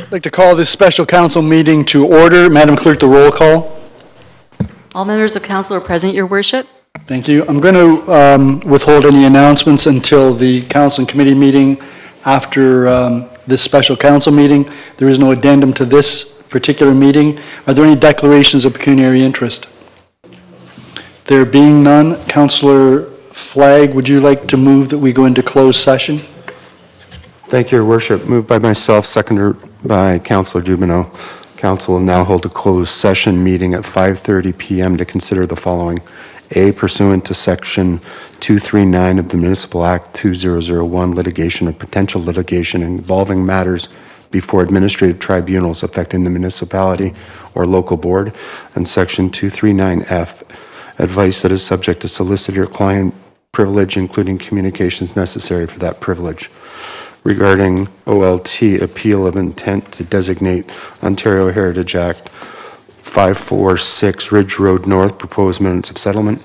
I'd like to call this special council meeting to order. Madam Clerk, the roll call. All members of council are present, Your Worship. Thank you. I'm going to withhold any announcements until the council and committee meeting after this special council meeting. There is no addendum to this particular meeting. Are there any declarations of pecuniary interest? There being none, Councillor Flagg, would you like to move that we go into closed session? Thank you, Your Worship. Moved by myself, seconded by Councillor Dubanow. Council will now hold a closed session meeting at 5:30 p.m. to consider the following. A, pursuant to Section 239 of the Municipal Act 2001, litigation or potential litigation involving matters before administrative tribunals affecting the municipality or local board, and Section 239F, advice that is subject to solicitor-client privilege, including communications necessary for that privilege. Regarding OLT, appeal of intent to designate Ontario Heritage Act 546 Ridge Road North, proposed minutes of settlement.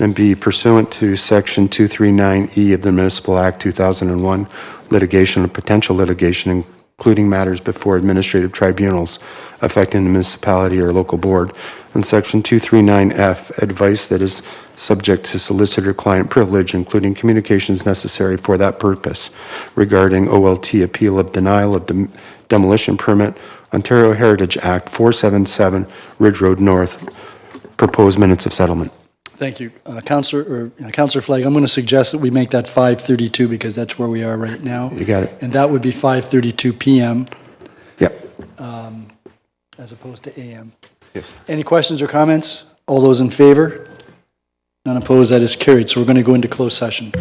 And B, pursuant to Section 239E of the Municipal Act 2001, litigation or potential litigation, including matters before administrative tribunals affecting the municipality or local board. And Section 239F, advice that is subject to solicitor-client privilege, including communications necessary for that purpose. Regarding OLT, appeal of denial of the demolition permit, Ontario Heritage Act 477 Ridge Road North, proposed minutes of settlement. Thank you. Councillor Flagg, I'm going to suggest that we make that 5:32 because that's where we are right now. You got it. And that would be 5:32 p.m. Yep. As opposed to a.m. Yes. Any questions or comments? All those in favor? None opposed, that is carried. So we're going to go into closed session.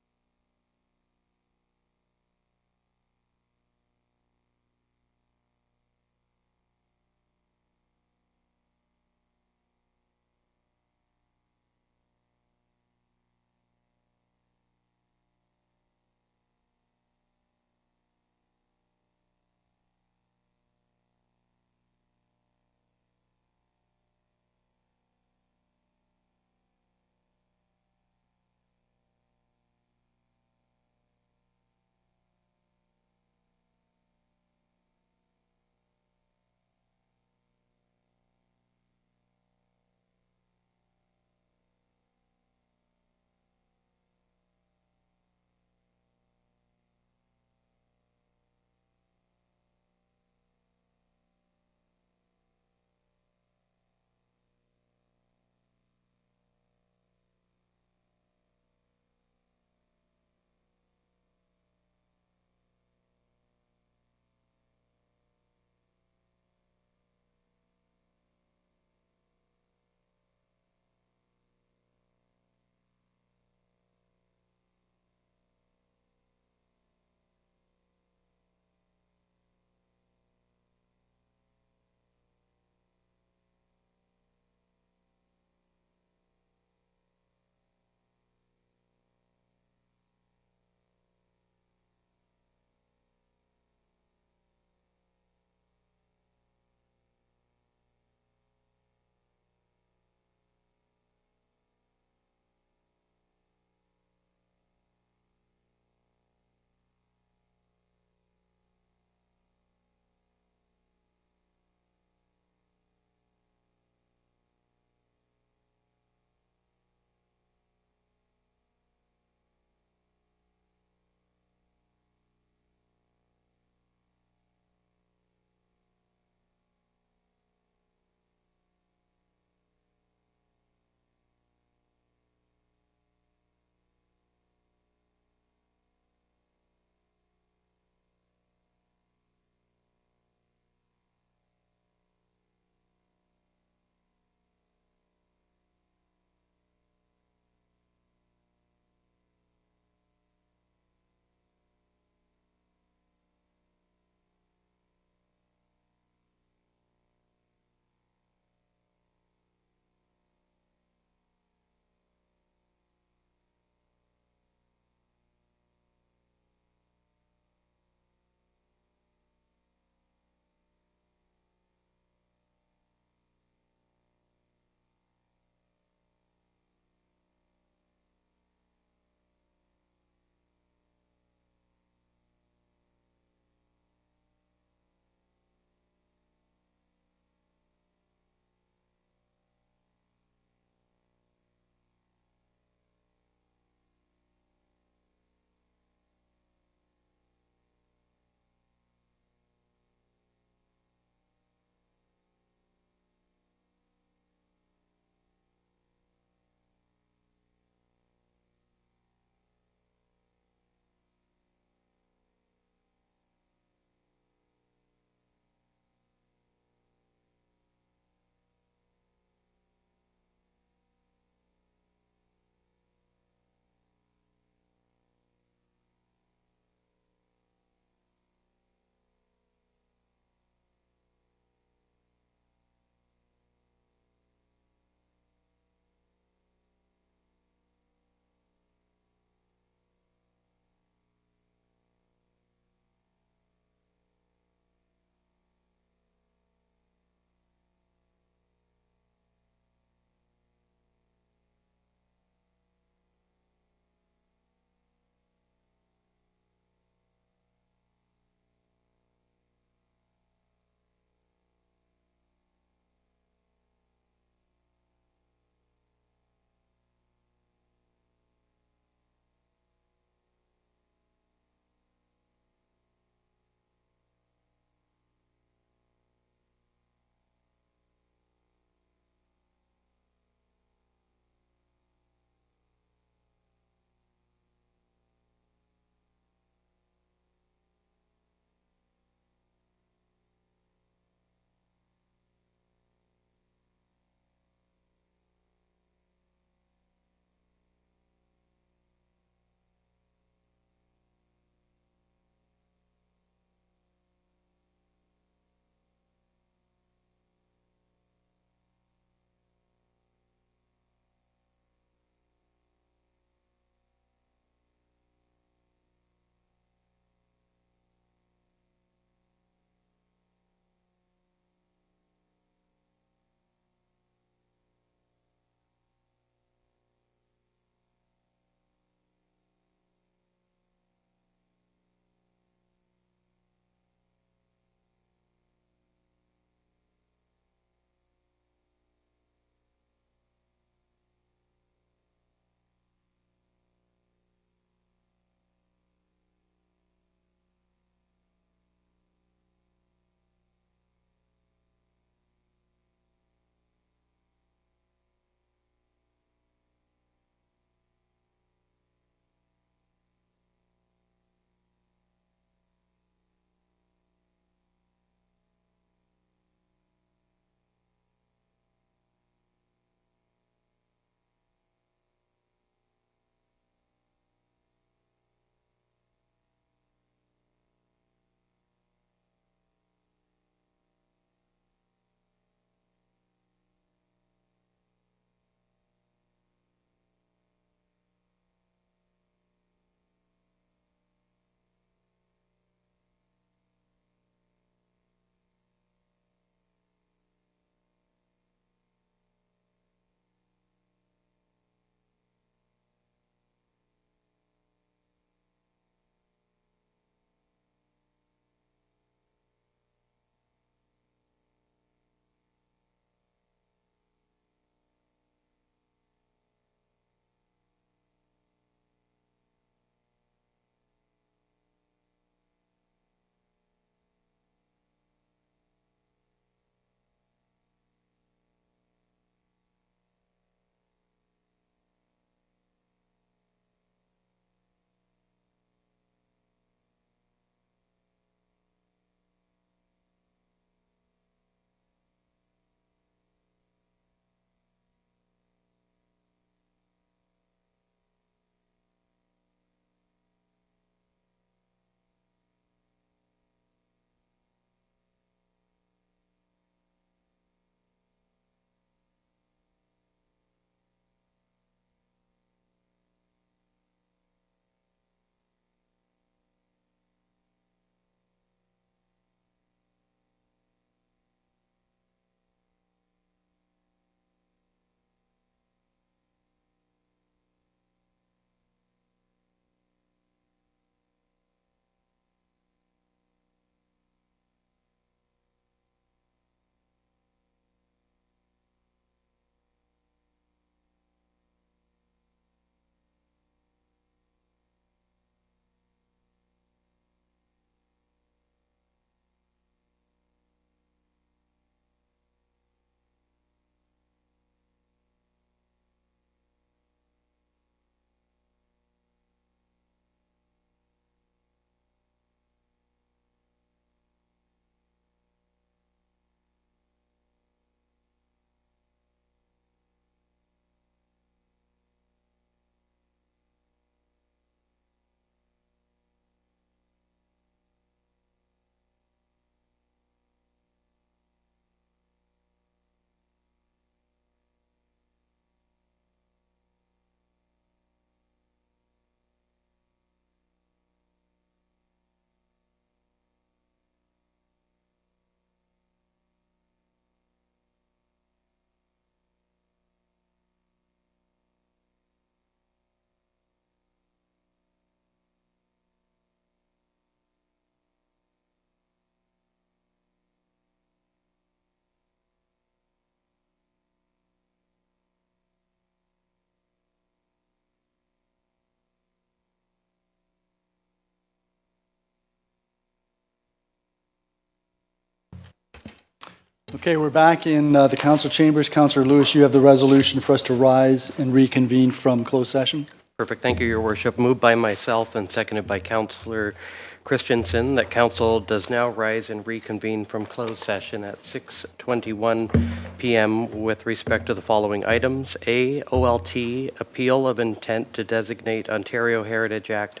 Okay, we're back in the council chambers. Councillor Lewis, you have the resolution for us to rise and reconvene from closed session. Perfect. Thank you, Your Worship. Moved by myself and seconded by Councillor Christensen that council does now rise and reconvene from closed session at 6:21 p.m. with respect to the following items. A, OLT, appeal of intent to designate Ontario Heritage Act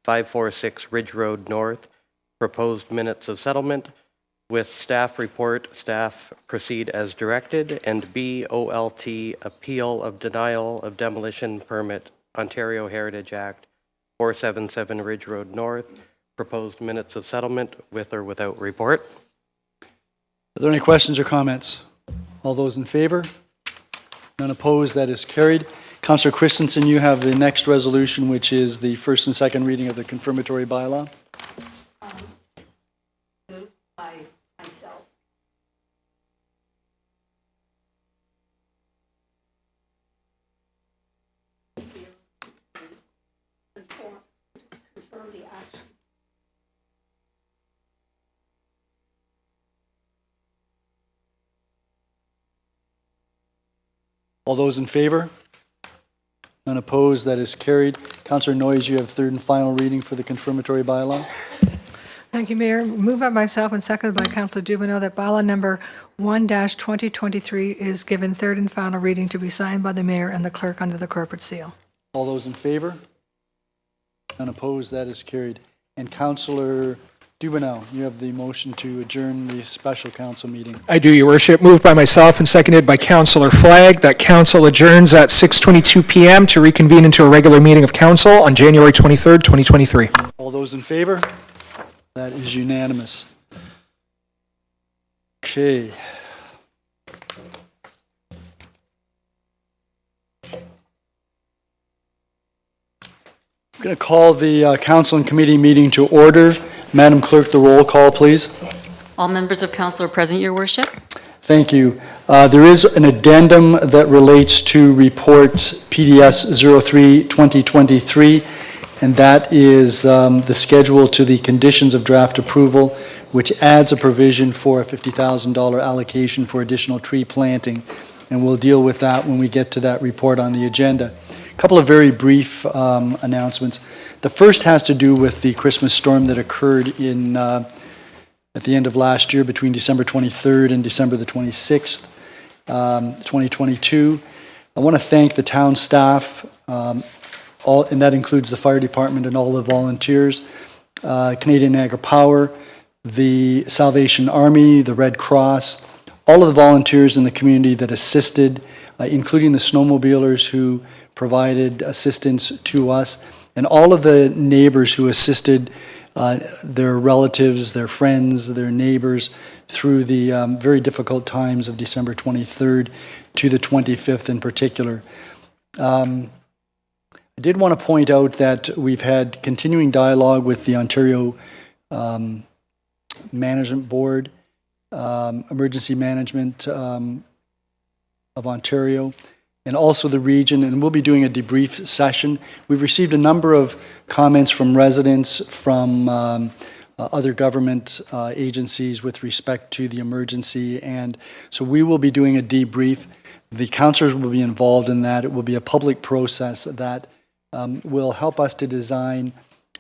546 Ridge Road North, proposed minutes of settlement. With staff report, staff proceed as directed. And B, OLT, appeal of denial of demolition permit, Ontario Heritage Act 477 Ridge Road North, proposed minutes of settlement with or without report. Are there any questions or comments? All those in favor? None opposed, that is carried. Councillor Christensen, you have the next resolution, which is the first and second reading of the confirmatory bylaw. Moved by myself. Confirm the actions. All those in favor? None opposed, that is carried. Councillor Noyes, you have third and final reading for the confirmatory bylaw. Thank you, Mayor. Moved by myself and seconded by Councillor Dubanow that bylaw number 1-2023 is given third and final reading to be signed by the mayor and the clerk under the corporate seal. All those in favor? None opposed, that is carried. And Councillor Dubanow, you have the motion to adjourn the special council meeting. I do, Your Worship. Moved by myself and seconded by Councillor Flagg that council adjourns at 6:22 p.m. to reconvene into a regular meeting of council on January 23rd, 2023. All those in favor? That is unanimous. Okay. I'm going to call the council and committee meeting to order. Madam Clerk, the roll call, please. All members of council are present, Your Worship. Thank you. There is an addendum that relates to report PDS 03-2023, and that is the schedule to the conditions of draft approval, which adds a provision for a $50,000 allocation for additional tree planting, and we'll deal with that when we get to that report on the agenda. A couple of very brief announcements. The first has to do with the Christmas storm that occurred in at the end of last year between December 23rd and December the 26th, 2022. I want to thank the town staff, and that includes the fire department and all the volunteers, Canadian Niagara Power, the Salvation Army, the Red Cross, all of the volunteers in the community that assisted, including the snowmobilers who provided assistance to us, and all of the neighbors who assisted their relatives, their friends, their neighbors through the very difficult times of December 23rd to the 25th in particular. I did want to point out that we've had continuing dialogue with the Ontario Management Board, Emergency Management of Ontario, and also the region, and we'll be doing a debrief session. We've received a number of comments from residents, from other government agencies with respect to the emergency, and so we will be doing a debrief. The councillors will be involved in that. It will be a public process that will help us to design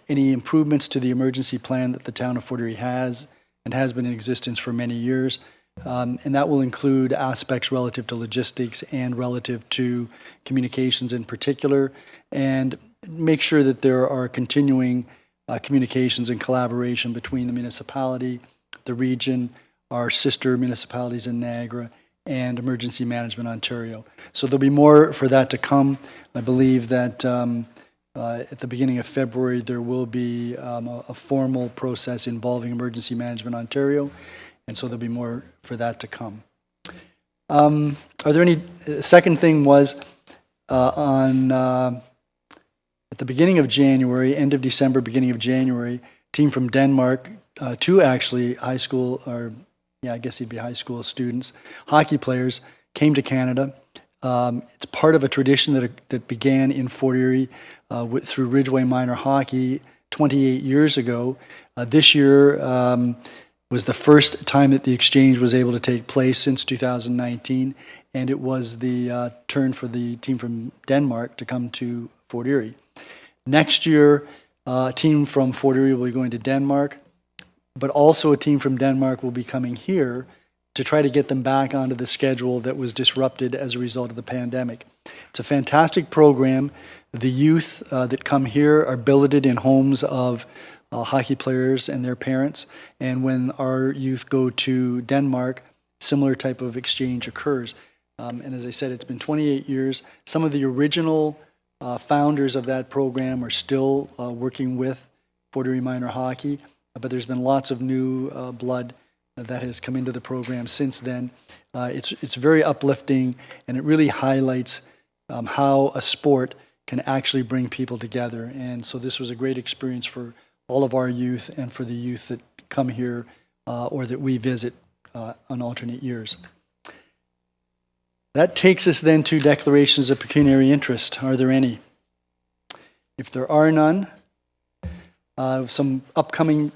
any improvements to the emergency plan that the town of Fort Erie has and has been in existence for many years. And that will include aspects relative to logistics and relative to communications in particular, and make sure that there are continuing communications and collaboration between the municipality, the region, our sister municipalities in Niagara, and Emergency Management Ontario. So there'll be more for that to come. I believe that at the beginning of February there will be a formal process involving Emergency Management Ontario, and so there'll be more for that to come. Are there any? Second thing was at the beginning of January, end of December, beginning of January, a team from Denmark, two actually high school, or yeah, I guess he'd be high school students, hockey players, came to Canada. It's part of a tradition that began in Fort Erie through Ridgeway Minor Hockey 28 years ago. This year, was the first time that the exchange was able to take place since 2019, and it was the turn for the team from Denmark to come to Fort Erie. Next year, a team from Fort Erie will be going to Denmark, but also a team from Denmark will be coming here to try to get them back onto the schedule that was disrupted as a result of the pandemic. It's a fantastic program. The youth that come here are billeted in homes of hockey players and their parents, and when our youth go to Denmark, similar type of exchange occurs. And as I said, it's been 28 years. Some of the original founders of that program are still working with Fort Erie Minor Hockey, but there's been lots of new blood that has come into the program since then. It's very uplifting, and it really highlights how a sport can actually bring people together. And so this was a great experience for all of our youth and for the youth that come here or that we visit on alternate years. That takes us then to declarations of pecuniary interest. Are there any? If there are none, some upcoming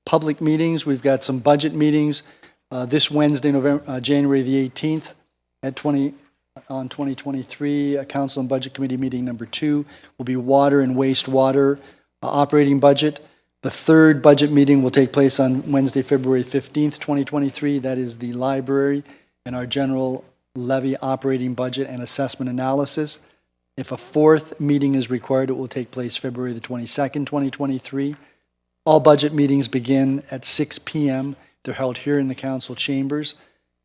public meetings. We've got some budget meetings this Wednesday, January the 18th at 2023. Council and Budget Committee meeting number 2 will be water and wastewater operating budget. The third budget meeting will take place on Wednesday, February 15th, 2023. That is the library and our general levy operating budget and assessment analysis. If a fourth meeting is required, it will take place February the 22nd, 2023. All budget meetings begin at 6 p.m. They're held here in the council chambers.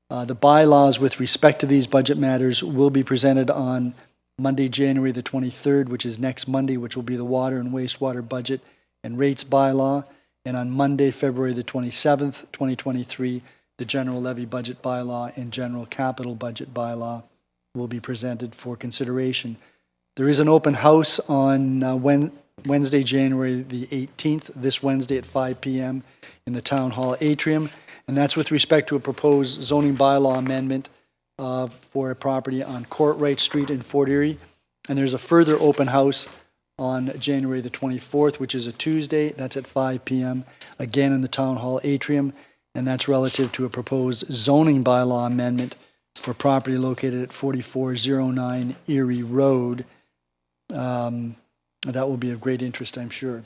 The bylaws with respect to these budget matters will be presented on Monday, January the 23rd, which is next Monday, which will be the water and wastewater budget and rates bylaw. And on Monday, February the 27th, 2023, the general levy budget bylaw and general capital budget bylaw will be presented for consideration. There is an open house on Wednesday, January the 18th, this Wednesday at 5 p.m. in the Town Hall atrium, and that's with respect to a proposed zoning bylaw amendment for a property on Courtright Street in Fort Erie. And there's a further open house on January the 24th, which is a Tuesday. That's at 5 p.m., again in the Town Hall atrium, and that's relative to a proposed zoning bylaw amendment for property located at 4409 Erie Road. That will be of great interest, I'm sure.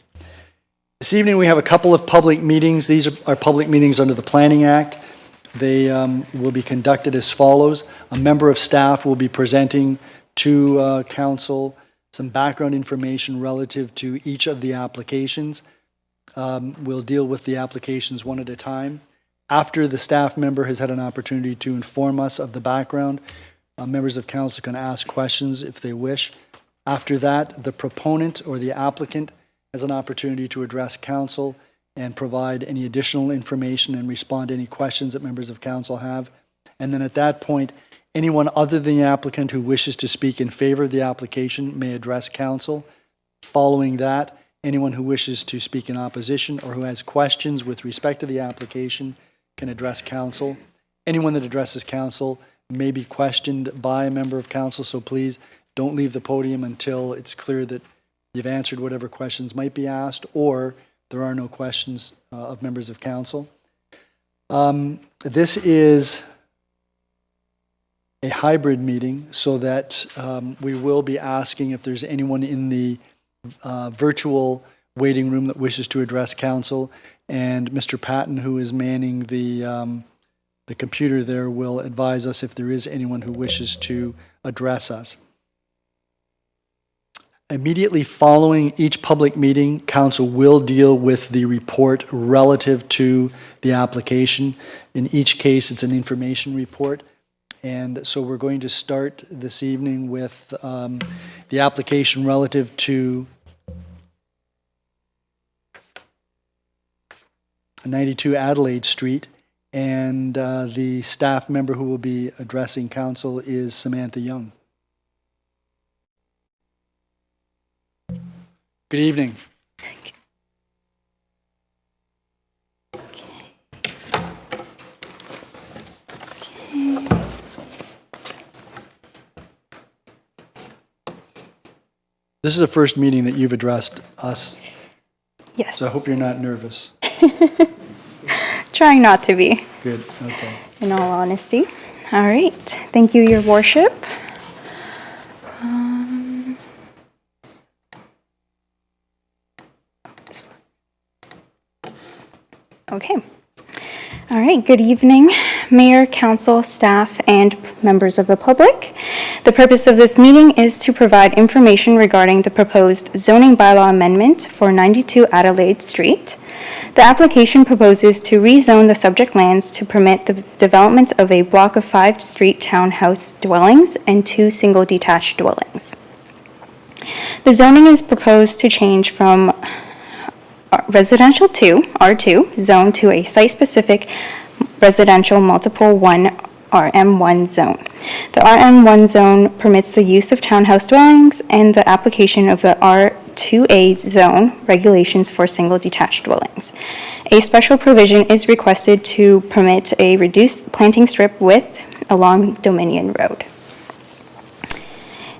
This evening we have a couple of public meetings. These are public meetings under the Planning Act. They will be conducted as follows. A member of staff will be presenting to council some background information relative to each of the applications. We'll deal with the applications one at a time. After the staff member has had an opportunity to inform us of the background, members of council can ask questions if they wish. After that, the proponent or the applicant has an opportunity to address council and provide any additional information and respond to any questions that members of council have. And then at that point, anyone other than the applicant who wishes to speak in favor of the application may address council. Following that, anyone who wishes to speak in opposition or who has questions with respect to the application can address council. Anyone that addresses council may be questioned by a member of council, so please don't leave the podium until it's clear that you've answered whatever questions might be asked or there are no questions of members of council. This is a hybrid meeting so that we will be asking if there's anyone in the virtual waiting room that wishes to address council, and Mr. Patton, who is manning the computer there, will advise us if there is anyone who wishes to address us. Immediately following each public meeting, council will deal with the report relative to the application. In each case, it's an information report. And so we're going to start this evening with the application relative to 92 Adelaide Street. And the staff member who will be addressing council is Samantha Young. Good evening. This is the first meeting that you've addressed us, Yes. so I hope you're not nervous. Trying not to be, Good, okay. in all honesty. All right, thank you, Your Worship. Okay. All right, good evening, Mayor, Council, staff, and members of the public. The purpose of this meeting is to provide information regarding the proposed zoning bylaw amendment for 92 Adelaide Street. The application proposes to rezone the subject lands to permit the development of a block of 5 street townhouse dwellings and 2 single detached dwellings. The zoning is proposed to change from residential 2, R2, zone to a site-specific residential multiple 1, RM1 zone. The RM1 zone permits the use of townhouse dwellings and the application of the R2A zone regulations for single detached dwellings. A special provision is requested to permit a reduced planting strip width along Dominion Road.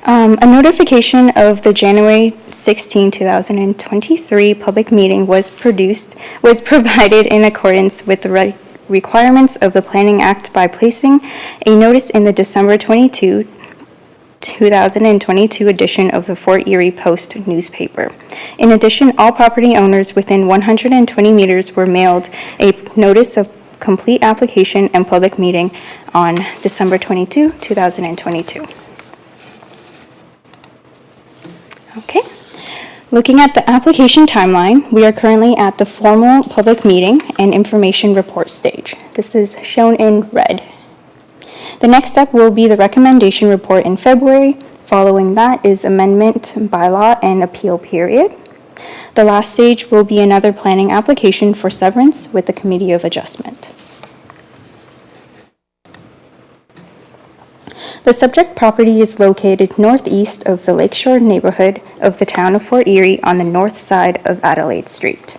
A notification of the January 16, 2023 public meeting was provided in accordance with the requirements of the Planning Act by placing a notice in the December 22, 2022 edition of the Fort Erie Post newspaper. In addition, all property owners within 120 meters were mailed a notice of complete application and public meeting on December 22, 2022. Okay, looking at the application timeline, we are currently at the formal public meeting and information report stage. This is shown in red. The next step will be the recommendation report in February. Following that is amendment, bylaw, and appeal period. The last stage will be another planning application for severance with the Committee of Adjustment. The subject property is located northeast of the Lakeshore neighborhood of the town of Fort Erie on the north side of Adelaide Street.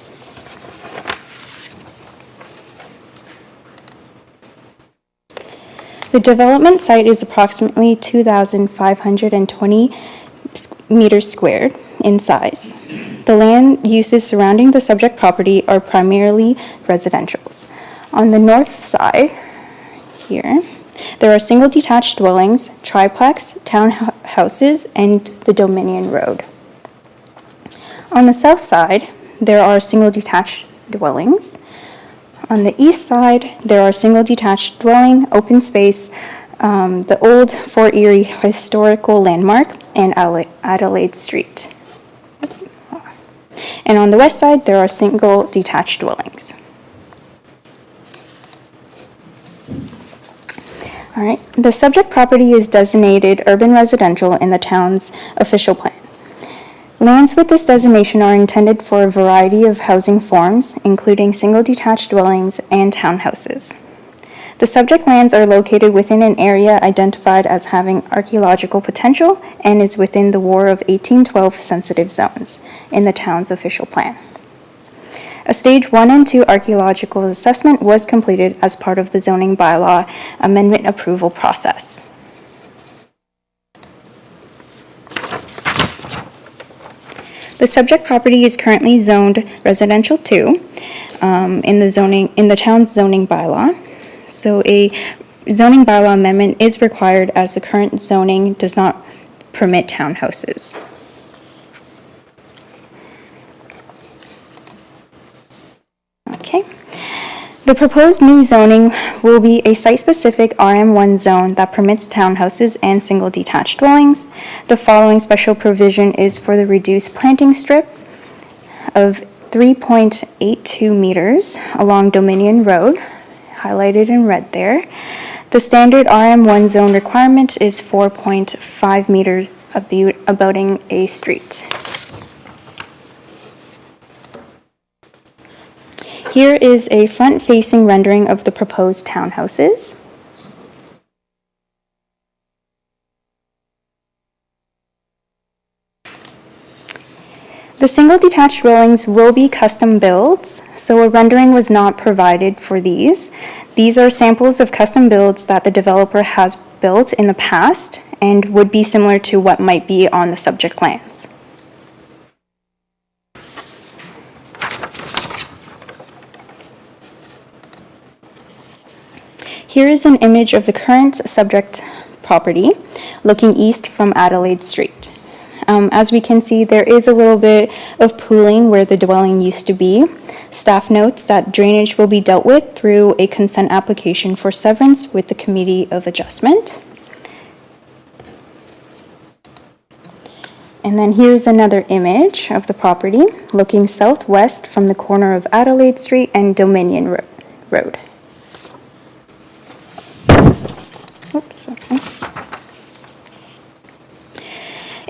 The development site is approximately 2,520 meters squared in size. The land uses surrounding the subject property are primarily residentials. On the north side, here, there are single detached dwellings, triplex, townhouses, and the Dominion Road. On the south side, there are single detached dwellings. On the east side, there are single detached dwelling, open space, the old Fort Erie historical landmark, and Adelaide Street. And on the west side, there are single detached dwellings. All right, the subject property is designated urban residential in the town's official plan. Lands with this designation are intended for a variety of housing forms, including single detached dwellings and townhouses. The subject lands are located within an area identified as having archaeological potential and is within the War of 1812 sensitive zones in the town's official plan. A stage 1 and 2 archaeological assessment was completed as part of the zoning bylaw amendment approval process. The subject property is currently zoned residential 2 in the town's zoning bylaw. So a zoning bylaw amendment is required as the current zoning does not permit townhouses. Okay. The proposed new zoning will be a site-specific RM1 zone that permits townhouses and single detached dwellings. The following special provision is for the reduced planting strip of 3.82 meters along Dominion Road, highlighted in red there. The standard RM1 zone requirement is 4.5 meters abutting a street. Here is a front-facing rendering of the proposed townhouses. The single detached dwellings will be custom builds, so a rendering was not provided for these. These are samples of custom builds that the developer has built in the past and would be similar to what might be on the subject lands. Here is an image of the current subject property looking east from Adelaide Street. As we can see, there is a little bit of pooling where the dwelling used to be. Staff notes that drainage will be dealt with through a consent application for severance with the Committee of Adjustment. And then here's another image of the property looking southwest from the corner of Adelaide Street and Dominion Road. Oops.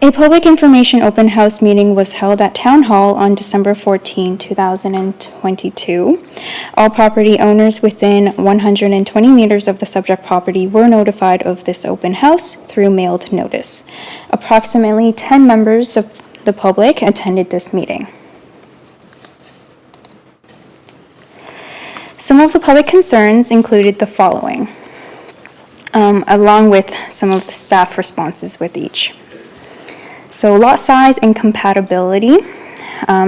A public information open house meeting was held at Town Hall on December 14, 2022. All property owners within 120 meters of the subject property were notified of this open house through mailed notice. Approximately 10 members of the public attended this meeting. Some of the public concerns included the following, along with some of the staff responses with each. So lot size and compatibility.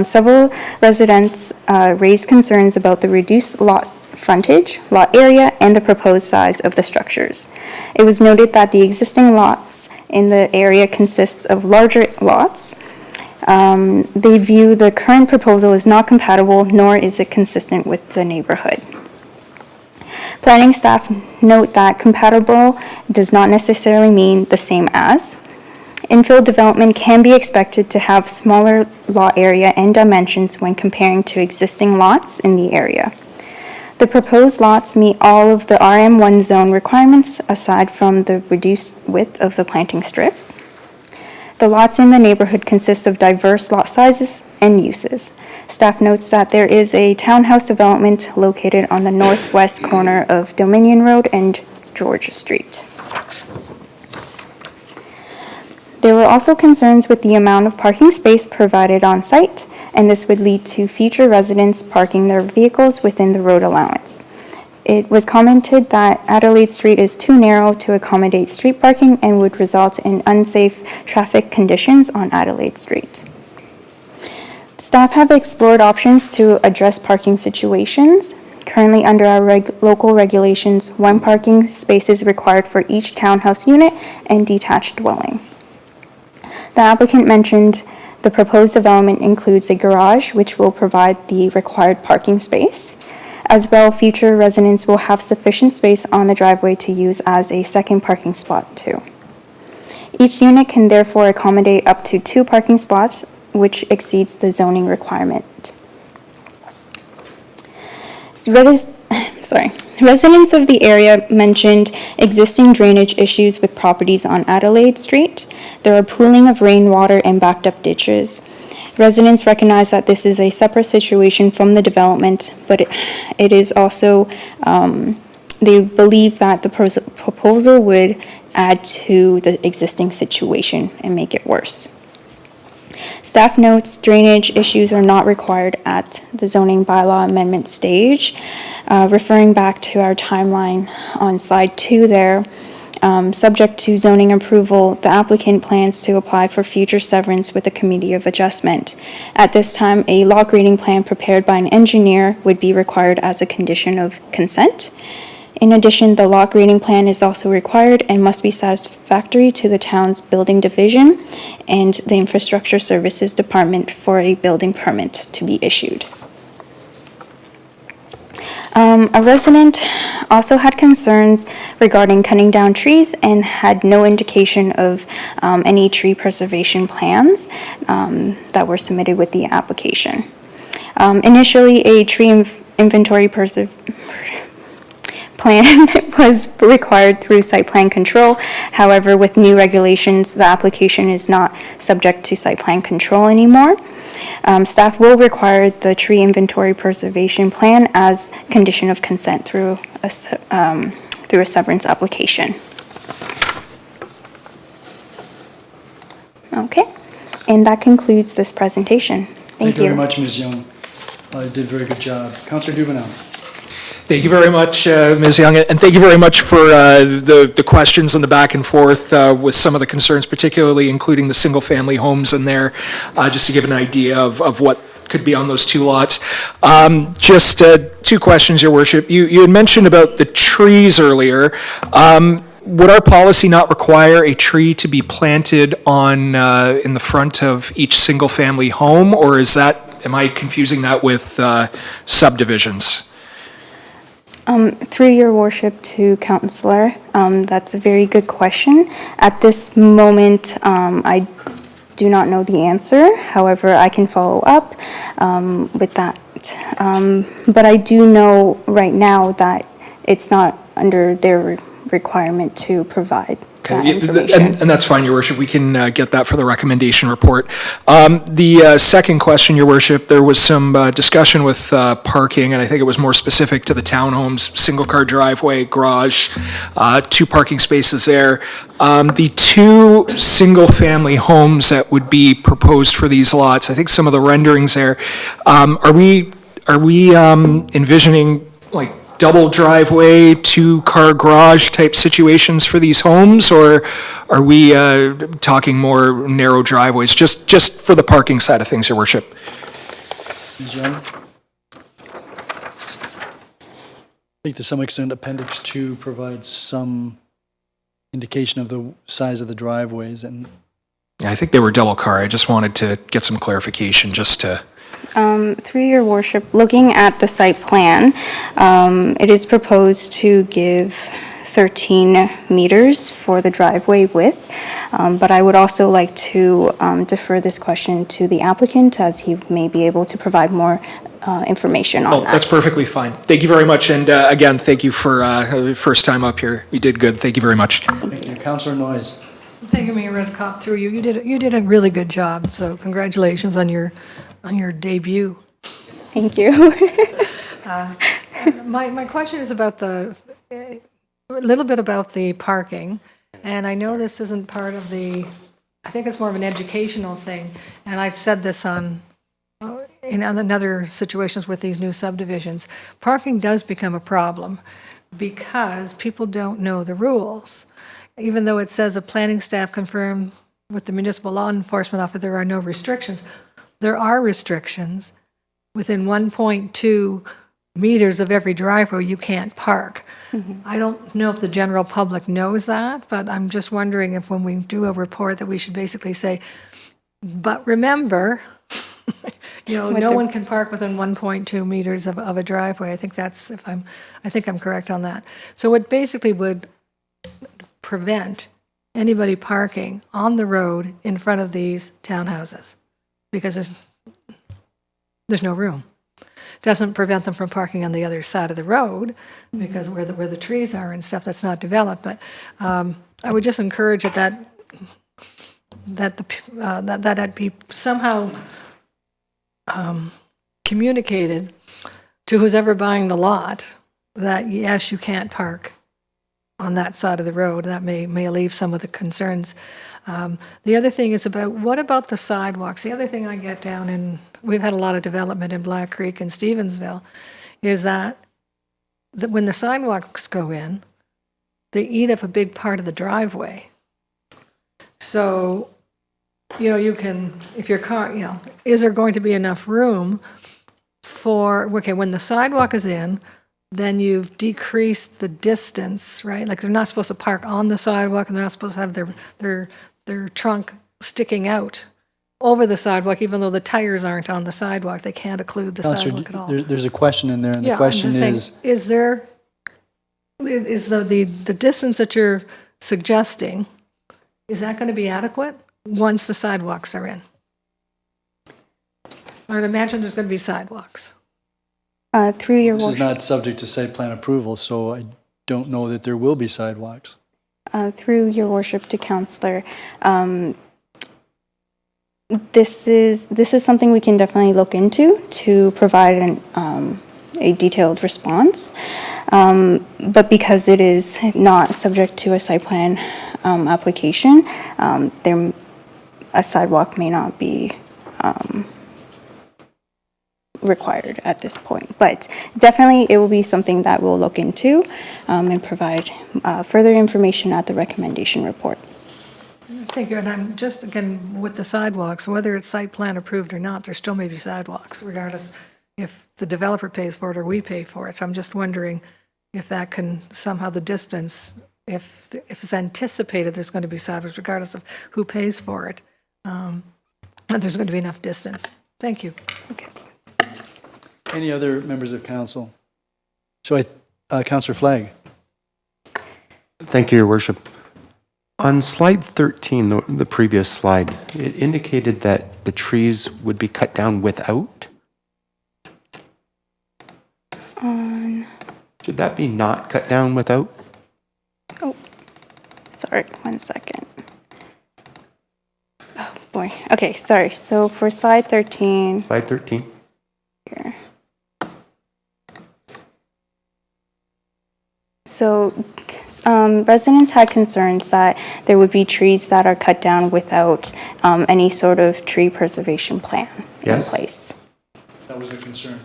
Several residents raised concerns about the reduced lot frontage, lot area, and the proposed size of the structures. It was noted that the existing lots in the area consists of larger lots. They view the current proposal as not compatible, nor is it consistent with the neighborhood. Planning staff note that compatible does not necessarily mean the same as. Infill development can be expected to have smaller lot area and dimensions when comparing to existing lots in the area. The proposed lots meet all of the RM1 zone requirements aside from the reduced width of the planting strip. The lots in the neighborhood consist of diverse lot sizes and uses. Staff notes that there is a townhouse development located on the northwest corner of Dominion Road and George Street. There were also concerns with the amount of parking space provided on site, and this would lead to future residents parking their vehicles within the road allowance. It was commented that Adelaide Street is too narrow to accommodate street parking and would result in unsafe traffic conditions on Adelaide Street. Staff have explored options to address parking situations. Currently, under our local regulations, 1 parking space is required for each townhouse unit and detached dwelling. The applicant mentioned the proposed development includes a garage, which will provide the required parking space. As well, future residents will have sufficient space on the driveway to use as a second parking spot too. Each unit can therefore accommodate up to 2 parking spots, which exceeds the zoning requirement. Residents of the area mentioned existing drainage issues with properties on Adelaide Street. There are pooling of rainwater and backed up ditches. Residents recognize that this is a separate situation from the development, but it is also, they believe that the proposal would add to the existing situation and make it worse. Staff notes drainage issues are not required at the zoning bylaw amendment stage. Referring back to our timeline on slide 2 there, subject to zoning approval, the applicant plans to apply for future severance with the Committee of Adjustment. At this time, a lot grading plan prepared by an engineer would be required as a condition of consent. In addition, the lot grading plan is also required and must be satisfactory to the town's building division and the Infrastructure Services Department for a building permit to be issued. A resident also had concerns regarding cutting down trees and had no indication of any tree preservation plans that were submitted with the application. Initially, a tree inventory plan was required through site plan control. However, with new regulations, the application is not subject to site plan control anymore. Staff will require the tree inventory preservation plan as condition of consent through a severance application. Okay, and that concludes this presentation. Thank you. very much, Ms. Young. You did a very good job. Councillor Dubanow. Thank you very much, Ms. Young, and thank you very much for the questions and the back and forth with some of the concerns, particularly including the single-family homes in there, just to give an idea of what could be on those 2 lots. Just two questions, Your Worship. You had mentioned about the trees earlier. Would our policy not require a tree to be planted on, in the front of each single-family home, or am I confusing that with subdivisions? Through your worship to Councillor, that's a very good question. At this moment, I do not know the answer. However, I can follow up with that. But I do know right now that it's not under their requirement to provide that information. And that's fine, Your Worship. We can get that for the recommendation report. The second question, Your Worship, there was some discussion with parking, and I think it was more specific to the townhomes, single-car driveway, garage, 2 parking spaces there. The 2 single-family homes that would be proposed for these lots, I think some of the renderings there, are we envisioning like double driveway, 2-car garage type situations for these homes, or are we talking more narrow driveways, just for the parking side of things, Your Worship? Joan? I think to some extent Appendix 2 provides some indication of the size of the driveways, and Yeah, I think they were double car. I just wanted to get some clarification just to... Through your worship, looking at the site plan, it is proposed to give 13 meters for the driveway width, but I would also like to defer this question to the applicant, as he may be able to provide more information on that. That's perfectly fine. Thank you very much, and again, thank you for first time up here. You did good. Thank you very much. thank you. Councillor Noyes. Thank you, Mayor Redekop, through you. You did a really good job, so congratulations on your debut. Thank you. My question is about a little bit about the parking, and I know this isn't part of I think it's more of an educational thing, and I've said this in other situations with these new subdivisions. Parking does become a problem because people don't know the rules. Even though it says a planning staff confirm with the municipal law enforcement officer there are no restrictions, there are restrictions. Within 1.2 meters of every driveway, you can't park. I don't know if the general public knows that, but I'm just wondering if when we do a report that we should basically say, but remember, no one can park within 1.2 meters of a driveway. I think I think I'm correct on that. So it basically would prevent anybody parking on the road in front of these townhouses, because there's no room. Doesn't prevent them from parking on the other side of the road, because where the trees are and stuff, that's not developed. But I would just encourage that be somehow communicated to who's ever buying the lot that yes, you can't park on that side of the road. That may alleviate some of the concerns. The other thing is what about the sidewalks? The other thing I get down in, we've had a lot of development in Black Creek and Stevensville, is that when the sidewalks go in, they eat up a big part of the driveway. So, you can, if your car, is there going to be enough room when the sidewalk is in, then you've decreased the distance, right? Like they're not supposed to park on the sidewalk, and they're not supposed to have their trunk sticking out over the sidewalk, even though the tires aren't on the sidewalk. They can't occlude the sidewalk at all. There's a question in there, and the Yeah, question I'm just saying, is the distance that you're suggesting, is that going to be adequate once the sidewalks are in? I would imagine there's going to be sidewalks. Through your This is worship, not subject to site plan approval, so I don't know that there will be sidewalks. through your worship to Councillor, this is something we can definitely look into to provide a detailed response. But because it is not subject to a site plan application, a sidewalk may not be required at this point. But definitely it will be something that we'll look into and provide further information at the recommendation report. Thank you, and I'm just, again, with the sidewalks, whether it's site plan approved or not, there still may be sidewalks, regardless, if the developer pays for it or we pay for it. So I'm just wondering if that can somehow the distance, if it's anticipated there's going to be sidewalks regardless of who pays for it, that there's going to be enough distance. Thank you. Okay. Any other members of council? So Councillor Flagg. Thank you, Your Worship. On slide 13, the previous slide, it indicated that the trees would be cut down without. Should that be not cut down without? Oh, sorry, 1 second. Oh, boy. Okay, sorry. So for slide 13, Slide 13. here. So residents had concerns that there would be trees that are cut down without any sort of tree preservation plan in Yes. place. That was the concern.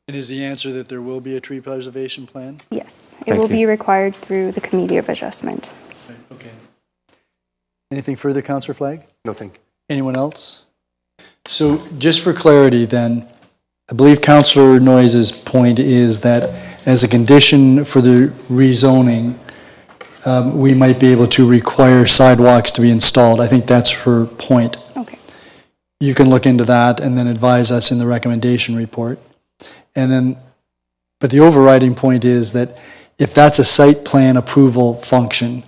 And is the answer that there will be a tree preservation plan? Yes, it Thank will you. be required through the Committee of Adjustment. Okay. Anything further, Councillor Flagg? No, thank you. Anyone else? So just for clarity then, I believe Councillor Noyes' point is that as a condition for the rezoning, we might be able to require sidewalks to be installed. I think that's her point. Okay. You can look into that and then advise us in the recommendation report. And then, but the overriding point is that if that's a site plan approval function,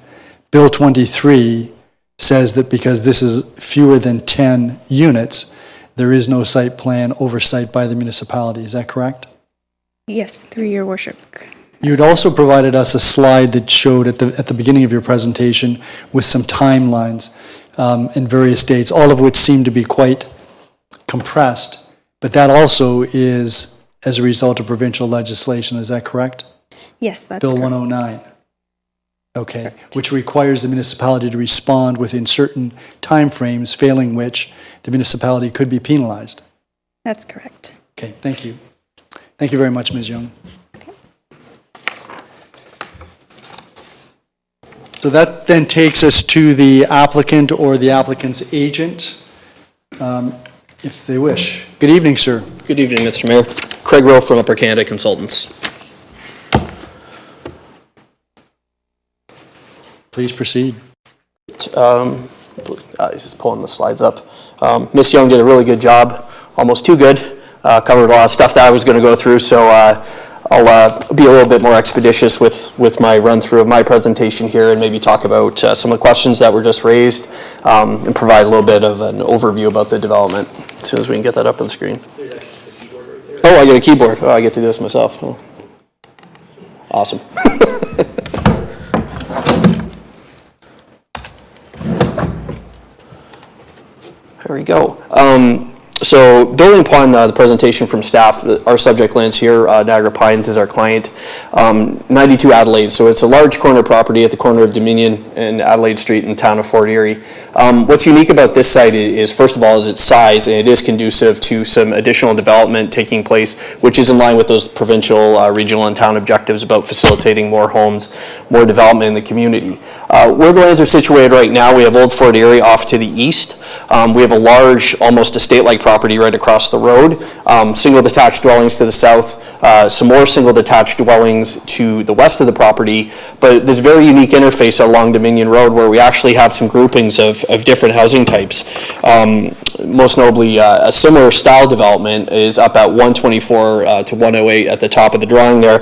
Bill 23 says that because this is fewer than 10 units, there is no site plan oversight by the municipality. Is that correct? Yes, through your worship. You'd also provided us a slide that showed at the beginning of your presentation with some timelines in various dates, all of which seem to be quite compressed, but that also is as a result of provincial legislation. Is that correct? Yes, that's Bill correct. 109. Okay, which requires the municipality to respond within certain timeframes, failing which the municipality could be penalized. That's correct. Okay, thank you. Thank you very much, Ms. Young. So that then takes us to the applicant or the applicant's agent, if they wish. Good evening, sir. Good evening, Mr. Mayor. Craig Rowe from Upper Canada Consultants. Please proceed. He's just pulling the slides up. Ms. Young did a really good job, almost too good. Covered a lot of stuff that I was going to go through, so I'll be a little bit more expeditious with my run-through of my presentation here and maybe talk about some of the questions that were just raised and provide a little bit of an overview about the development as soon as we can get that up on the screen. Oh, I get a keyboard. Oh, I get to do this myself. Oh. Awesome. There we go. So building upon the presentation from staff, our subject lands here, Niagara Pines is our client, 92 Adelaide. So it's a large corner property at the corner of Dominion and Adelaide Street in the town of Fort Erie. What's unique about this site is, first of all, is its size, and it is conducive to some additional development taking place, which is in line with those provincial, regional, and town objectives about facilitating more homes, more development in the community. Where the lands are situated right now, we have Old Fort Erie off to the east. We have a large, almost estate-like property right across the road. Single detached dwellings to the south, some more single detached dwellings to the west of the property, but this very unique interface along Dominion Road where we actually have some groupings of different housing types. Most notably, a similar style development is up at 124 to 108 at the top of the drawing there.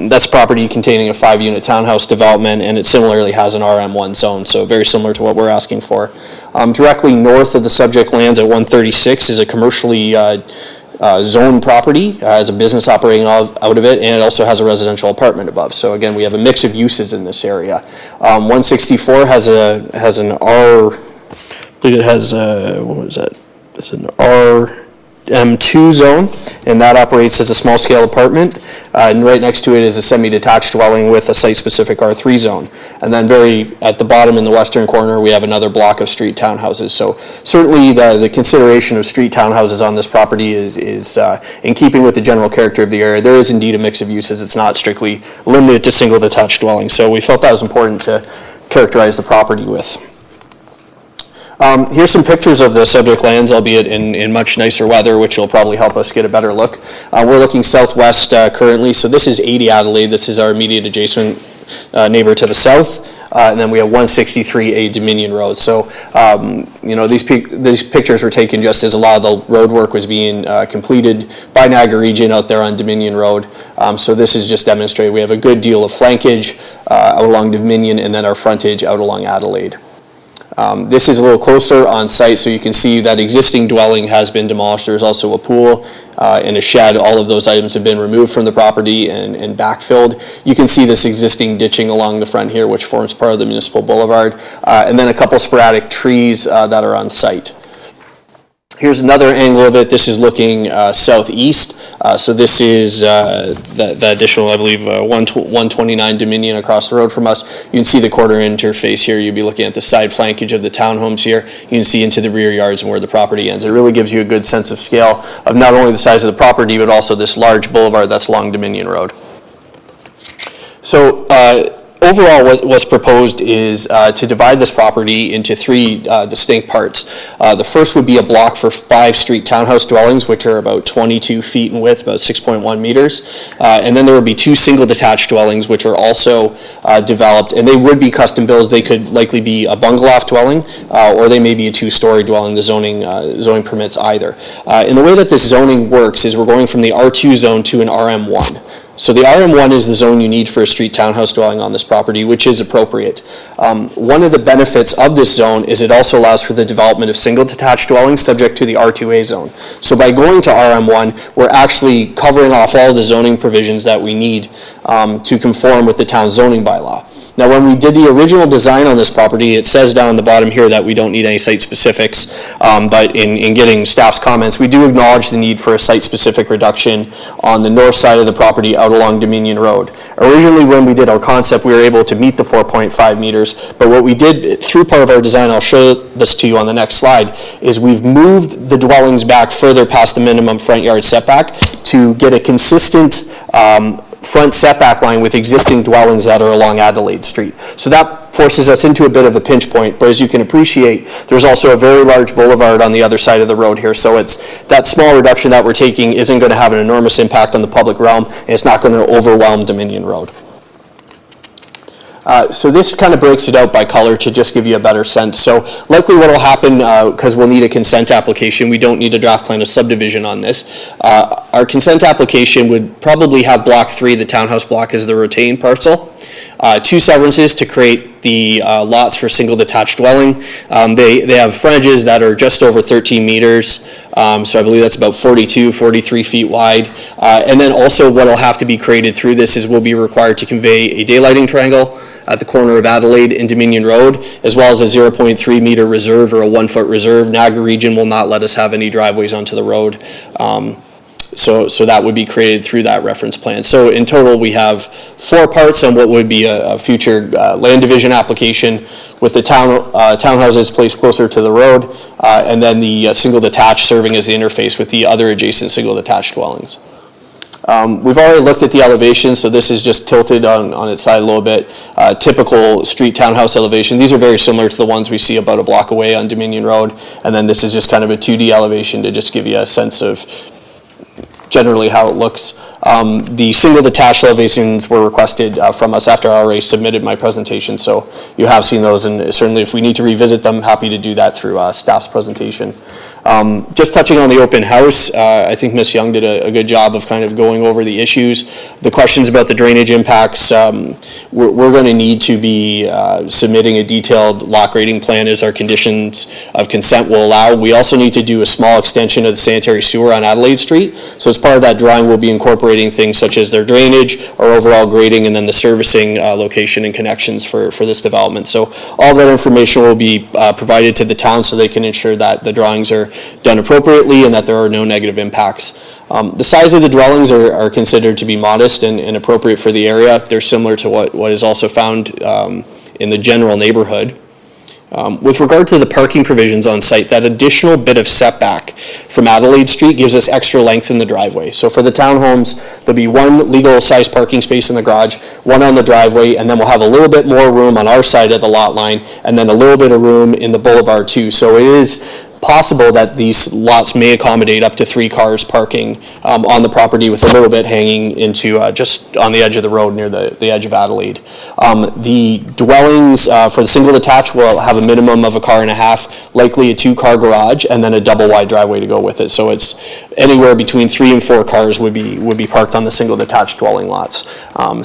That's a property containing a 5-unit townhouse development, and it similarly has an RM1 zone, so very similar to what we're asking for. Directly north of the subject lands at 136 is a commercially zoned property, has a business operating out of it, and it also has a residential apartment above. So again, we have a mix of uses in this area. 164 has an R, I believe it has, what was that? It's an RM2 zone, and that operates as a small-scale apartment. And right next to it is a semi-detached dwelling with a site-specific R3 zone. And then very at the bottom in the western corner, we have another block of street townhouses. So certainly the consideration of street townhouses on this property is in keeping with the general character of the area. There is indeed a mix of uses. It's not strictly limited to single detached dwellings. So we felt that was important to characterize the property with. Here's some pictures of the subject lands, albeit in much nicer weather, which will probably help us get a better look. We're looking southwest currently, so this is 80 Adelaide. This is our immediate adjacent neighbor to the south. And then we have 163A Dominion Road. So, these pictures were taken just as a lot of the road work was being completed by Niagara Region out there on Dominion Road. So this is just demonstrated. We have a good deal of flankage out along Dominion and then our frontage out along Adelaide. This is a little closer on site, so you can see that existing dwelling has been demolished. There's also a pool and a shed. All of those items have been removed from the property and backfilled. You can see this existing ditching along the front here, which forms part of the municipal boulevard, and then a couple sporadic trees that are on site. Here's another angle of it. This is looking southeast. So this is the additional, I believe, 129 Dominion across the road from us. You can see the quarter interface here. You'd be looking at the side flankage of the townhomes here. You can see into the rear yards and where the property ends. It really gives you a good sense of scale of not only the size of the property, but also this large boulevard that's along Dominion Road. So overall, what's proposed is to divide this property into three distinct parts. The first would be a block for 5 street townhouse dwellings, which are about 22 feet in width, about 6.1 meters. And then there would be 2 single detached dwellings, which are also developed, and they would be custom builds. They could likely be a bungalow dwelling, or they may be a 2-story dwelling. The zoning permits either. And the way that this zoning works is we're going from the R2 zone to an RM1. So the RM1 is the zone you need for a street townhouse dwelling on this property, which is appropriate. One of the benefits of this zone is it also allows for the development of single detached dwellings subject to the R2A zone. So by going to RM1, we're actually covering off all the zoning provisions that we need to conform with the town zoning bylaw. Now, when we did the original design on this property, it says down the bottom here that we don't need any site specifics, but in getting staff's comments, we do acknowledge the need for a site-specific reduction on the north side of the property out along Dominion Road. Originally, when we did our concept, we were able to meet the 4.5 meters, but what we did through part of our design, I'll show this to you on the next slide, is we've moved the dwellings back further past the minimum front yard setback to get a consistent front setback line with existing dwellings that are along Adelaide Street. So that forces us into a bit of a pinch point, but as you can appreciate, there's also a very large boulevard on the other side of the road here, so it's that small reduction that we're taking isn't going to have an enormous impact on the public realm, and it's not going to overwhelm Dominion Road. So this kind of breaks it out by color to just give you a better sense. So likely what will happen, because we'll need a consent application, we don't need a draft plan of subdivision on this. Our consent application would probably have block 3, the townhouse block, as the retained parcel. 2 severances to create the lots for single detached dwelling. They have frontages that are just over 13 meters. So I believe that's about 43 feet wide. And then also what will have to be created through this is we'll be required to convey a daylighting triangle at the corner of Adelaide and Dominion Road, as well as a 0.3 meter reserve or a 1 foot reserve. Niagara Region will not let us have any driveways onto the road. So that would be created through that reference plan. So in total, we have 4 parts on what would be a future land division application with the townhouses placed closer to the road, and then the single detached serving as the interface with the other adjacent single detached dwellings. We've already looked at the elevation, so this is just tilted on its side a little bit. Typical street townhouse elevation. These are very similar to the ones we see about a block away on Dominion Road, and then this is just kind of a 2D elevation to just give you a sense of generally how it looks. The single detached elevations were requested from us after I already submitted my presentation, so you have seen those, and certainly if we need to revisit them, happy to do that through staff's presentation. Just touching on the open house, I think Ms. Young did a good job of kind of going over the issues. The questions about the drainage impacts, we're going to need to be submitting a detailed lot grading plan as our conditions of consent will allow. We also need to do a small extension of the sanitary sewer on Adelaide Street. So as part of that drawing, we'll be incorporating things such as their drainage, our overall grading, and then the servicing location and connections for this development. So all that information will be provided to the town so they can ensure that the drawings are done appropriately and that there are no negative impacts. The size of the dwellings are considered to be modest and appropriate for the area. They're similar to what is also found in the general neighborhood. With regard to the parking provisions on site, that additional bit of setback from Adelaide Street gives us extra length in the driveway. So for the townhomes, there'll be one legal size parking space in the garage, one on the driveway, and then we'll have a little bit more room on our side of the lot line, and then a little bit of room in the boulevard too. So it is possible that these lots may accommodate up to 3 cars parking on the property, with a little bit hanging into just on the edge of the road near the edge of Adelaide. The dwellings for the single detached will have a minimum of a car and a half, likely a 2-car garage, and then a double wide driveway to go with it. So it's anywhere between 3 and 4 cars would be parked on the single detached dwelling lots.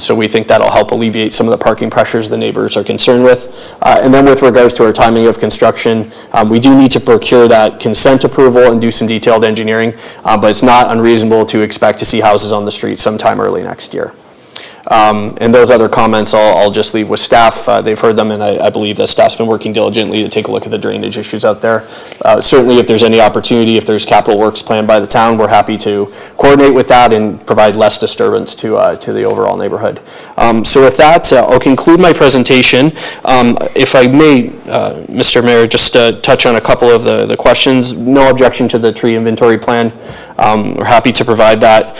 So we think that'll help alleviate some of the parking pressures the neighbors are concerned with. And then with regards to our timing of construction, we do need to procure that consent approval and do some detailed engineering, but it's not unreasonable to expect to see houses on the street sometime early next year. And those other comments I'll just leave with staff. They've heard them, and I believe that staff's been working diligently to take a look at the drainage issues out there. Certainly, if there's any opportunity, if there's capital works planned by the town, we're happy to coordinate with that and provide less disturbance to the overall neighborhood. So with that, I'll conclude my presentation. If I may, Mr. Mayor, just touch on a couple of the questions. No objection to the tree inventory plan. We're happy to provide that.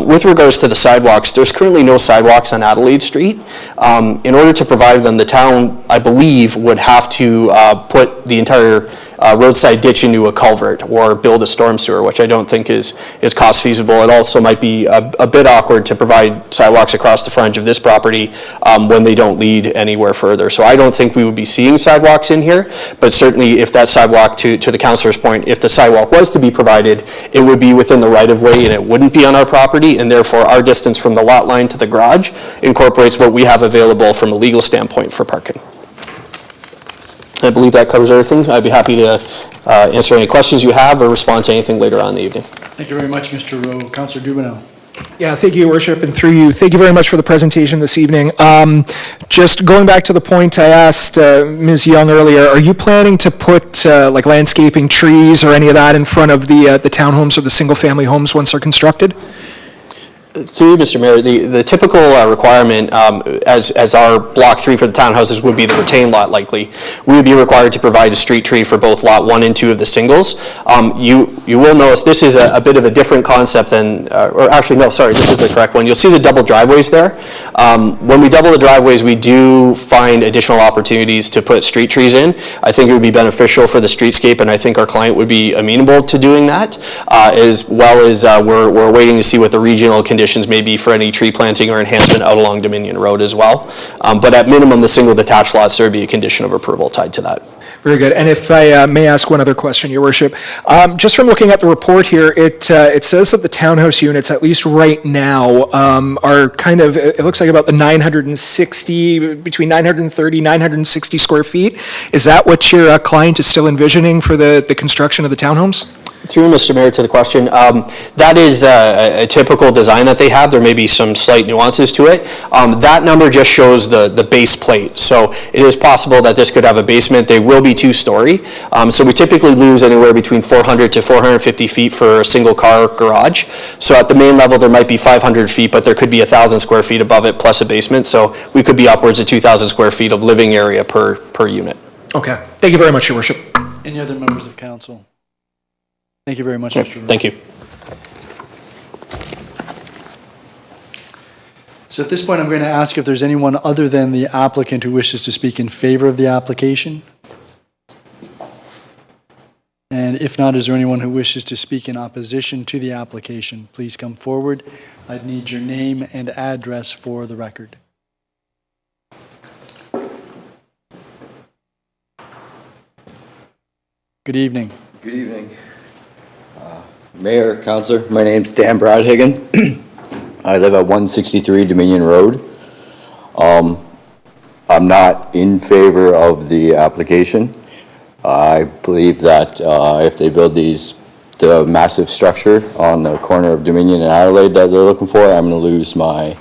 With regards to the sidewalks, there's currently no sidewalks on Adelaide Street. In order to provide them, the town, I believe, would have to put the entire roadside ditch into a culvert or build a storm sewer, which I don't think is cost feasible. It also might be a bit awkward to provide sidewalks across the frontage of this property when they don't lead anywhere further. So I don't think we would be seeing sidewalks in here, but certainly if that sidewalk, to the councillor's point, if the sidewalk was to be provided, it would be within the right of way and it wouldn't be on our property, and therefore our distance from the lot line to the garage incorporates what we have available from a legal standpoint for parking. I believe that covers everything. I'd be happy to answer any questions you have or respond to anything later on in the evening. Thank you very much, Mr. Rowe. Councillor Dubanow. Yeah, thank you, Your Worship, and through you, thank you very much for the presentation this evening. Just going back to the point I asked Ms. Young earlier, are you planning to put like landscaping, trees, or any of that in front of the townhomes or the single-family homes once they're constructed? Through you, Mr. Mayor, the typical requirement, as our block 3 for the townhouses would be the retained lot likely, we would be required to provide a street tree for both lot 1 and 2 of the singles. You will notice this is a bit of a different concept than, or actually no, sorry, this is the correct one. You'll see the double driveways there. When we double the driveways, we do find additional opportunities to put street trees in. I think it would be beneficial for the streetscape, and I think our client would be amenable to doing that, as well as we're waiting to see what the regional conditions may be for any tree planting or enhancement out along Dominion Road as well. But at minimum, the single detached lots, there would be a condition of approval tied to that. Very good. And if I may ask one other question, Your Worship, just from looking at the report here, it says that the townhouse units, at least right now, are kind of, it looks like about the 960, between 930, 960 square feet. Is that what your client is still envisioning for the construction of the townhomes? Through Mr. Mayor to the question, that is a typical design that they have. There may be some slight nuances to it. That number just shows the base plate. So it is possible that this could have a basement. They will be 2-story. So we typically lose anywhere between 400 to 450 feet for a single car garage. So at the main level, there might be 500 feet, but there could be 1,000 square feet above it plus a basement. So we could be upwards of 2,000 square feet of living area per unit. Okay. Thank you very much, Your Worship. Any other members of council? Thank you very much, Mr. Rowe. Thank you. So at this point, I'm going to ask if there's anyone other than the applicant who wishes to speak in favor of the application. And if not, is there anyone who wishes to speak in opposition to the application? Please come forward. I'd need your name and address for the record. Good evening. Good evening. Mayor, Councillor, my name's Dan Bradhagen. I live at 163 Dominion Road. I'm not in favor of the application. I believe that if they build the massive structure on the corner of Dominion and Adelaide that they're looking for, I'm going to lose my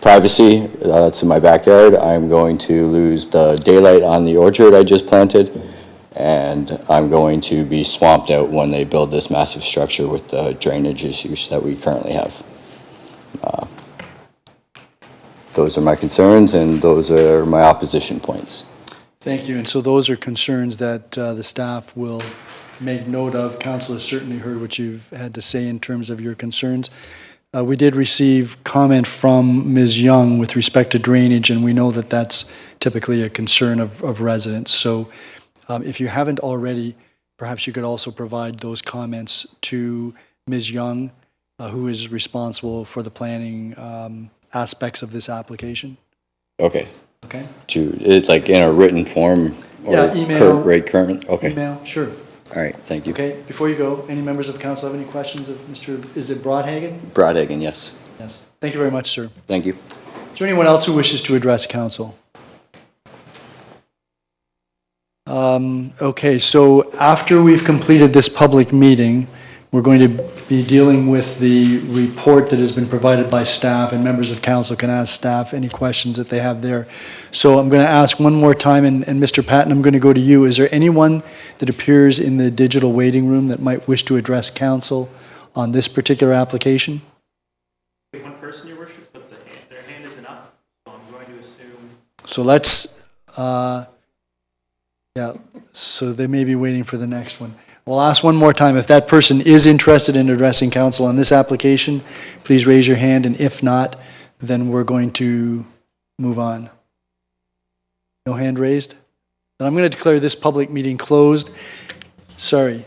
privacy. That's in my backyard. I'm going to lose the daylight on the orchard I just planted. And I'm going to be swamped out when they build this massive structure with the drainage issues that we currently have. Those are my concerns, and those are my opposition points. Thank you. And so those are concerns that the staff will make note of. Council has certainly heard what you've had to say in terms of your concerns. We did receive comment from Ms. Young with respect to drainage, and we know that that's typically a concern of residents. So if you haven't already, perhaps you could also provide those comments to Ms. Young, who is responsible for the planning aspects of this application. Okay. Okay? Like in a written form? Or Yeah, email. Current? Okay. Email, sure. All right, thank you. Okay, before you go, any members of council have any questions of Mr., is it Broadhagen? Broadhagen, yes. Yes. Thank you very much, sir. Thank you. Is there anyone else who wishes to address council? Okay, so after we've completed this public meeting, we're going to be dealing with the report that has been provided by staff, and members of council can ask staff any questions that they have there. So I'm going to ask one more time, and Mr. Patton, I'm going to go to you. Is there anyone that appears in the digital waiting room that might wish to address council on this particular application? One person, Your Worship, but their hand isn't up, so I'm going to assume. So let's, yeah, so they may be waiting for the next one. We'll ask one more time, if that person is interested in addressing council on this application, please raise your hand, and if not, then we're going to move on. No hand raised? Then I'm going to declare this public meeting closed. Sorry.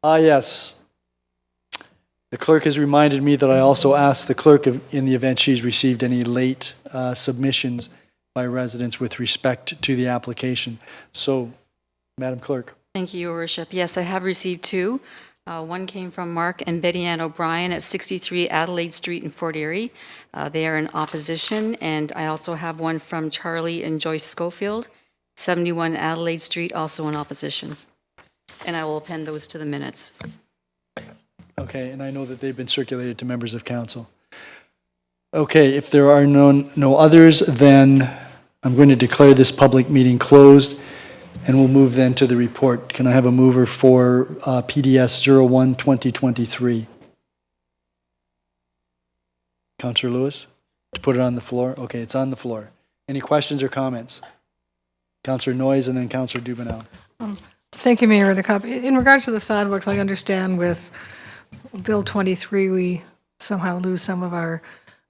Yes. The clerk has reminded me that I also asked the clerk in the event she's received any late submissions by residents with respect to the application. So, Madam Clerk. Thank you, Your Worship. Yes, I have received two. One came from Mark and Betty Ann O'Brien at 63 Adelaide Street in Fort Erie. They are in opposition. And I also have one from Charlie and Joyce Schofield, 71 Adelaide Street, also in opposition. And I will append those to the minutes. Okay, and I know that they've been circulated to members of council. Okay, if there are no others, then I'm going to declare this public meeting closed, and we'll move then to the report. Can I have a mover for PDS 01-2023? Councillor Lewis, to put it on the floor? Okay, it's on the floor. Any questions or comments? Councillor Noyes and then Councillor Dubanow. Thank you, Mayor Redekop. In regards to the sidewalks, I understand with Bill 23, we somehow lose some of our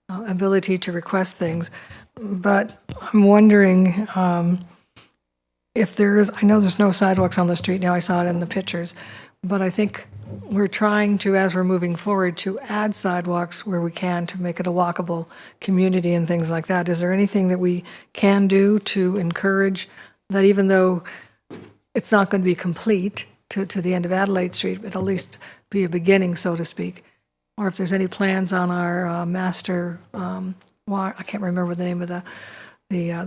ability to request things. But I'm wondering if there is, I know there's no sidewalks on the street now, I saw it in the pictures, but I think we're trying to, as we're moving forward, to add sidewalks where we can to make it a walkable community and things like that. Is there anything that we can do to encourage that, even though it's not going to be complete to the end of Adelaide Street, but at least be a beginning, so to speak? Or if there's any plans on our master, I can't remember the name of the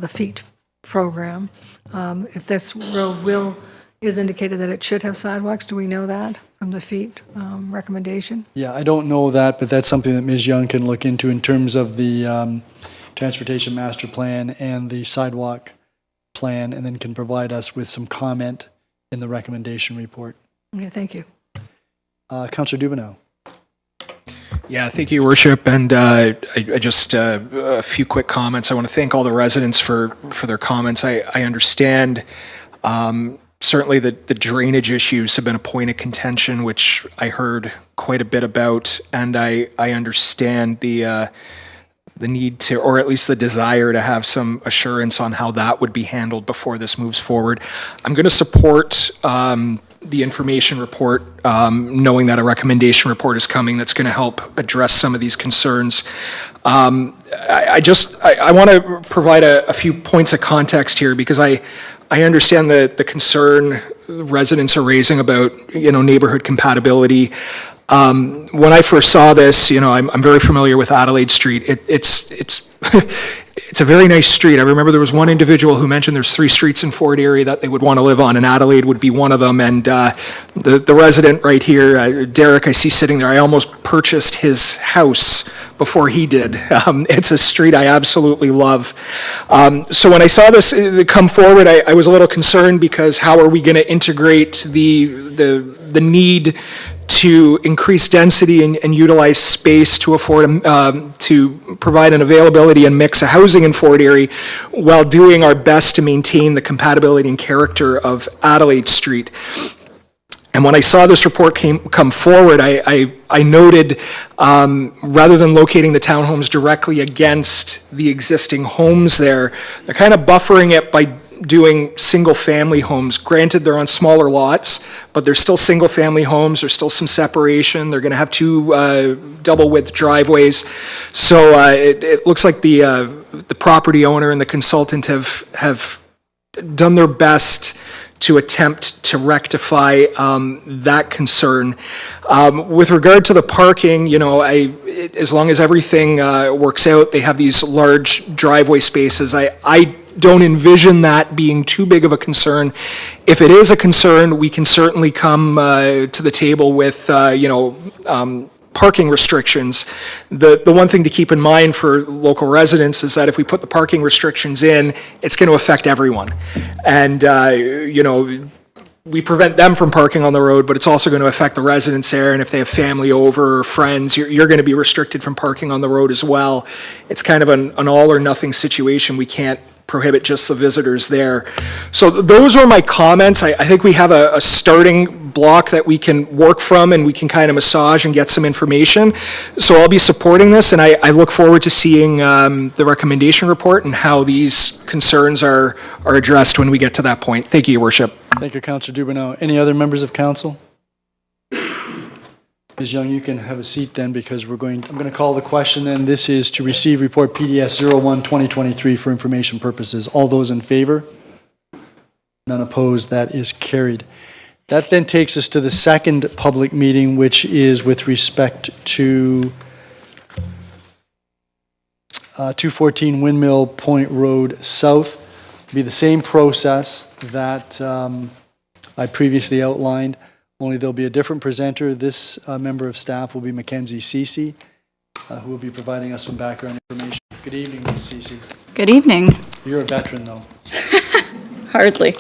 FEET program. If this road is indicated that it should have sidewalks, do we know that from the FEET recommendation? Yeah, I don't know that, but that's something that Ms. Young can look into in terms of the transportation master plan and the sidewalk plan, and then can provide us with some comment in the recommendation report. Okay, thank you. Councillor Dubanow. Yeah, thank you, Your Worship. And I just a few quick comments. I want to thank all the residents for their comments. I understand certainly that the drainage issues have been a point of contention, which I heard quite a bit about, and I understand the need to, or at least the desire to have some assurance on how that would be handled before this moves forward. I'm going to support the information report, knowing that a recommendation report is coming that's going to help address some of these concerns. I want to provide a few points of context here, because I understand the concern residents are raising about, neighborhood compatibility. When I first saw this, I'm very familiar with Adelaide Street. It's a very nice street. I remember there was one individual who mentioned there's 3 streets in Fort Erie that they would want to live on, and Adelaide would be one of them. And the resident right here, Derek, I see sitting there, I almost purchased his house before he did. It's a street I absolutely love. So when I saw this come forward, I was a little concerned, because how are we going to integrate the need to increase density and utilize space to afford, to provide an availability and mix of housing in Fort Erie while doing our best to maintain the compatibility and character of Adelaide Street. And when I saw this report come forward, I noted, rather than locating the townhomes directly against the existing homes there, they're kind of buffering it by doing single-family homes. Granted, they're on smaller lots, but they're still single-family homes. There's still some separation. They're going to have two double-width driveways. So it looks like the property owner and the consultant have done their best to attempt to rectify that concern. With regard to the parking, you know, as long as everything works out, they have these large driveway spaces. I don't envision that being too big of a concern. If it is a concern, we can certainly come to the table with, parking restrictions. The one thing to keep in mind for local residents is that if we put the parking restrictions in, it's going to affect everyone. And, we prevent them from parking on the road, but it's also going to affect the residents there. And if they have family over or friends, you're going to be restricted from parking on the road as well. It's kind of an all or nothing situation. We can't prohibit just the visitors there. So those were my comments. I think we have a starting block that we can work from and we can kind of massage and get some information. So I'll be supporting this, and I look forward to seeing the recommendation report and how these concerns are addressed when we get to that point. Thank you, Your Worship. Thank you, Councillor Dubanow. Any other members of council? Ms. Young, you can have a seat then, because I'm going to call the question then. This is to receive report PDS 01-2023 for information purposes. All those in favor? None opposed. That is carried. That then takes us to the second public meeting, which is with respect to 214 Windmill Point Road South. It'll be the same process that I previously outlined, only there'll be a different presenter. This member of staff will be Mackenzie Cece, who will be providing us some background information. Good evening, Ms. Cece. Good evening. You're a veteran, though. Hardly.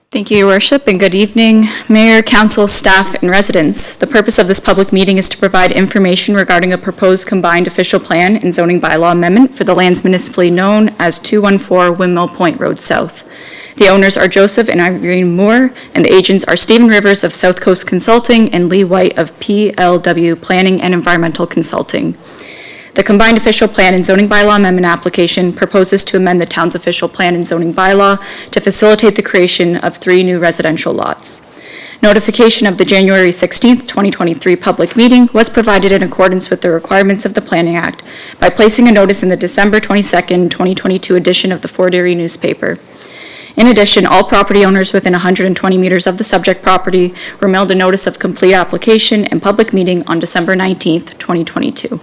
Thank you, Your Worship, and good evening, Mayor, Council, staff, and residents. The purpose of this public meeting is to provide information regarding a proposed combined official plan and zoning bylaw amendment for the lands municipally known as 214 Windmill Point Road South. The owners are Joseph and Irene Moore, and the agents are Stephen Rivers of South Coast Consulting and Lee White of PLW Planning and Environmental Consulting. The combined official plan and zoning bylaw amendment application proposes to amend the town's official plan and zoning bylaw to facilitate the creation of 3 new residential lots. Notification of the January 16th, 2023 public meeting was provided in accordance with the requirements of the Planning Act by placing a notice in the December 22nd, 2022 edition of the Fort Erie newspaper. In addition, all property owners within 120 meters of the subject property were mailed a notice of complete application and public meeting on December 19th, 2022.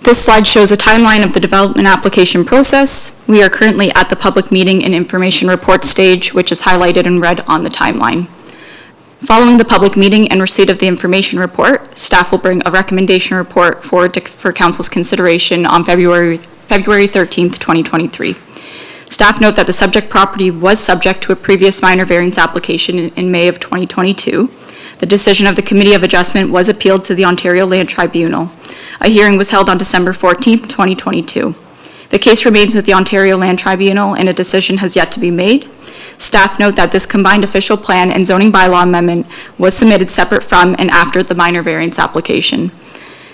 This slide shows a timeline of the development application process. We are currently at the public meeting and information report stage, which is highlighted in red on the timeline. Following the public meeting and receipt of the information report, staff will bring a recommendation report forward for Council's consideration on February 13th, 2023. Staff note that the subject property was subject to a previous minor variance application in May of 2022. The decision of the Committee of Adjustment was appealed to the Ontario Land Tribunal. A hearing was held on December 14th, 2022. The case remains with the Ontario Land Tribunal and a decision has yet to be made. Staff note that this combined official plan and zoning bylaw amendment was submitted separate from and after the minor variance application.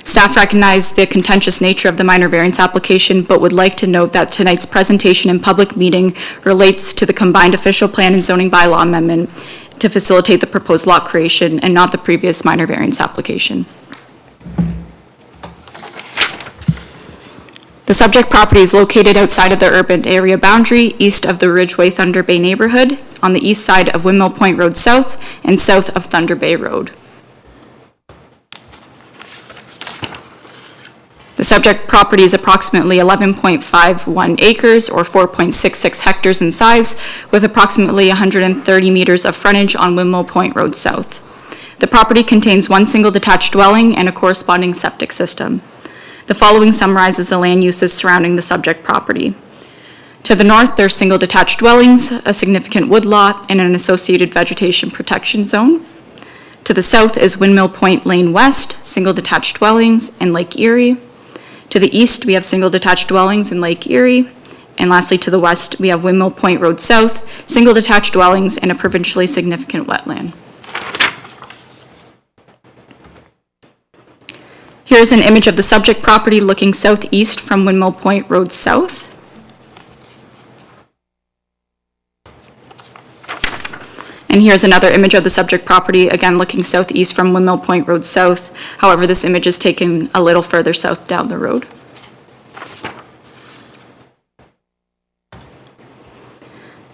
Staff recognize the contentious nature of the minor variance application, but would like to note that tonight's presentation and public meeting relates to the combined official plan and zoning bylaw amendment to facilitate the proposed lot creation and not the previous minor variance application. The subject property is located outside of the urban area boundary, east of the Ridgeway Thunder Bay neighborhood, on the east side of Windmill Point Road South and south of Thunder Bay Road. The subject property is approximately 11.51 acres or 4.66 hectares in size, with approximately 130 meters of frontage on Windmill Point Road South. The property contains one single detached dwelling and a corresponding septic system. The following summarizes the land uses surrounding the subject property. To the north, there are single detached dwellings, a significant woodlot, and an associated vegetation protection zone. To the south is Windmill Point Lane West, single detached dwellings, and Lake Erie. To the east, we have single detached dwellings in Lake Erie. And lastly, to the west, we have Windmill Point Road South, single detached dwellings, and a provincially significant wetland. Here's an image of the subject property looking southeast from Windmill Point Road South. And here's another image of the subject property, again looking southeast from Windmill Point Road South. However, this image is taken a little further south down the road.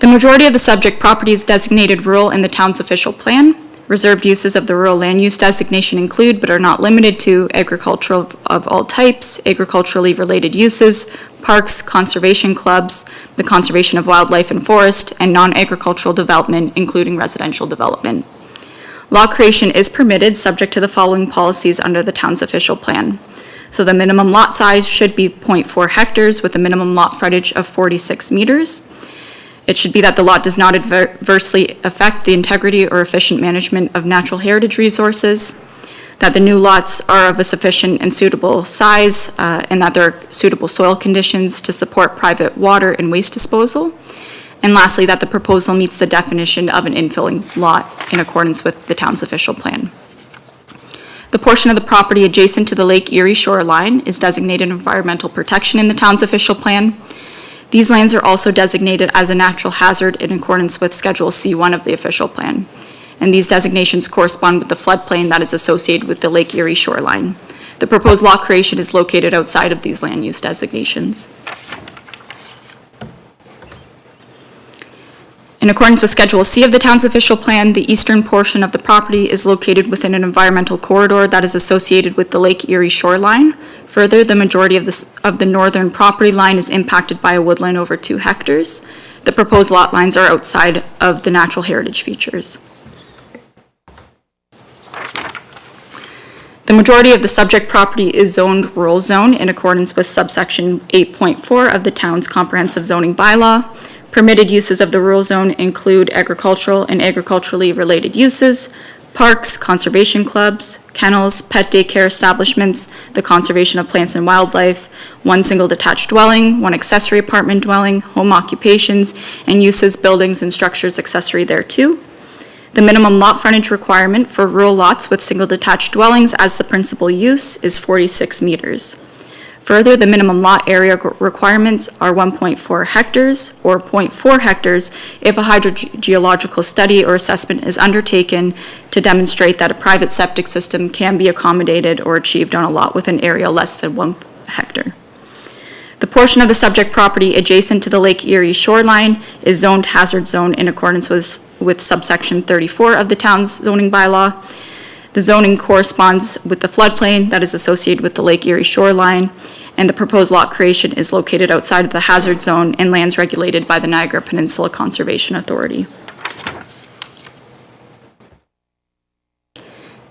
The majority of the subject property is designated rural in the town's official plan. Reserved uses of the rural land use designation include, but are not limited to, agricultural of all types, agriculturally related uses, parks, conservation clubs, the conservation of wildlife and forest, and non-agricultural development, including residential development. Lot creation is permitted subject to the following policies under the town's official plan. So the minimum lot size should be 0.4 hectares with a minimum lot frontage of 46 meters. It should be that the lot does not adversely affect the integrity or efficient management of natural heritage resources, that the new lots are of a sufficient and suitable size, and that there are suitable soil conditions to support private water and waste disposal, and lastly, that the proposal meets the definition of an infilling lot in accordance with the town's official plan. The portion of the property adjacent to the Lake Erie shoreline is designated environmental protection in the town's official plan. These lands are also designated as a natural hazard in accordance with Schedule C1 of the official plan. And these designations correspond with the floodplain that is associated with the Lake Erie shoreline. The proposed lot creation is located outside of these land use designations. In accordance with Schedule C of the town's official plan, the eastern portion of the property is located within an environmental corridor that is associated with the Lake Erie shoreline. Further, the majority of the northern property line is impacted by a woodland over 2 hectares. The proposed lot lines are outside of the natural heritage features. The majority of the subject property is zoned rural zone in accordance with subsection 8.4 of the town's comprehensive zoning bylaw. Permitted uses of the rural zone include agricultural and agriculturally related uses, parks, conservation clubs, kennels, pet daycare establishments, the conservation of plants and wildlife, one single detached dwelling, one accessory apartment dwelling, home occupations, and uses, buildings, and structures accessory thereto. The minimum lot frontage requirement for rural lots with single detached dwellings as the principal use is 46 meters. Further, the minimum lot area requirements are 1.4 hectares or 0.4 hectares if a hydrogeological study or assessment is undertaken to demonstrate that a private septic system can be accommodated or achieved on a lot with an area less than 1 hectare. The portion of the subject property adjacent to the Lake Erie shoreline is zoned hazard zone in accordance with subsection 34 of the town's zoning bylaw. The zoning corresponds with the floodplain that is associated with the Lake Erie shoreline, and the proposed lot creation is located outside of the hazard zone and lands regulated by the Niagara Peninsula Conservation Authority.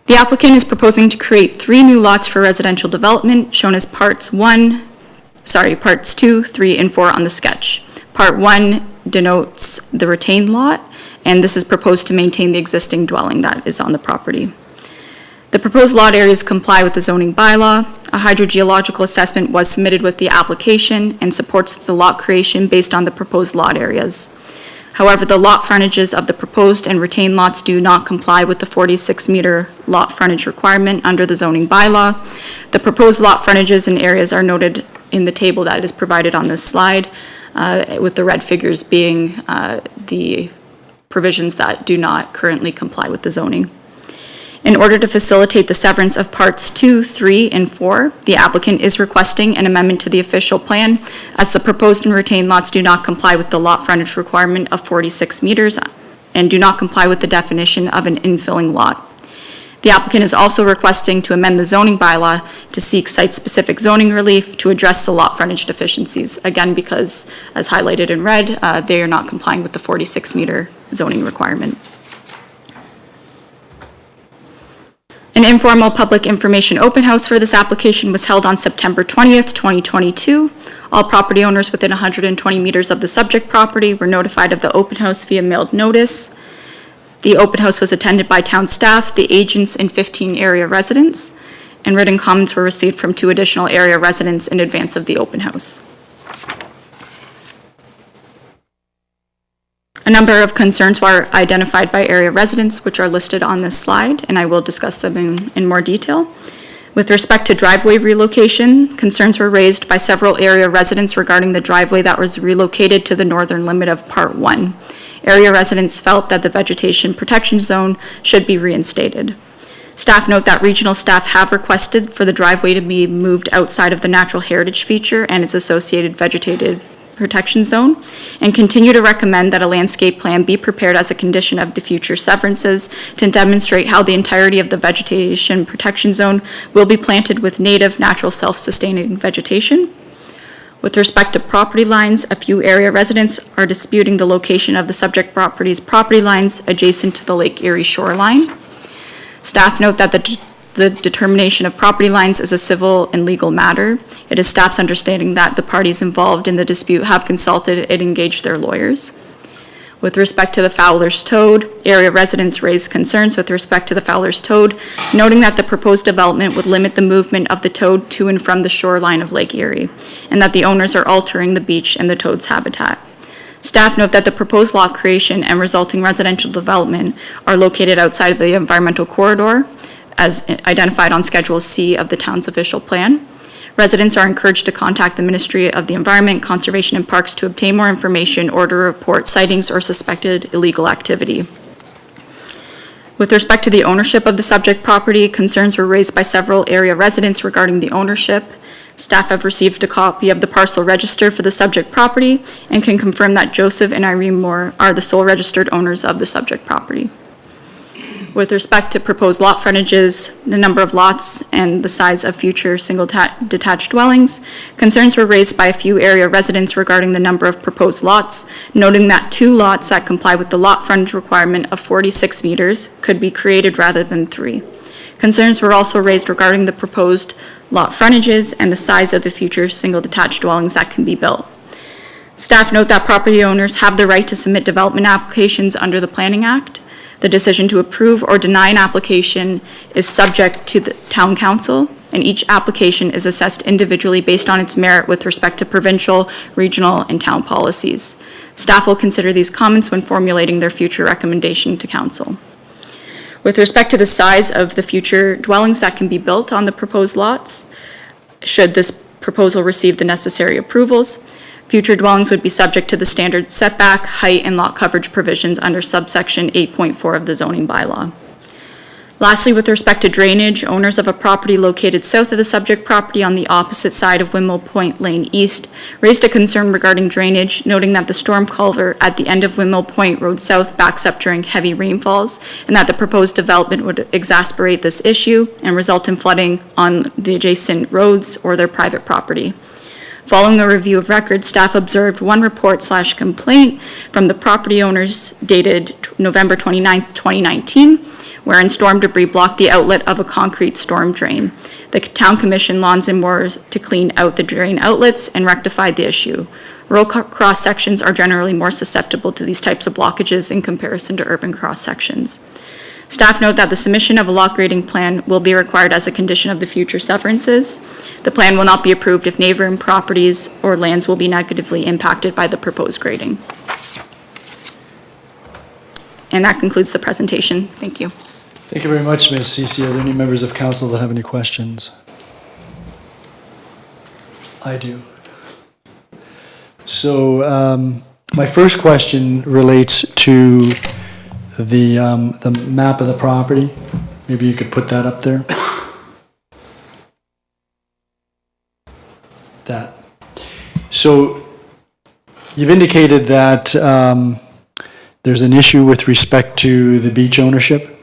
The applicant is proposing to create 3 new lots for residential development, shown as parts 2, 3, and 4 on the sketch. Part 1 denotes the retained lot, and this is proposed to maintain the existing dwelling that is on the property. The proposed lot areas comply with the zoning bylaw. A hydrogeological assessment was submitted with the application and supports the lot creation based on the proposed lot areas. However, the lot frontages of the proposed and retained lots do not comply with the 46-meter lot frontage requirement under the zoning bylaw. The proposed lot frontages and areas are noted in the table that is provided on this slide, with the red figures being the provisions that do not currently comply with the zoning. In order to facilitate the severance of parts 2, 3, and 4, the applicant is requesting an amendment to the official plan as the proposed and retained lots do not comply with the lot frontage requirement of 46 meters and do not comply with the definition of an infilling lot. The applicant is also requesting to amend the zoning bylaw to seek site-specific zoning relief to address the lot frontage deficiencies, again because, as highlighted in red, they are not complying with the 46-meter zoning requirement. An informal public information open house for this application was held on September 20th, 2022. All property owners within 120 meters of the subject property were notified of the open house via mailed notice. The open house was attended by town staff, the agents, and 15 area residents, and written comments were received from 2 additional area residents in advance of the open house. A number of concerns were identified by area residents, which are listed on this slide, and I will discuss them in more detail. With respect to driveway relocation, concerns were raised by several area residents regarding the driveway that was relocated to the northern limit of Part 1. Area residents felt that the vegetation protection zone should be reinstated. Staff note that regional staff have requested for the driveway to be moved outside of the natural heritage feature and its associated vegetative protection zone, and continue to recommend that a landscape plan be prepared as a condition of the future severances to demonstrate how the entirety of the vegetation protection zone will be planted with native, natural, self-sustaining vegetation. With respect to property lines, a few area residents are disputing the location of the subject property's property lines adjacent to the Lake Erie shoreline. Staff note that the determination of property lines is a civil and legal matter. It is staff's understanding that the parties involved in the dispute have consulted and engaged their lawyers. With respect to the Fowler's Toad, area residents raised concerns with respect to the Fowler's Toad, noting that the proposed development would limit the movement of the toad to and from the shoreline of Lake Erie, and that the owners are altering the beach and the toad's habitat. Staff note that the proposed lot creation and resulting residential development are located outside of the environmental corridor, as identified on Schedule C of the town's official plan. Residents are encouraged to contact the Ministry of the Environment, Conservation and Parks to obtain more information or to report sightings or suspected illegal activity. With respect to the ownership of the subject property, concerns were raised by several area residents regarding the ownership. Staff have received a copy of the parcel register for the subject property and can confirm that Joseph and Irene Moore are the sole registered owners of the subject property. With respect to proposed lot frontages, the number of lots, and the size of future single detached dwellings, concerns were raised by a few area residents regarding the number of proposed lots, noting that 2 lots that comply with the lot frontage requirement of 46 meters could be created rather than 3. Concerns were also raised regarding the proposed lot frontages and the size of the future single detached dwellings that can be built. Staff note that property owners have the right to submit development applications under the Planning Act. The decision to approve or deny an application is subject to the town council, and each application is assessed individually based on its merit with respect to provincial, regional, and town policies. Staff will consider these comments when formulating their future recommendation to council. With respect to the size of the future dwellings that can be built on the proposed lots, should this proposal receive the necessary approvals, future dwellings would be subject to the standard setback, height, and lot coverage provisions under subsection 8.4 of the zoning bylaw. Lastly, with respect to drainage, owners of a property located south of the subject property on the opposite side of Windmill Point Lane East raised a concern regarding drainage, noting that the storm culvert at the end of Windmill Point Road South backs up during heavy rainfalls, and that the proposed development would exacerbate this issue and result in flooding on the adjacent roads or their private property. Following a review of records, staff observed one report/complaint from the property owners dated November 29, 2019, wherein storm debris blocked the outlet of a concrete storm drain. The town commissioned Lawns and Moors to clean out the drain outlets and rectified the issue. Rural cross sections are generally more susceptible to these types of blockages in comparison to urban cross sections. Staff note that the submission of a lot grading plan will be required as a condition of the future severances. The plan will not be approved if neighboring properties or lands will be negatively impacted by the proposed grading. And that concludes the presentation. Thank you. Thank you very much, Ms. Ceci. Are there any members of council that have any questions? I do. So my first question relates to the map of the property. Maybe you could put that up there. That. So you've indicated that there's an issue with respect to the beach ownership.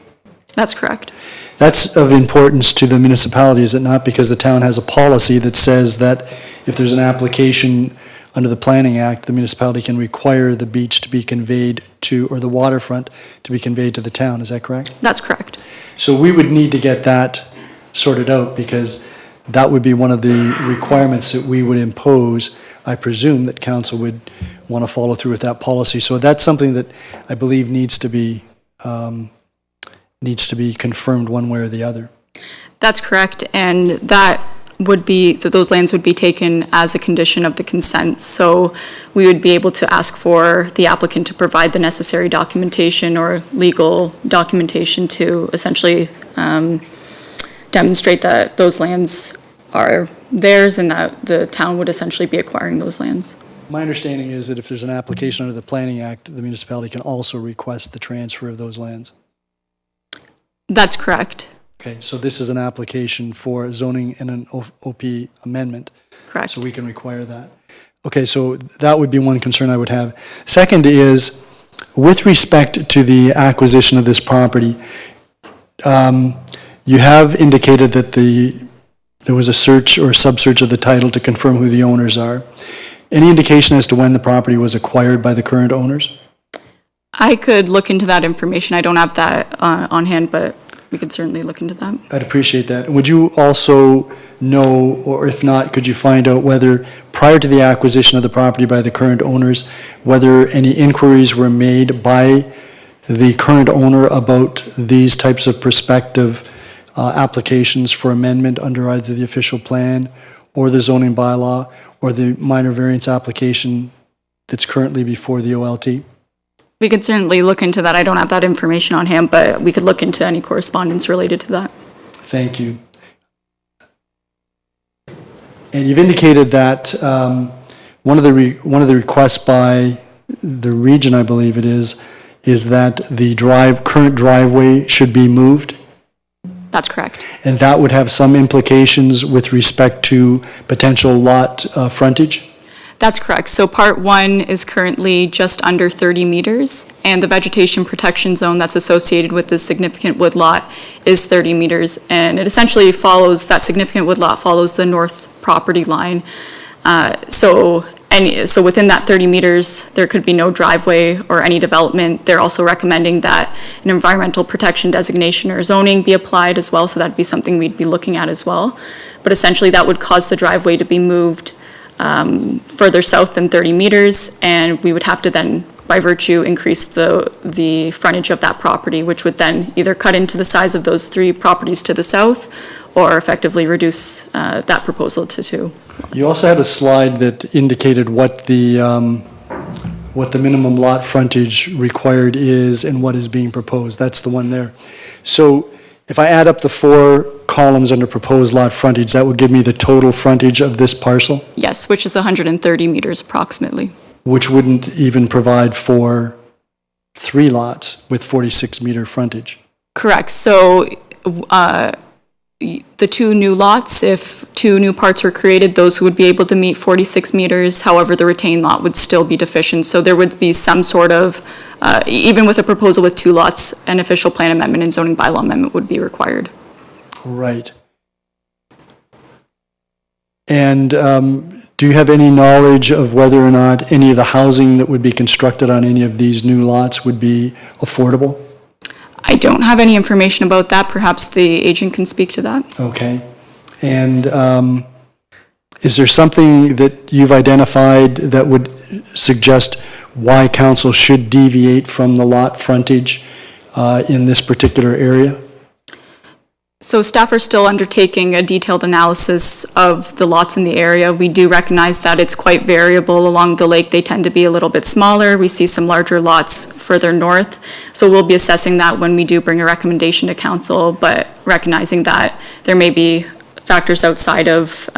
That's correct. That's of importance to the municipality, is it not? Because the town has a policy that says that if there's an application under the Planning Act, the municipality can require the beach to be conveyed to, or the waterfront to be conveyed to the town. Is that correct? That's correct. So we would need to get that sorted out, because that would be one of the requirements that we would impose. I presume that council would want to follow through with that policy. So that's something that I believe needs to be confirmed one way or the other. That's correct, and that would be, that those lands would be taken as a condition of the consent. So we would be able to ask for the applicant to provide the necessary documentation or legal documentation to essentially demonstrate that those lands are theirs and that the town would essentially be acquiring those lands. My understanding is that if there's an application under the Planning Act, the municipality can also request the transfer of those lands. That's correct. Okay, so this is an application for zoning and an OP amendment. Correct. So we can require that. Okay, so that would be one concern I would have. Second is, with respect to the acquisition of this property, you have indicated that there was a search or sub-search of the title to confirm who the owners are. Any indication as to when the property was acquired by the current owners? I could look into that information. I don't have that on hand, but we could certainly look into that. I'd appreciate that. Would you also know, or if not, could you find out whether, prior to the acquisition of the property by the current owners, whether any inquiries were made by the current owner about these types of prospective applications for amendment under either the official plan or the zoning bylaw or the minor variance application that's currently before the OLT? We could certainly look into that. I don't have that information on hand, but we could look into any correspondence related to that. Thank you. And you've indicated that one of the requests by the region, I believe it is that the current driveway should be moved? That's correct. And that would have some implications with respect to potential lot frontage? That's correct. So Part 1 is currently just under 30 meters, and the vegetation protection zone that's associated with this significant woodlot is 30 meters, and it essentially follows, that significant woodlot follows the north property line. So within that 30 meters, there could be no driveway or any development. They're also recommending that an environmental protection designation or zoning be applied as well, so that'd be something we'd be looking at as well. But essentially, that would cause the driveway to be moved further south than 30 meters, and we would have to then, by virtue, increase the frontage of that property, which would then either cut into the size of those 3 properties to the south or effectively reduce that proposal to 2 lots. You also had a slide that indicated what the minimum lot frontage required is and what is being proposed. That's the one there. So if I add up the 4 columns under proposed lot frontage, that would give me the total frontage of this parcel? Yes, which is 130 meters approximately. Which wouldn't even provide for 3 lots with 46-meter frontage. Correct. So the 2 new lots, if 2 new parts were created, those would be able to meet 46 meters. However, the retained lot would still be deficient. So there would be some sort of, even with a proposal with 2 lots, an official plan amendment and zoning bylaw amendment would be required. Right. And do you have any knowledge of whether or not any of the housing that would be constructed on any of these new lots would be affordable? I don't have any information about that. Perhaps the agent can speak to that. Okay. And is there something that you've identified that would suggest why council should deviate from the lot frontage in this particular area? So staff are still undertaking a detailed analysis of the lots in the area. We do recognize that it's quite variable along the lake. They tend to be a little bit smaller. We see some larger lots further north. So we'll be assessing that when we do bring a recommendation to council, but recognizing that there may be factors outside of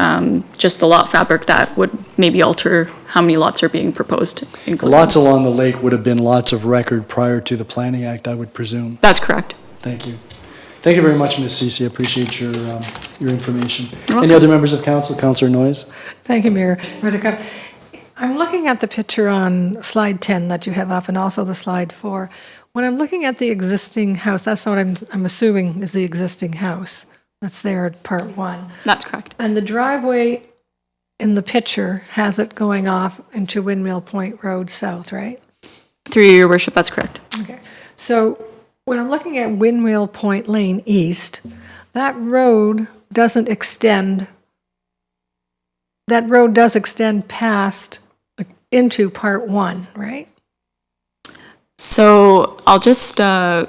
just the lot fabric that would maybe alter how many lots are being proposed. The lots along the lake would have been lots of record prior to the Planning Act, I would presume. That's correct. Thank you. Thank you very much, Ms. Ceci. I appreciate your information. You're Any welcome. other members of council? Councillor Noyes? Thank you, Mayor. Redekop. I'm looking at the picture on slide 10 that you have up and also the slide 4. When I'm looking at the existing house, that's what I'm assuming is the existing house that's there at part 1. That's correct. And the driveway in the picture has it going off into Windmill Point Road South, right? Through your worship, that's correct. Okay. So when I'm looking at Windmill Point Lane East, that road doesn't extend, that road does extend past, into part 1, right? So I'll just go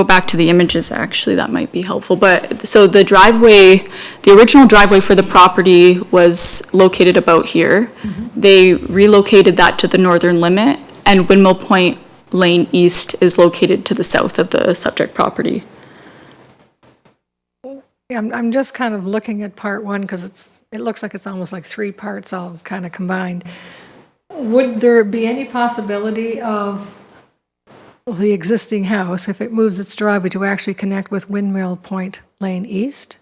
back to the images, actually, that might be helpful. But, so the driveway, the original driveway for the property was located about here. They relocated that to the northern limit, and Windmill Point Lane East is located to the south of the subject property. Yeah, I'm just kind of looking at part 1 because it looks like it's almost like 3 parts all kind of combined. Would there be any possibility of the existing house, if it moves its driveway, to actually connect with Windmill Point Lane East?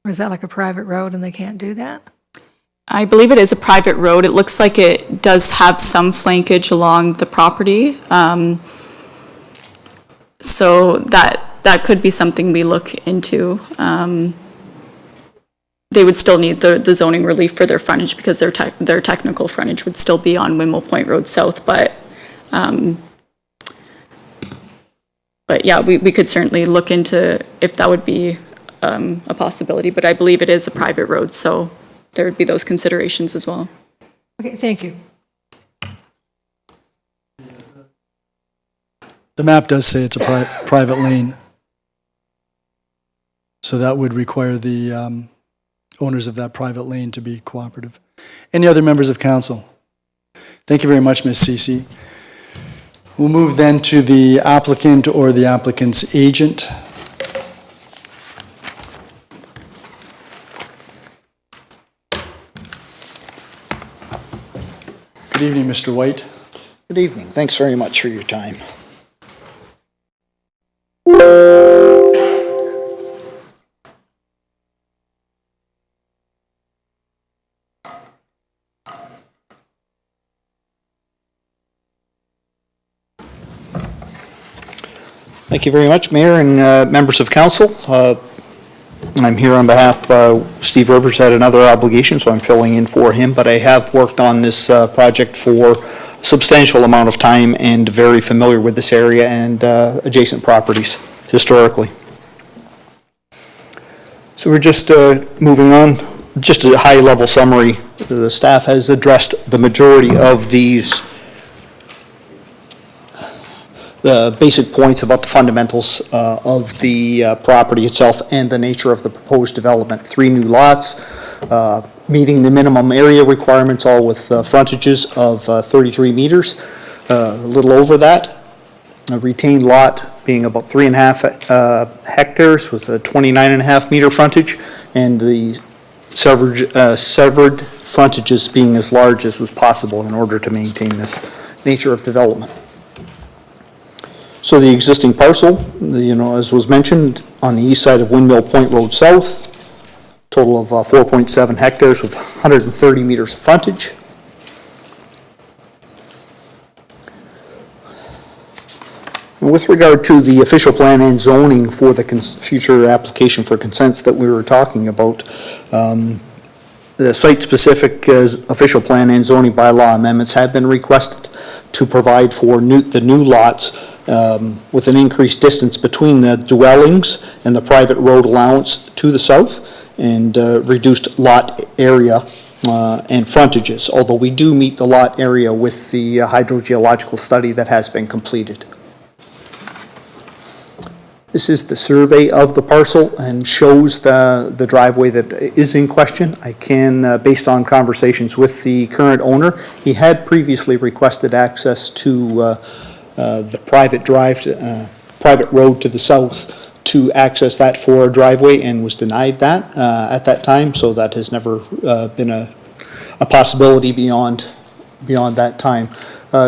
Or is that like a private road and they can't do that? I believe it is a private road. It looks like it does have some flankage along the property. So that could be something we look into. They would still need the zoning relief for their frontage because their technical frontage would still be on Windmill Point Road South, but yeah, we could certainly look into if that would be a possibility, but I believe it is a private road, so there would be those considerations as well. Okay, thank you. The map does say it's a private lane. So that would require the owners of that private lane to be cooperative. Any other members of council? Thank you very much, Ms. Ceci. We'll move then to the applicant or the applicant's agent. Good evening, Mr. White. Good evening. Thanks very much for your time. Thank you very much, Mayor and members of council. I'm here on behalf, Steve Rivers had another obligation, so I'm filling in for him, but I have worked on this project for a substantial amount of time and very familiar with this area and adjacent properties historically. So we're just moving on, just a high-level summary. The staff has addressed the majority of these the basic points about the fundamentals of the property itself and the nature of the proposed development. 3 new lots, meeting the minimum area requirements, all with frontages of 33 meters, a little over that. A retained lot being about 3.5 hectares with a 29.5 meter frontage, and the severed frontages being as large as was possible in order to maintain this nature of development. So the existing parcel, as was mentioned, on the east side of Windmill Point Road South, total of 4.7 hectares with 130 meters of frontage. And with regard to the official plan and zoning for the future application for consents that we were talking about, the site-specific official plan and zoning bylaw amendments have been requested to provide for the new lots with an increased distance between the dwellings and the private road allowance to the south, and reduced lot area and frontages, although we do meet the lot area with the hydrogeological study that has been completed. This is the survey of the parcel and shows the driveway that is in question. I can, based on conversations with the current owner, he had previously requested access to the private private road to the south to access that for a driveway, and was denied that at that time, so that has never been a possibility beyond that time.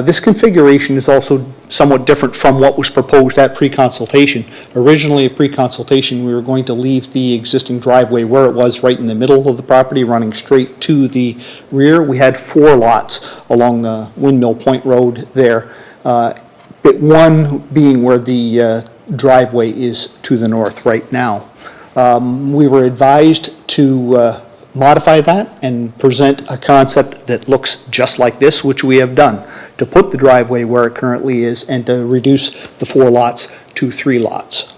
This configuration is also somewhat different from what was proposed at pre-consultation. Originally, at pre-consultation, we were going to leave the existing driveway where it was, right in the middle of the property, running straight to the rear. We had 4 lots along the Windmill Point Road there, but one being where the driveway is to the north right now. We were advised to modify that and present a concept that looks just like this, which we have done, to put the driveway where it currently is and to reduce the 4 lots to 3 lots.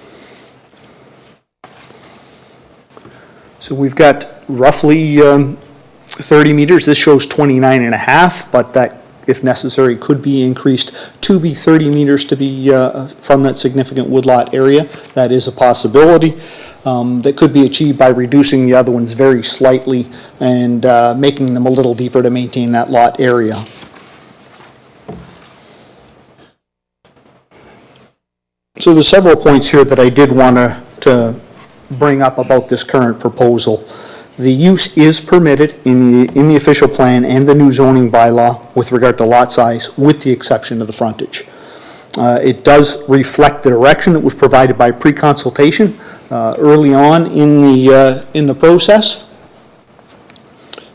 So we've got roughly 30 meters. This shows 29 and a half, but that, if necessary, could be increased to be 30 meters to be from that significant woodlot area. That is a possibility. That could be achieved by reducing the other ones very slightly and making them a little deeper to maintain that lot area. So there's several points here that I did want to bring up about this current proposal. The use is permitted in the official plan and the new zoning bylaw with regard to lot size, with the exception of the frontage. It does reflect the direction that was provided by pre-consultation early on in the process.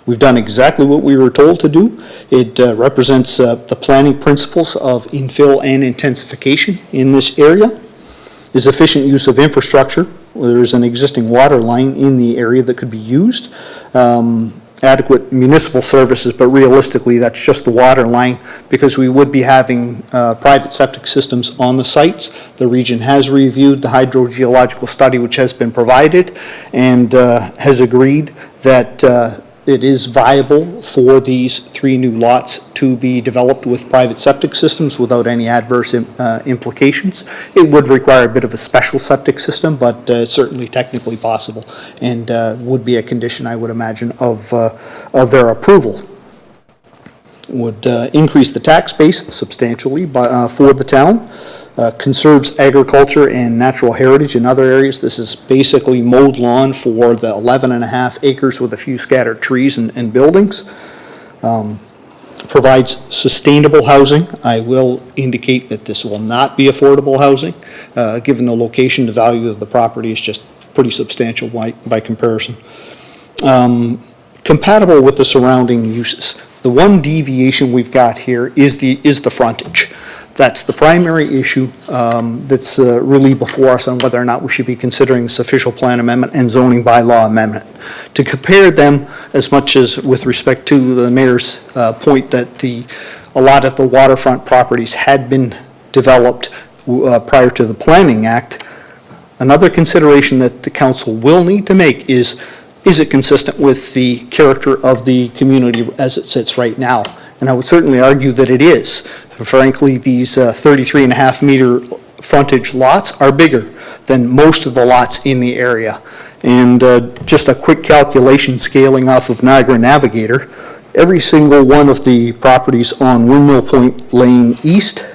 We've done exactly what we were told to do. It represents the planning principles of infill and intensification in this area. Is efficient use of infrastructure. There is an existing water line in the area that could be used. Adequate municipal services, but realistically that's just the water line, because we would be having private septic systems on the sites. The region has reviewed the hydrogeological study which has been provided and has agreed that it is viable for these 3 new lots to be developed with private septic systems without any adverse implications. It would require a bit of a special septic system, but certainly technically possible, and would be a condition, I would imagine, of their approval. Would increase the tax base substantially for the town. Conserves agriculture and natural heritage in other areas. This is basically mowed lawn for the 11.5 acres with a few scattered trees and buildings. Provides sustainable housing. I will indicate that this will not be affordable housing. Given the location, the value of the property is just pretty substantial by comparison. Compatible with the surrounding uses. The one deviation we've got here is the frontage. That's the primary issue that's really before us on whether or not we should be considering this official plan amendment and zoning bylaw amendment. To compare them, as much as with respect to the mayor's point that a lot of the waterfront properties had been developed prior to the Planning Act, another consideration that the council will need to make is it consistent with the character of the community as it sits right now? And I would certainly argue that it is. Frankly, these 33.5 meter frontage lots are bigger than most of the lots in the area. And just a quick calculation scaling off of Niagara Navigator, every single one of the properties on Windmill Point Lane East,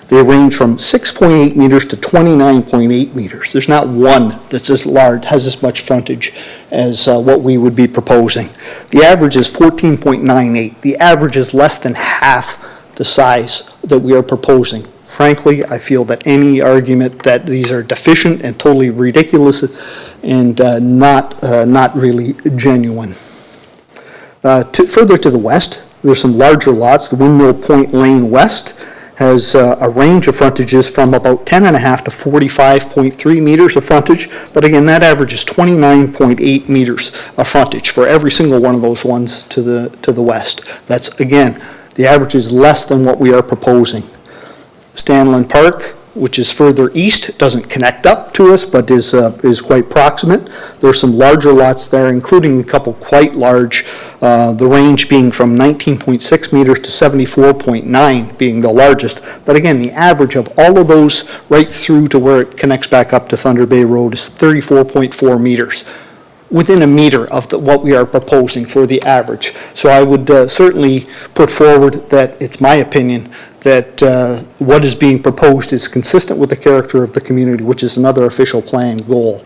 they range from 6.8 meters to 29.8 meters. There's not one that's as large, has as much frontage as what we would be proposing. The average is 14.98. The average is less than half the size that we are proposing. Frankly, I feel that any argument that these are deficient and totally ridiculous and not really genuine. Further to the west, there's some larger lots. The Windmill Point Lane West has a range of frontages from about 10.5 to 45.3 meters of frontage, but again, that average is 29.8 meters of frontage for every single one of those ones to the west. That's, again, the average is less than what we are proposing. Stanlin Park, which is further east, doesn't connect up to us, but is quite proximate. There's some larger lots there, including a couple quite large, the range being from 19.6 meters to 74.9 being the largest. But again, the average of all of those right through to where it connects back up to Thunder Bay Road is 34.4 meters. Within a meter of what we are proposing for the average. So I would certainly put forward that it's my opinion that what is being proposed is consistent with the character of the community, which is another official plan goal.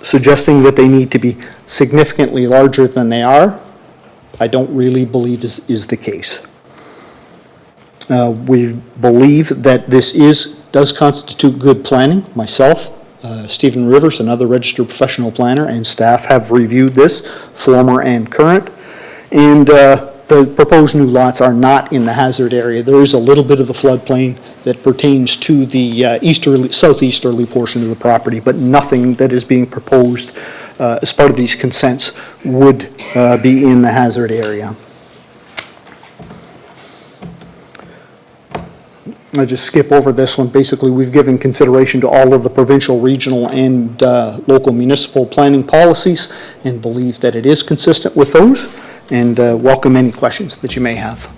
Suggesting that they need to be significantly larger than they are, I don't really believe is the case. We believe that this does constitute good planning. Myself, Stephen Rivers, another registered professional planner, and staff have reviewed this, former and current. And the proposed new lots are not in the hazard area. There is a little bit of the floodplain that pertains to the southeasterly portion of the property, but nothing that is being proposed as part of these consents would be in the hazard area. I'll just skip over this one. Basically, we've given consideration to all of the provincial, regional, and local municipal planning policies and believe that it is consistent with those, and welcome any questions that you may have.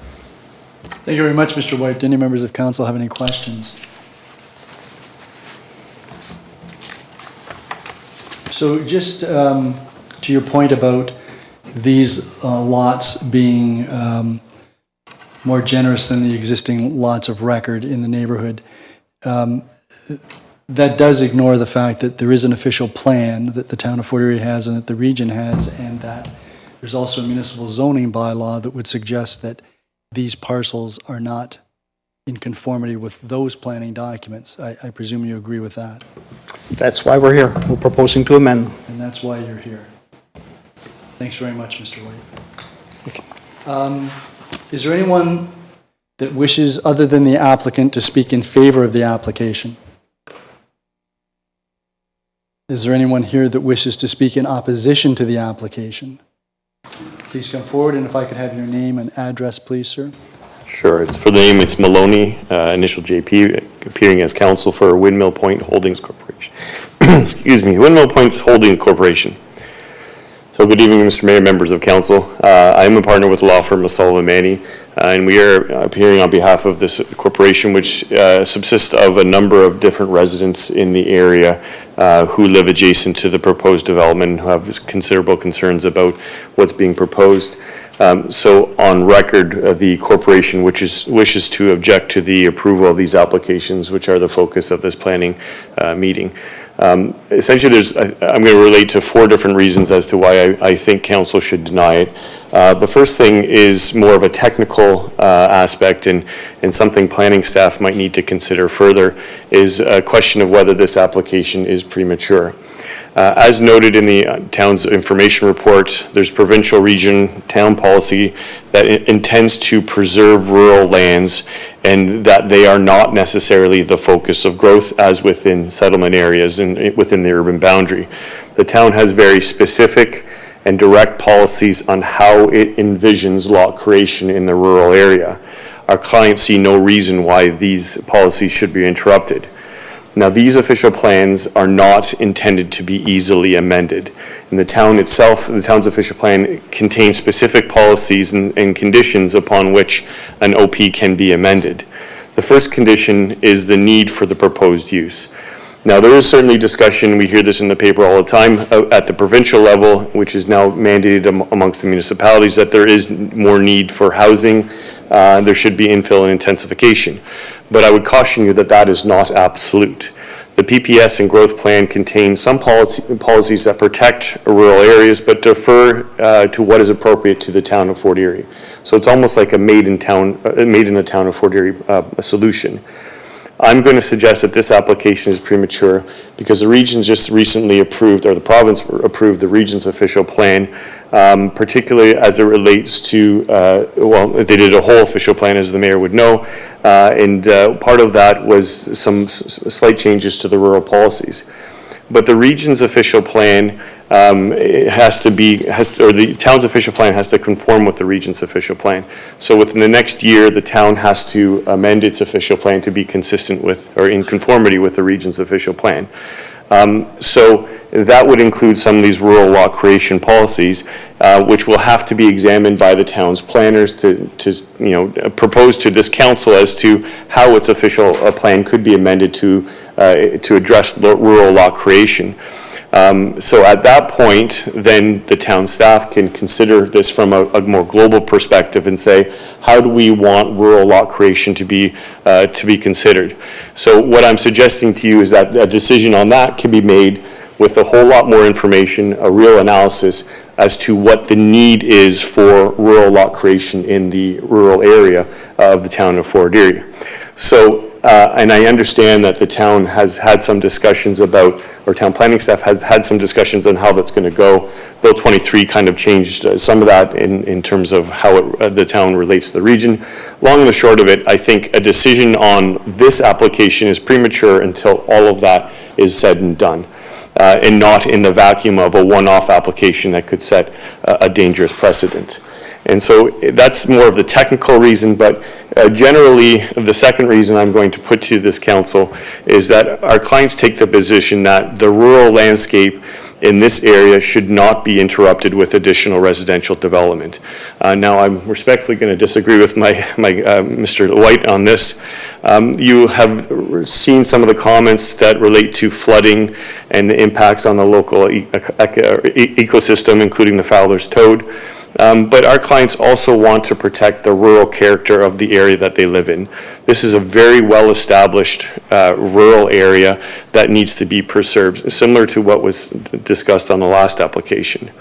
Thank you very much, Mr. White. Do any members of council have any questions? So just to your point about these lots being more generous than the existing lots of record in the neighborhood, that does ignore the fact that there is an official plan that the town of Fort Erie has and that the region has, and that there's also a municipal zoning bylaw that would suggest that these parcels are not in conformity with those planning documents. I presume you agree with that. That's why we're here. We're proposing to amend them. And that's why you're here. Thanks very much, Mr. White. Is there anyone that wishes, other than the applicant, to speak in favor of the application? Is there anyone here that wishes to speak in opposition to the application? Please come forward, and if I could have your name and address, please, sir. Sure, it's for the name, it's Maloney, initial JP, appearing as counsel for Windmill Point Holdings Corporation. Excuse me, Windmill Point Holdings Corporation. So good evening, Mr. Mayor, members of council. I am a partner with the law firm of Sullivan Manny, and we are appearing on behalf of this corporation, which subsists of a number of different residents in the area who live adjacent to the proposed development, who have considerable concerns about what's being proposed. So on record, the corporation wishes to object to the approval of these applications, which are the focus of this planning meeting. Essentially, I'm going to relate to 4 different reasons as to why I think council should deny it. The first thing is more of a technical aspect, and something planning staff might need to consider further, is a question of whether this application is premature. As noted in the town's information report, there's provincial region town policy that intends to preserve rural lands, and that they are not necessarily the focus of growth as within settlement areas and within the urban boundary. The town has very specific and direct policies on how it envisions lot creation in the rural area. Our clients see no reason why these policies should be interrupted. Now, these official plans are not intended to be easily amended. And the town itself, the town's official plan contains specific policies and conditions upon which an OP can be amended. The first condition is the need for the proposed use. Now, there is certainly discussion, we hear this in the paper all the time, at the provincial level, which is now mandated amongst the municipalities, that there is more need for housing. There should be infill and intensification. But I would caution you that that is not absolute. The PPS and growth plan contains some policies that protect rural areas, but defer to what is appropriate to the town of Fort Erie. So it's almost like a made in the town of Fort Erie solution. I'm going to suggest that this application is premature because the region just recently approved, or the province approved, the region's official plan, particularly as it relates to, well, they did a whole official plan, as the mayor would know, and part of that was some slight changes to the rural policies. But the region's official plan the town's official plan has to conform with the region's official plan. So within the next year, the town has to amend its official plan to be consistent with, or in conformity with, the region's official plan. So that would include some of these rural lot creation policies, which will have to be examined by the town's planners to propose to this council as to how its official plan could be amended to address rural lot creation. So at that point, then the town staff can consider this from a more global perspective and say, how do we want rural lot creation to be considered? So what I'm suggesting to you is that a decision on that can be made with a whole lot more information, a real analysis, as to what the need is for rural lot creation in the rural area of the town of Fort Erie. So, and I understand that the town has had some discussions about, or town planning staff has had some discussions on how that's going to go. Bill 23 kind of changed some of that in terms of how the town relates to the region. Long and the short of it, I think a decision on this application is premature until all of that is said and done. And not in the vacuum of a one-off application that could set a dangerous precedent. And so that's more of the technical reason, but generally the second reason I'm going to put to this council is that our clients take the position that the rural landscape in this area should not be interrupted with additional residential development. Now, I'm respectfully going to disagree with my Mr. White on this. You have seen some of the comments that relate to flooding and the impacts on the local ecosystem, including the Fowler's toad. But our clients also want to protect the rural character of the area that they live in. This is a very well-established rural area that needs to be preserved, similar to what was discussed on the last application.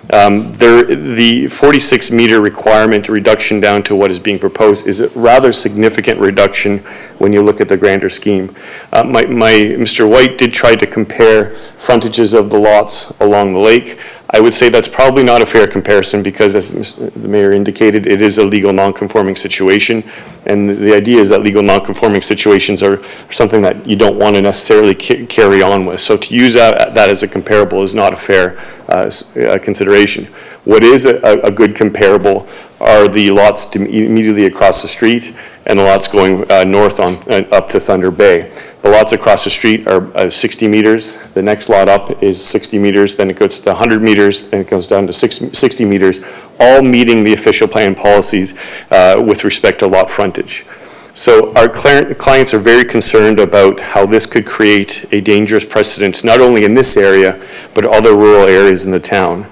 The 46-meter requirement reduction down to what is being proposed is a rather significant reduction when you look at the grander scheme. Mr. White did try to compare frontages of the lots along the lake. I would say that's probably not a fair comparison because, as the mayor indicated, it is a legal non-conforming situation. And the idea is that legal non-conforming situations are something that you don't want to necessarily carry on with. So to use that as a comparable is not a fair consideration. What is a good comparable are the lots immediately across the street and the lots going north on up to Thunder Bay. The lots across the street are 60 meters. The next lot up is 60 meters. Then it goes to 100 meters. Then it goes down to 60 meters, all meeting the official plan policies with respect to lot frontage. So our clients are very concerned about how this could create a dangerous precedent, not only in this area, but other rural areas in the town.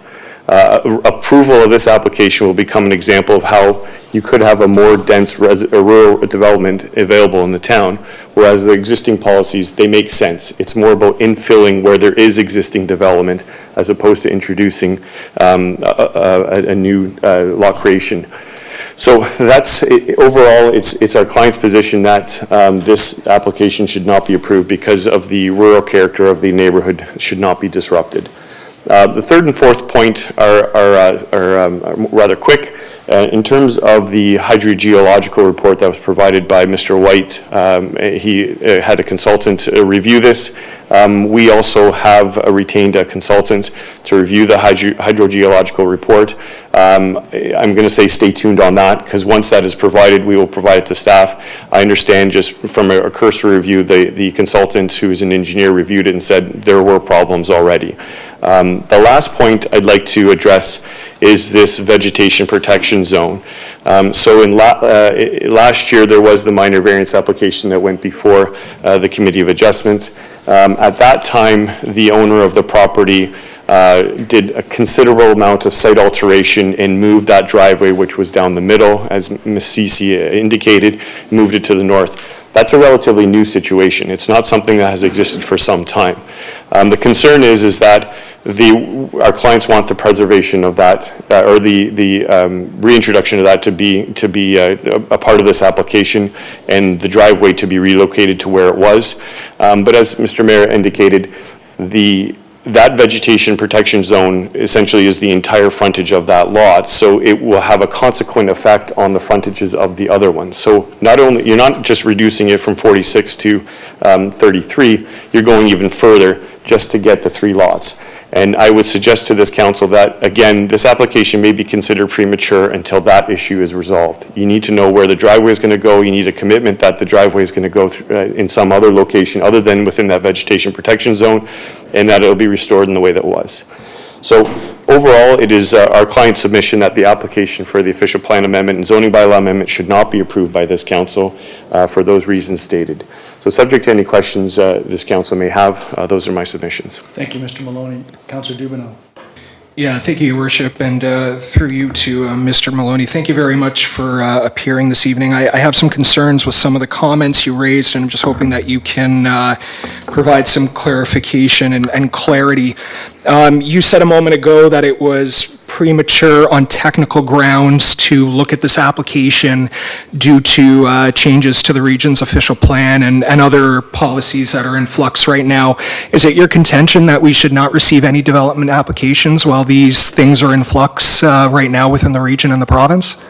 Approval of this application will become an example of how you could have a more dense rural development available in the town, whereas the existing policies, they make sense. It's more about infilling where there is existing development as opposed to introducing a new lot creation. So that's, overall, it's our client's position that this application should not be approved because of the rural character of the neighborhood should not be disrupted. The third and fourth point are rather quick. In terms of the hydrogeological report that was provided by Mr. White, he had a consultant review this. We also have retained a consultant to review the hydrogeological report. I'm going to say stay tuned on that because once that is provided, we will provide it to staff. I understand just from a cursory review, the consultant who is an engineer reviewed it and said there were problems already. The last point I'd like to address is this vegetation protection zone. So in last year, there was the minor variance application that went before the Committee of Adjustments. At that time, the owner of the property did a considerable amount of site alteration and moved that driveway, which was down the middle, as Ms. Cece indicated, moved it to the north. That's a relatively new situation. It's not something that has existed for some time. The concern is that our clients want the preservation of that, or the reintroduction of that to be a part of this application, and the driveway to be relocated to where it was. But as Mr. Mayor indicated, that vegetation protection zone essentially is the entire frontage of that lot, so it will have a consequent effect on the frontages of the other ones. So not only, you're not just reducing it from 46 to 33, you're going even further just to get the 3 lots. And I would suggest to this council that, again, this application may be considered premature until that issue is resolved. You need to know where the driveway is going to go. You need a commitment that the driveway is going to go in some other location other than within that vegetation protection zone, and that it will be restored in the way that it was. So overall, it is our client's submission that the application for the official plan amendment and zoning bylaw amendment should not be approved by this council for those reasons stated. So subject to any questions this council may have, those are my submissions. Thank you, Mr. Maloney. Councillor Dubanow. Yeah, thank you, Your Worship, and through you to Mr. Maloney. Thank you very much for appearing this evening. I have some concerns with some of the comments you raised, and I'm just hoping that you can provide some clarification and clarity. You said a moment ago that it was premature on technical grounds to look at this application due to changes to the region's official plan and other policies that are in flux right now. Is it your contention that we should not receive any development applications while these things are in flux right now within the region and the province?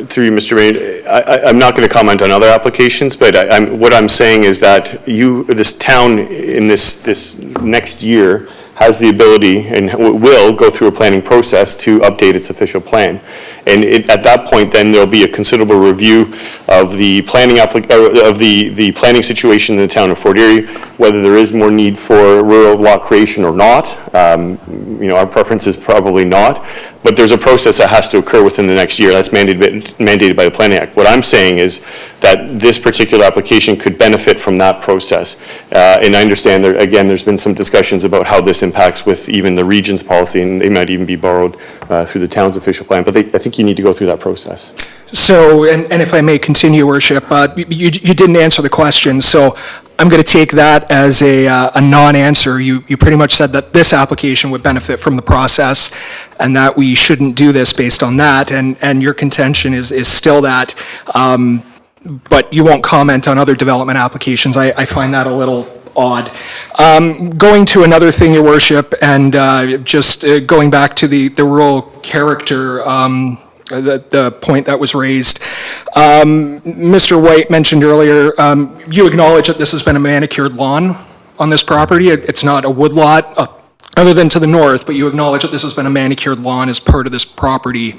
Through you, Mr. Mayor, I'm not going to comment on other applications, but what I'm saying is that this town in this next year has the ability and will go through a planning process to update its official plan. And at that point, then there'll be a considerable review of the planning the planning situation in the town of Fort Erie, whether there is more need for rural lot creation or not. Our preference is probably not, but there's a process that has to occur within the next year. That's mandated by the Planning Act. What I'm saying is that this particular application could benefit from that process. And I understand there's been some discussions about how this impacts with even the region's policy, and they might even be borrowed through the town's official plan, but I think you need to go through that process. So, and if I may continue, Worship, you didn't answer the question, so I'm going to take that as a non-answer. You pretty much said that this application would benefit from the process and that we shouldn't do this based on that, and your contention is still that, but you won't comment on other development applications. I find that a little odd. Going to another thing, Your Worship, and just going back to the rural character, the point that was raised. Mr. White mentioned earlier, you acknowledge that this has been a manicured lawn on this property. It's not a wood lot, other than to the north, but you acknowledge that this has been a manicured lawn as part of this property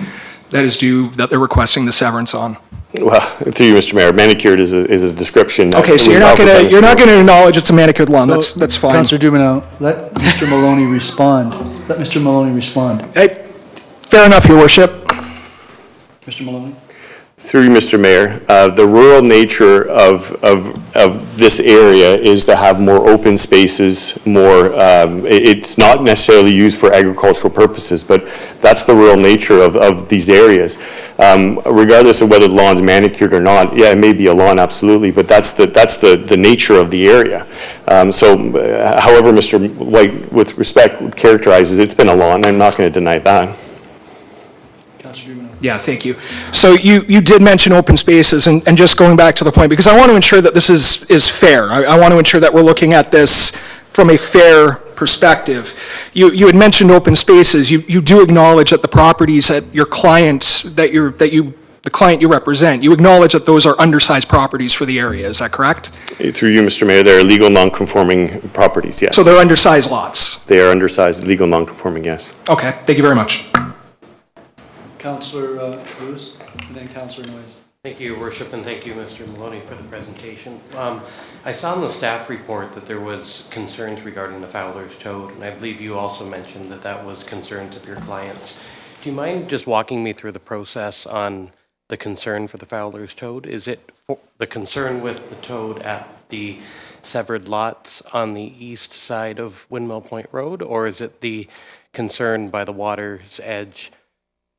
that they're requesting the severance on. Well, through you, Mr. Mayor, manicured is a description. Okay, so you're not going to acknowledge it's a manicured lawn. That's fine. Councillor Dubanow, let Mr. Maloney respond. Let Mr. Maloney respond. Hey, fair enough, Your Worship. Mr. Maloney? Through you, Mr. Mayor, the rural nature of this area is to have more open spaces, it's not necessarily used for agricultural purposes, but that's the rural nature of these areas. Regardless of whether the lawn's manicured or not, yeah, it may be a lawn, absolutely, but that's the nature of the area. However Mr. White, with respect, characterizes it's been a lawn, I'm not going to deny that. Yeah, thank you. So you did mention open spaces, and just going back to the point, because I want to ensure that this is fair. I want to ensure that we're looking at this from a fair perspective. You had mentioned open spaces. You do acknowledge that the properties that your clients, the client you represent, you acknowledge that those are undersized properties for the area, is that correct? Through you, Mr. Mayor, they're legal non-conforming properties, yes. So they're undersized lots? They are undersized, legal non-conforming, yes. Okay, thank you very much. Councillor Lewis, and then Councillor Noyes. Thank you, Your Worship, and thank you, Mr. Maloney, for the presentation. I saw in the staff report that there was concerns regarding the Fowler's Toad, and I believe you also mentioned that was concerns of your clients. Do you mind just walking me through the process on the concern for the Fowler's Toad? Is it the concern with the toad at the severed lots on the east side of Windmill Point Road, or is it the concern by the water's edge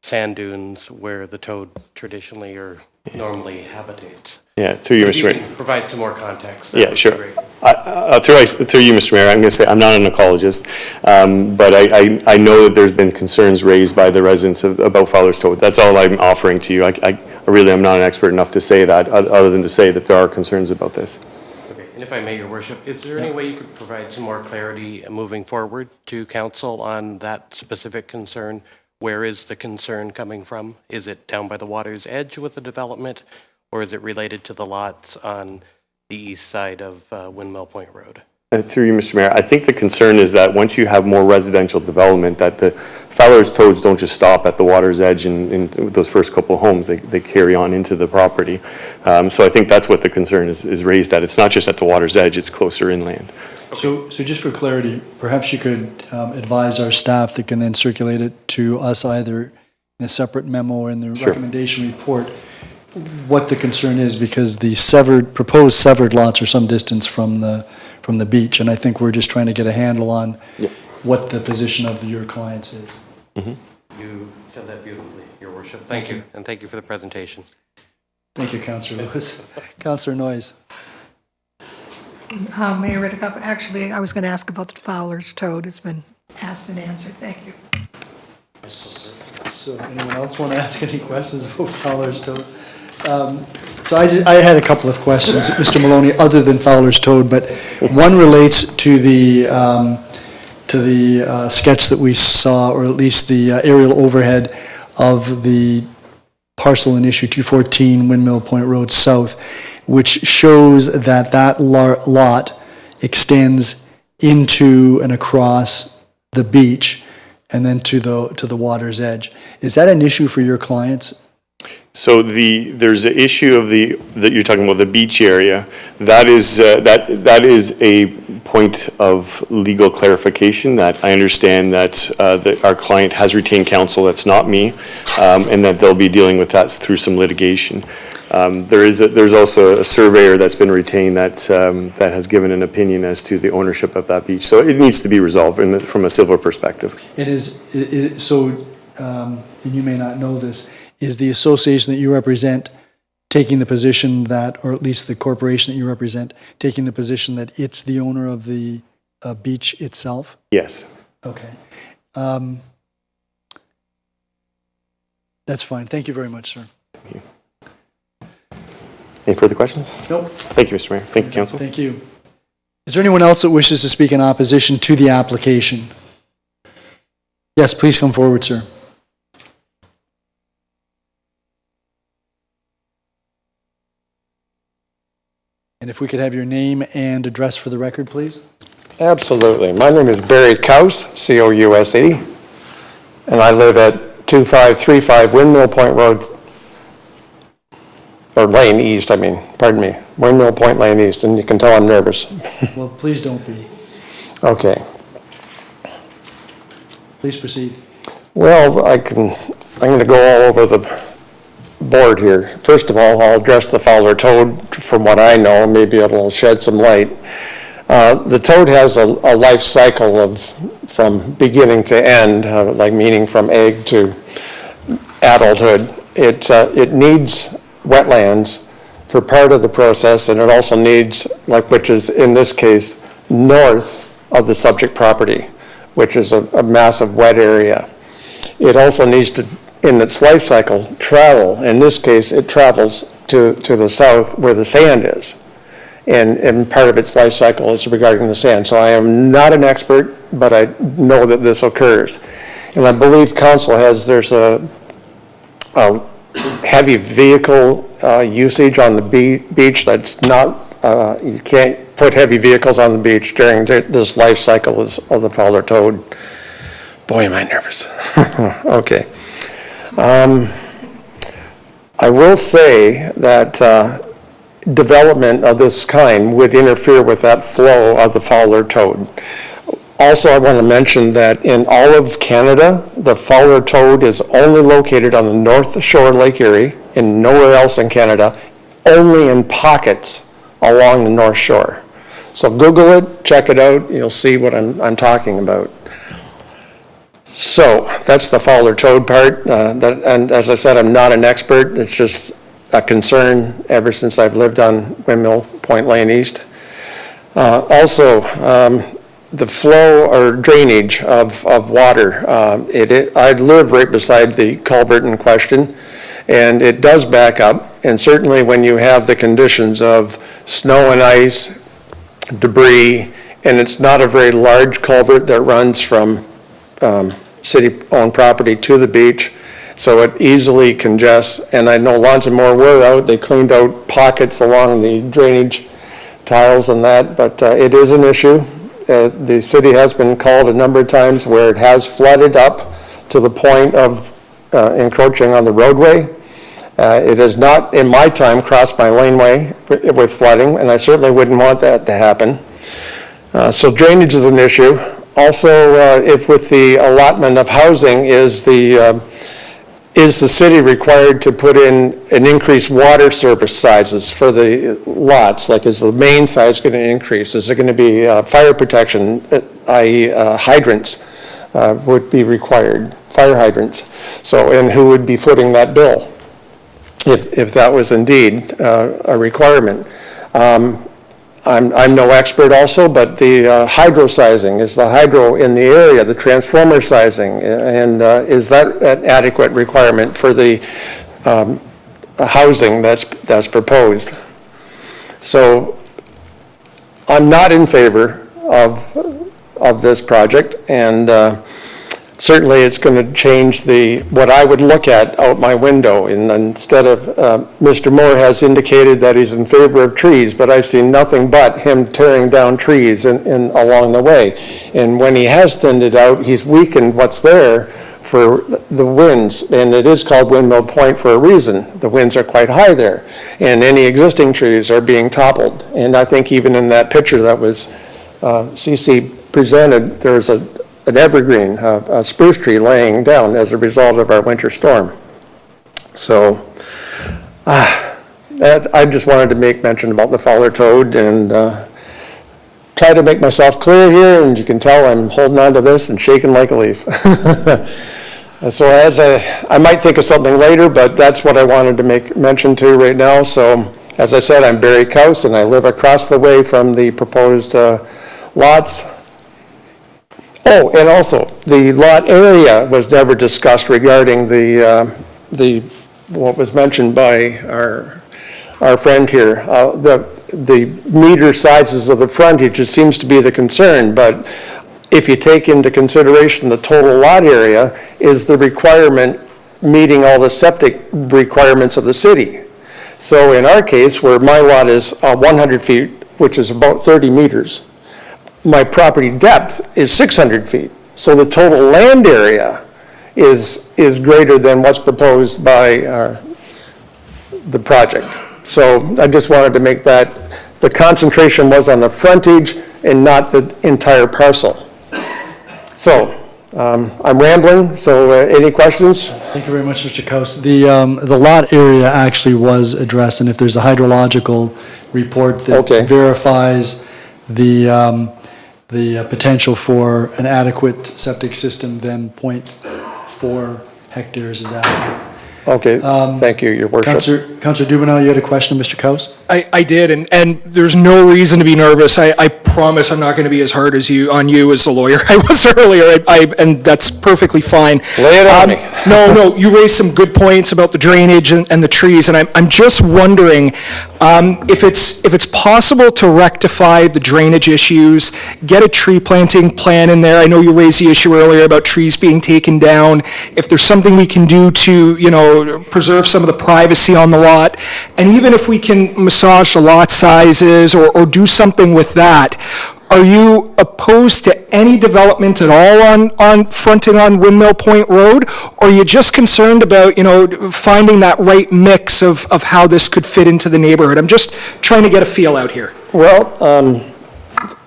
sand dunes where the toad traditionally or normally habitates? Yeah, through you, Mr. Mayor. If you can provide some more context. Yeah, sure. Through you, Mr. Mayor, I'm going to say I'm not an ecologist, but I know that there's been concerns raised by the residents about Fowler's Toad. That's all I'm offering to you. I really am not an expert enough to say that, other than to say that there are concerns about this. Okay, and if I may, Your Worship, is there any way you could provide some more clarity moving forward to council on that specific concern? Where is the concern coming from? Is it down by the water's edge with the development, or is it related to the lots on the east side of Windmill Point Road? Through you, Mr. Mayor, I think the concern is that once you have more residential development, that the Fowler's Toads don't just stop at the water's edge in those first couple of homes. They carry on into the property. So I think that's what the concern is raised at. It's not just at the water's edge, it's closer inland. So just for clarity, perhaps you could advise our staff that can then circulate it to us either in a separate memo or in the recommendation report what the concern is, because the proposed severed lots are some distance from the beach, and I think we're just trying to get a handle on what the position of your clients is. You said that beautifully, Your Worship. Thank you, and thank you for the presentation. Thank you, Councillor Lewis. Councillor Noyes. Mayor Redekop, actually, I was going to ask about the Fowler's Toad. It's been asked and answered. Thank you. So anyone else want to ask any questions about Fowler's Toad? So I had a couple of questions, Mr. Maloney, other than Fowler's Toad, but one relates to the sketch that we saw, or at least the aerial overhead of the parcel in issue 214 Windmill Point Road South, which shows that lot extends into and across the beach and then to the water's edge. Is that an issue for your clients? So there's an issue of that you're talking about, the beach area. That is a point of legal clarification that I understand that our client has retained counsel, that's not me, and that they'll be dealing with that through some litigation. There's also a surveyor that's been retained that has given an opinion as to the ownership of that beach. So it needs to be resolved from a civil perspective. It is, so, and you may not know this, is the association that you represent taking the position that, or at least the corporation that you represent, taking the position that it's the owner of the beach itself? Yes. Okay. That's fine. Thank you very much, sir. Thank you. Any further questions? Nope. Thank you, Mr. Mayor. Thank you, Council. Thank you. Is there anyone else that wishes to speak in opposition to the application? Yes, please come forward, sir. And if we could have your name and address for the record, please? Absolutely. My name is Barry Couse, C-O-U-S-E, and I live at 2535 Windmill Point Road, or Lane East, pardon me, Windmill Point Lane East, and you can tell I'm nervous. Well, please don't be. Okay. Please proceed. Well, I'm going to go all over the board here. First of all, I'll address the Fowler toad from what I know. Maybe it'll shed some light. The toad has a life cycle from beginning to end, meaning from egg to adulthood. It needs wetlands for part of the process, and it also needs, which is in this case, north of the subject property, which is a massive wet area. It also needs to, in its life cycle, travel. In this case, it travels to the south where the sand is. And part of its life cycle is regarding the sand. So I am not an expert, but I know that this occurs. And I believe council there's a heavy vehicle usage on the beach that's not, you can't put heavy vehicles on the beach during this life cycle of the Fowler toad. Boy, am I nervous. Okay. I will say that development of this kind would interfere with that flow of the Fowler toad. Also, I want to mention that in all of Canada, the Fowler toad is only located on the north shore of Lake Erie and nowhere else in Canada, only in pockets along the north shore. So Google it, check it out, you'll see what I'm talking about. So that's the Fowler toad part, and as I said, I'm not an expert. It's just a concern ever since I've lived on Windmill Point Lane East. Also, the flow or drainage of water. I live right beside the culvert in question, and it does back up. And certainly when you have the conditions of snow and ice, debris, and it's not a very large culvert that runs from city-owned property to the beach, so it easily congests. And I know Lawns and Moore were out, they cleaned out pockets along the drainage tiles and that, but it is an issue. The city has been called a number of times where it has flooded up to the point of encroaching on the roadway. It has not, in my time, crossed my laneway with flooding, and I certainly wouldn't want that to happen. So drainage is an issue. Also, if with the allotment of housing, is the city required to put in an increased water service sizes for the lots? Like, is the main size going to increase? Is there going to be fire protection, i.e. Hydrants would be required? fire hydrants. So, and who would be footing that bill if that was indeed a requirement? I'm no expert also, but the hydro sizing, is the hydro in the area, the transformer sizing, and is that an adequate requirement for the housing that's proposed? So I'm not in favor of this project, and certainly it's going to change what I would look at out my window. And instead of, Mr. Moore has indicated that he's in favor of trees, but I've seen nothing but him tearing down trees along the way. And when he has thinned it out, he's weakened what's there for the winds, and it is called Windmill Point for a reason. The winds are quite high there, and any existing trees are being toppled. And I think even in that picture that was CC presented, there's an evergreen, a spruce tree laying down as a result of our winter storm. So I just wanted to make mention about the Fowler toad and try to make myself clear here, and you can tell I'm holding on to this and shaking like a leaf. So as I might think of something later, but that's what I wanted to make mention to right now. So as I said, I'm Barry Couse, and I live across the way from the proposed lots. Oh, and also, the lot area was never discussed regarding what was mentioned by our friend here. The meter sizes of the frontage, it seems to be the concern, but if you take into consideration the total lot area, is the requirement meeting all the septic requirements of the city? So in our case, where my lot is 100 feet, which is about 30 meters, my property depth is 600 feet. So the total land area is greater than what's proposed by the project. So I just wanted to make that, the concentration was on the frontage and not the entire parcel. So I'm rambling, so any questions? Thank you very much, Mr. Coase. The lot area actually was addressed, and if there's a hydrological report that verifies the potential for an adequate septic system, then 0.4 hectares is adequate. Okay, thank you, Your Worship. Councillor Dubanow, you had a question, Mr. Coase? I did, and there's no reason to be nervous. I promise I'm not going to be as hard on you as the lawyer I was earlier, and that's perfectly fine. Lay it on me. No, you raised some good points about the drainage and the trees, and I'm just wondering if it's possible to rectify the drainage issues, get a tree planting plan in there. I know you raised the issue earlier about trees being taken down. If there's something we can do to, preserve some of the privacy on the lot, and even if we can massage the lot sizes or do something with that, are you opposed to any development at all on fronting on Windmill Point Road, or are you just concerned about, finding that right mix of how this could fit into the neighborhood? I'm just trying to get a feel out here. Well,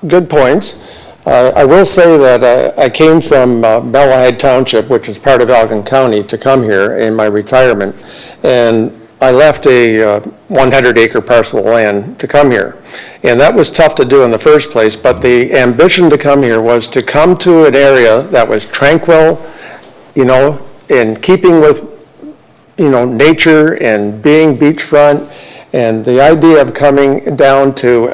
good points. I will say that I came from Malahide Township, which is part of Elgin County, to come here in my retirement, and I left a 100-acre parcel of land to come here. And that was tough to do in the first place, but the ambition to come here was to come to an area that was tranquil, in keeping with, nature and being beachfront, and the idea of coming down to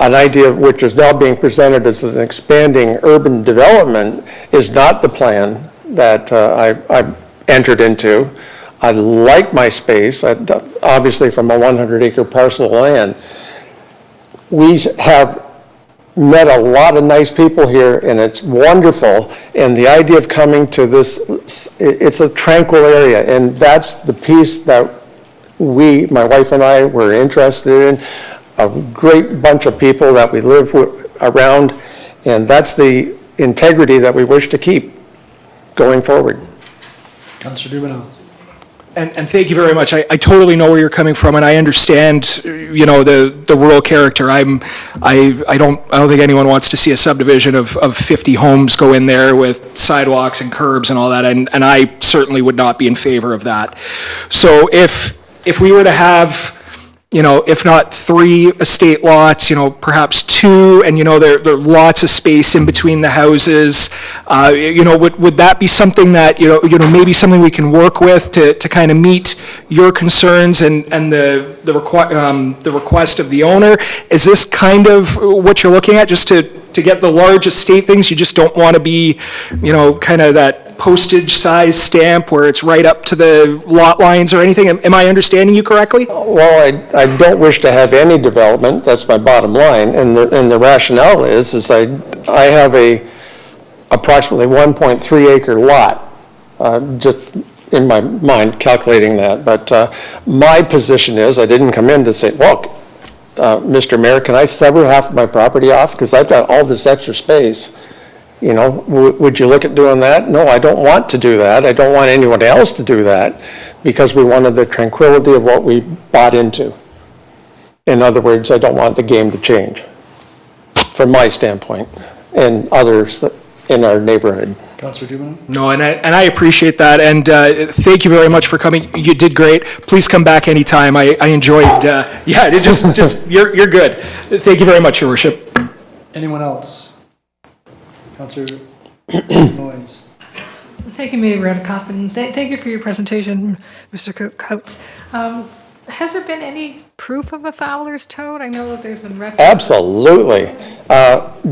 an idea which is now being presented as an expanding urban development is not the plan that I entered into. I like my space, obviously from a 100-acre parcel of land. We have met a lot of nice people here, and it's wonderful. And the idea of coming to this, it's a tranquil area, and that's the piece that my wife and I, were interested in. A great bunch of people that we live around, and that's the integrity that we wish to keep going forward. Councillor Dubanow. And thank you very much. I totally know where you're coming from, and I understand, the rural character. I don't think anyone wants to see a subdivision of 50 homes go in there with sidewalks and curbs and all that, and I certainly would not be in favor of that. So if we were to have if not 3 estate lots, perhaps 2, and, there are lots of space in between the houses. Would that be something that, maybe something we can work with to kind of meet your concerns and the request of the owner? Is this kind of what you're looking at, just to get the large estate things? You just don't want to be, kind of that postage size stamp where it's right up to the lot lines or anything? Am I understanding you correctly? Well, I don't wish to have any development, that's my bottom line, and the rationale is I have a approximately 1.3 acre lot, just in my mind calculating that, but my position is, I didn't come in to say, well, Mr. Mayor, can I sever half of my property off, because I've got all this extra space. Would you look at doing that? No, I don't want to do that. I don't want anyone else to do that, because we wanted the tranquility of what we bought into. In other words, I don't want the game to change, from my standpoint, and others in our neighborhood. Councillor Dubanow? No, and I appreciate that, and thank you very much for coming. You did great. Please come back anytime. I enjoyed, you're good. Thank you very much, Your Worship. Anyone else? Councillor Noyes. Thank you, Mayor Redekop, and thank you for your presentation, Mr. Coates. Has there been any proof of a Fowler's toad? I know that there's been reference. Absolutely.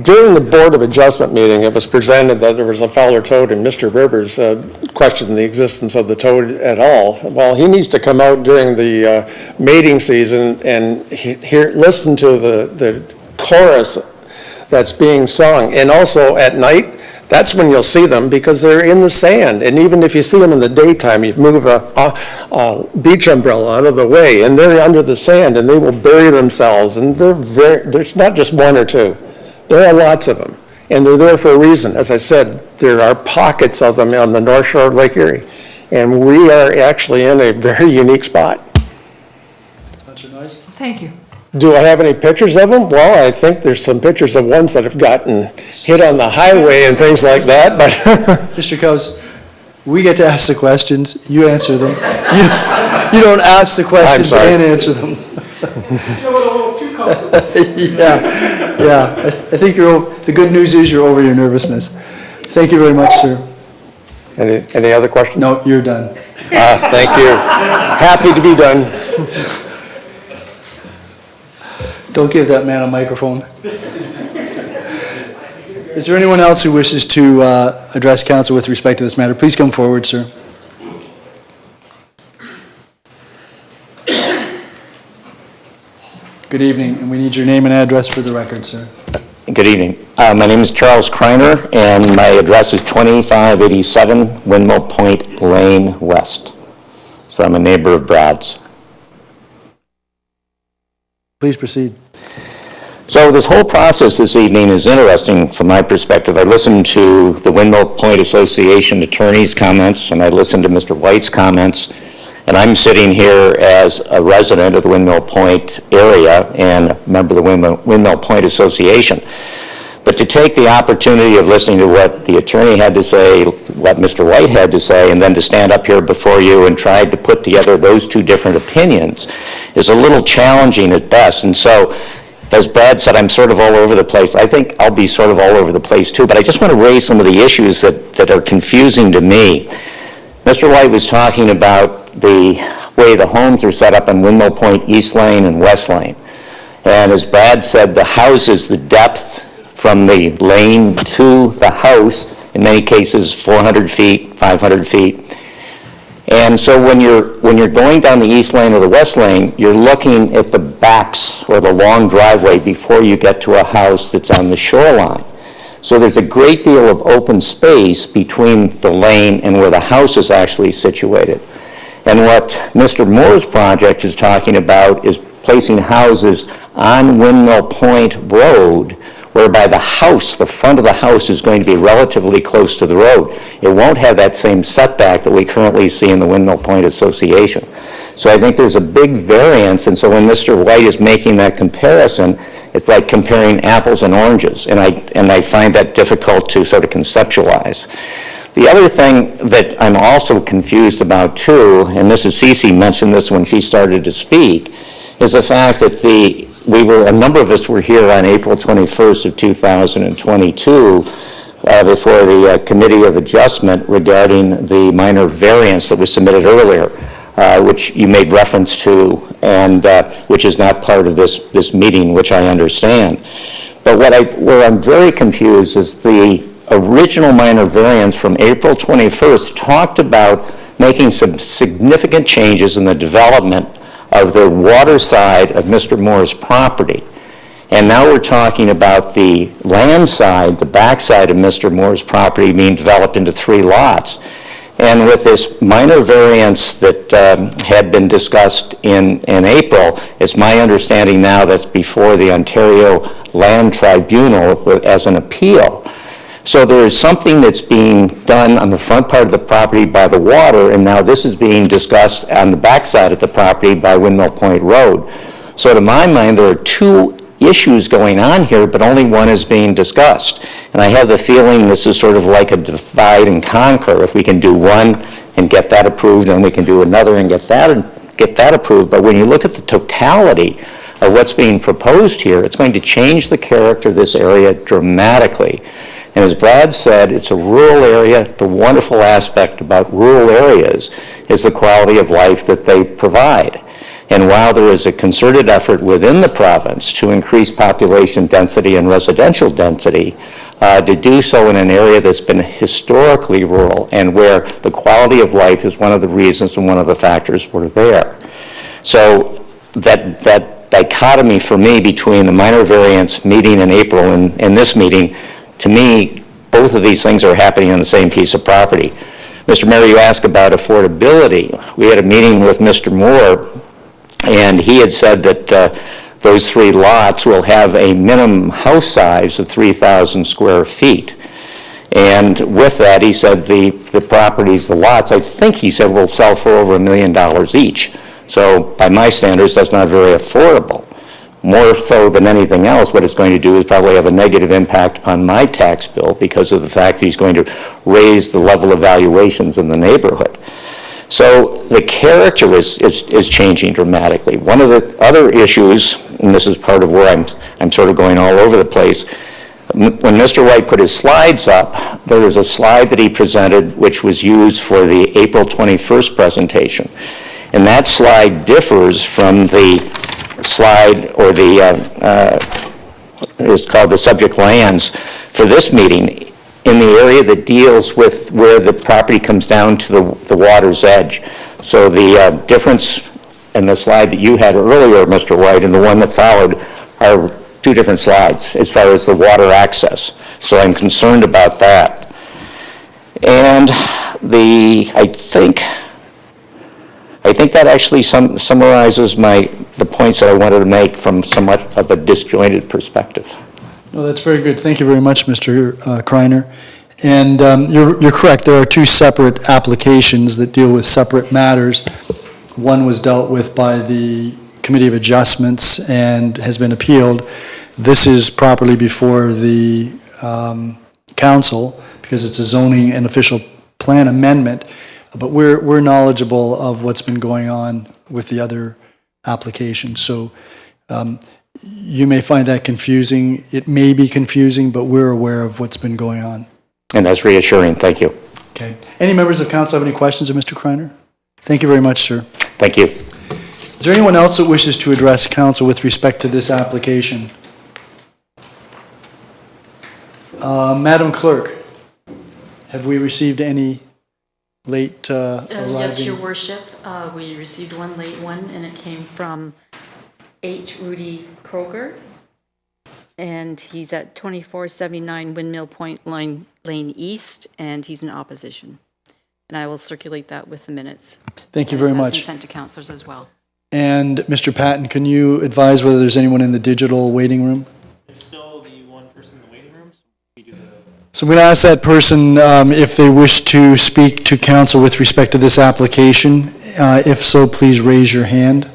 During the Board of Adjustment meeting, it was presented that there was a Fowler toad, and Mr. Rivers questioned the existence of the toad at all. Well, he needs to come out during the mating season and listen to the chorus that's being sung. And also at night, that's when you'll see them, because they're in the sand. And even if you see them in the daytime, you move a beach umbrella out of the way, and they're under the sand, and they will bury themselves. And there's not just 1 or 2. There are lots of them. And they're there for a reason. As I said, there are pockets of them on the north shore of Lake Erie. And we are actually in a very unique spot. Councillor Noyes? Thank you. Do I have any pictures of them? Well, I think there's some pictures of ones that have gotten hit on the highway and things like that, but. Mr. Coates, we get to ask the questions, you answer them. You don't ask the questions and answer them. Yeah. I think the good news is you're over your nervousness. Thank you very much, sir. Any other questions? No, you're done. Thank you. Happy to be done. Don't give that man a microphone. Is there anyone else who wishes to address council with respect to this matter? Please come forward, sir. Good evening, and we need your name and address for the record, sir. Good evening. My name is Charles Kreiner, and my address is 2587 Windmill Point Lane West. So I'm a neighbor of Brad's. Please proceed. So this whole process this evening is interesting from my perspective. I listened to the Windmill Point Association attorney's comments, and I listened to Mr. White's comments, and I'm sitting here as a resident of the Windmill Point area and a member of the Windmill Point Association. But to take the opportunity of listening to what the attorney had to say, what Mr. White had to say, and then to stand up here before you and try to put together those two different opinions is a little challenging at best. And so, as Brad said, I'm sort of all over the place. I think I'll be sort of all over the place too, but I just want to raise some of the issues that are confusing to me. Mr. White was talking about the way the homes are set up in Windmill Point, East Lane and West Lane. And as Brad said, the houses, the depth from the lane to the house, in many cases 400 feet, 500 feet. And so when you're going down the east lane or the west lane, you're looking at the backs or the long driveway before you get to a house that's on the shoreline. So there's a great deal of open space between the lane and where the house is actually situated. And what Mr. Moore's project is talking about is placing houses on Windmill Point Road, whereby the house, the front of the house, is going to be relatively close to the road. It won't have that same setback that we currently see in the Windmill Point Association. So I think there's a big variance, and so when Mr. White is making that comparison, it's like comparing apples and oranges, and I find that difficult to sort of conceptualize. The other thing that I'm also confused about too, and Mrs. Cece mentioned this when she started to speak, is the fact that a number of us were here on April 21st of 2022 before the Committee of Adjustment regarding the minor variance that was submitted earlier, which you made reference to, and which is not part of this meeting, which I understand. But where I'm very confused is the original minor variance from April 21st talked about making some significant changes in the development of the water side of Mr. Moore's property. And now we're talking about the land side, the back side of Mr. Moore's property being developed into 3 lots. And with this minor variance that had been discussed in April, it's my understanding now that's before the Ontario Land Tribunal as an appeal. So there is something that's being done on the front part of the property by the water, and now this is being discussed on the back side of the property by Windmill Point Road. So to my mind, there are 2 issues going on here, but only one is being discussed. And I have the feeling this is sort of like a divide and conquer. If we can do one and get that approved, then we can do another and get that approved. But when you look at the totality of what's being proposed here, it's going to change the character of this area dramatically. And as Brad said, it's a rural area. The wonderful aspect about rural areas is the quality of life that they provide. And while there is a concerted effort within the province to increase population density and residential density, to do so in an area that's been historically rural and where the quality of life is one of the reasons and one of the factors we're there. So that dichotomy for me between the minor variance meeting in April and this meeting, to me, both of these things are happening on the same piece of property. Mr. Mayor, you asked about affordability. We had a meeting with Mr. Moore, and he had said that those 3 lots will have a minimum house size of 3,000 square feet. And with that, he said the properties, the lots, I think he said will sell for over $1 million each. So by my standards, that's not very affordable. More so than anything else, what it's going to do is probably have a negative impact upon my tax bill because of the fact that he's going to raise the level of valuations in the neighborhood. So the character is changing dramatically. One of the other issues, and this is part of where I'm sort of going all over the place, when Mr. White put his slides up, there was a slide that he presented which was used for the April 21st presentation. And that slide differs from the slide, or it's called the subject lands for this meeting, in the area that deals with where the property comes down to the water's edge. So the difference in the slide that you had earlier, Mr. White, and the one that followed are 2 different slides as far as the water access. So I'm concerned about that. And I think that actually summarizes the points that I wanted to make from somewhat of a disjointed perspective. No, that's very good. Thank you very much, Mr. Kreiner. And you're correct. There are 2 separate applications that deal with separate matters. One was dealt with by the Committee of Adjustments and has been appealed. This is properly before the council because it's a zoning and official plan amendment. But we're knowledgeable of what's been going on with the other applications. So you may find that confusing. It may be confusing, but we're aware of what's been going on. And that's reassuring. Thank you. Okay. Any members of council have any questions of Mr. Kreiner? Thank you very much, sir. Thank you. Is there anyone else that wishes to address council with respect to this application? Madam Clerk, have we received any late arriving? Yes, Your Worship. We received one late one, and it came from H. Rudy Kroger, and he's at 2479 Windmill Point Lane East, and he's in opposition. And I will circulate that with the minutes. Thank you very much. It's been sent to councillors as well. And Mr. Patton, can you advise whether there's anyone in the digital waiting room? There's still the 1 person in the waiting room, so we do the... So I'm going to ask that person if they wish to speak to council with respect to this application. If so, please raise your hand.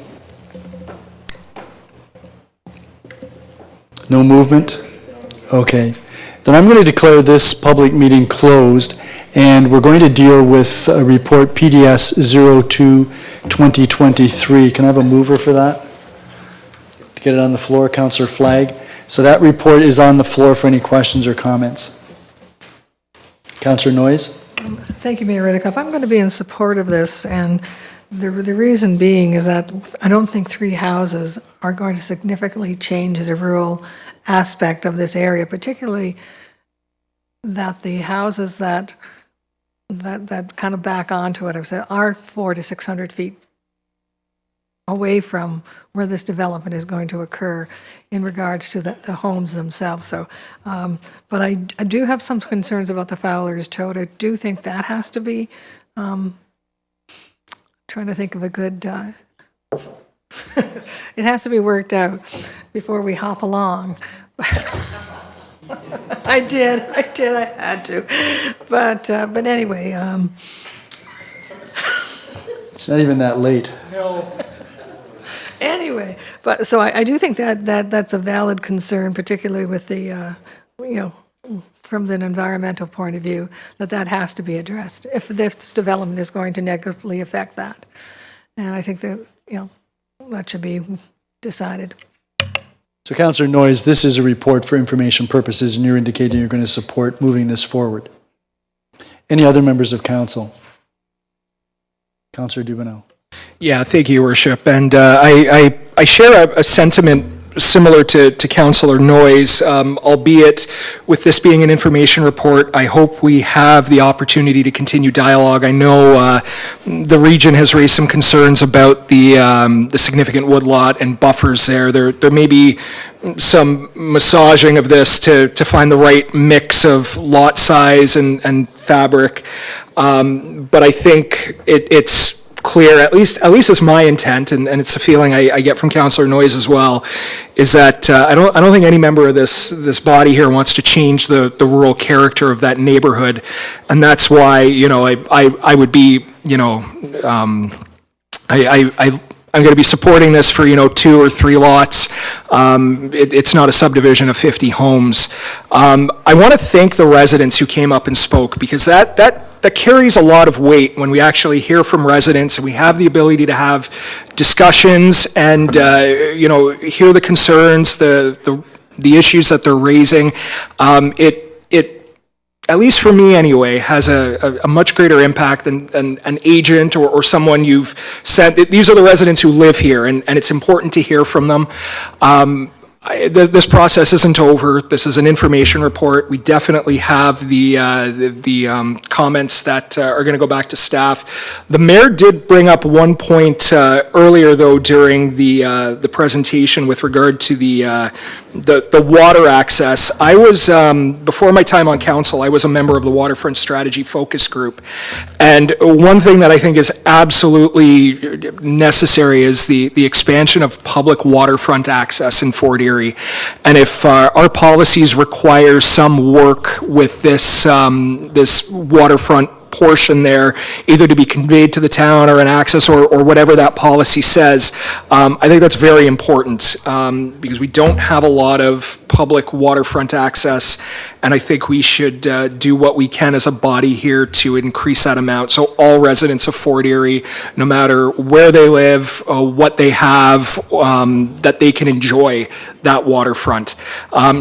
No movement? Okay. Then I'm going to declare this public meeting closed, and we're going to deal with report PDS 02-2023. Can I have a mover for that? get it on the floor, Councillor Flagg. So that report is on the floor for any questions or comments. Councillor Noyes? Thank you, Mayor Redekop. I'm going to be in support of this, and the reason being is that I don't think 3 houses are going to significantly change the rural aspect of this area, particularly that the houses that kind of back onto it, I've said, are 400 to 600 feet away from where this development is going to occur in regards to the homes themselves. So, but I do have some concerns about the Fowler's Toad. I do think that has to be, trying to think of a good, it has to be worked out before we hop along. I had to. But anyway. It's not even that late. Anyway, but so I do think that's a valid concern, particularly with the, from an environmental point of view, that has to be addressed if this development is going to negatively affect that. And I think that, that should be decided. So Councillor Noyes, this is a report for information purposes, and you're indicating you're going to support moving this forward. Any other members of council? Councillor Dubanow. Yeah, thank you, Your Worship. And I share a sentiment similar to Councillor Noyes, albeit with this being an information report, I hope we have the opportunity to continue dialogue. I know the region has raised some concerns about the significant woodlot and buffers there. There may be some massaging of this to find the right mix of lot size and fabric, but I think it's clear, at least is my intent, and it's a feeling I get from Councillor Noyes as well, is that I don't think any member of this body here wants to change the rural character of that neighborhood, and that's why I would be I'm going to be supporting this for 2 or 3 lots. It's not a subdivision of 50 homes. I want to thank the residents who came up and spoke, because that carries a lot of weight when we actually hear from residents and we have the ability to have discussions and hear the concerns, the issues that they're raising. It at least for me anyway, has a much greater impact than an agent or someone you've sent. These are the residents who live here, and it's important to hear from them. This process isn't over. This is an information report. We definitely have the comments that are going to go back to staff. The mayor did bring up one point earlier, though, during the presentation with regard to the water access. I was, before my time on council, I was a member of the Waterfront Strategy Focus Group. And one thing that I think is absolutely necessary is the expansion of public waterfront access in Fort Erie. And if our policies require some work with this waterfront portion there, either to be conveyed to the town or an access or whatever that policy says, I think that's very important because we don't have a lot of public waterfront access, and I think we should do what we can as a body here to increase that amount. So all residents of Fort Erie, no matter where they live, what they have, that they can enjoy that waterfront.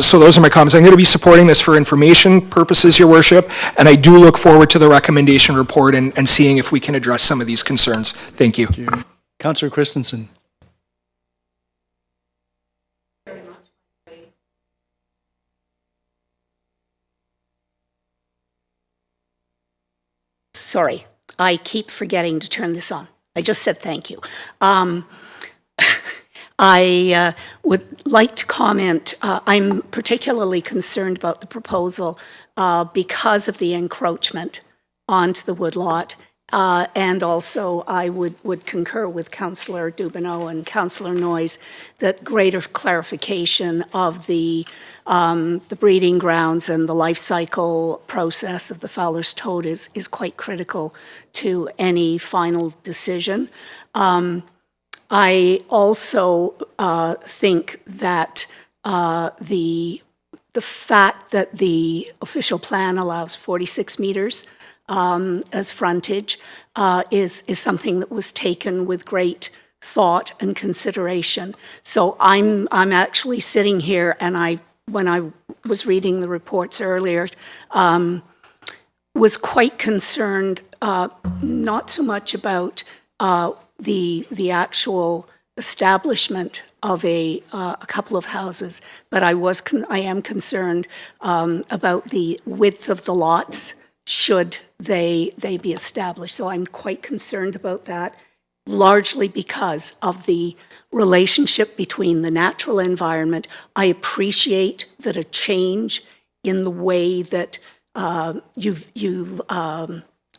So those are my comments. I'm going to be supporting this for information purposes, Your Worship, and I do look forward to the recommendation report and seeing if we can address some of these concerns. Thank you. Thank you. Councillor Christensen. Sorry, I keep forgetting to turn this on. I just said thank you. I would like to comment. I'm particularly concerned about the proposal because of the encroachment onto the woodlot. And also, I would concur with Councillor Dubanow and Councillor Noyes that greater clarification of the breeding grounds and the life cycle process of the Fowler's toad is quite critical to any final decision. I also think that the fact that the official plan allows 46 meters as frontage is something that was taken with great thought and consideration. So I'm actually sitting here, and when I was reading the reports earlier, was quite concerned, not so much about the actual establishment of a couple of houses, but I am concerned about the width of the lots should they be established. So I'm quite concerned about that, largely because of the relationship between the natural environment. I appreciate that a change in the way that you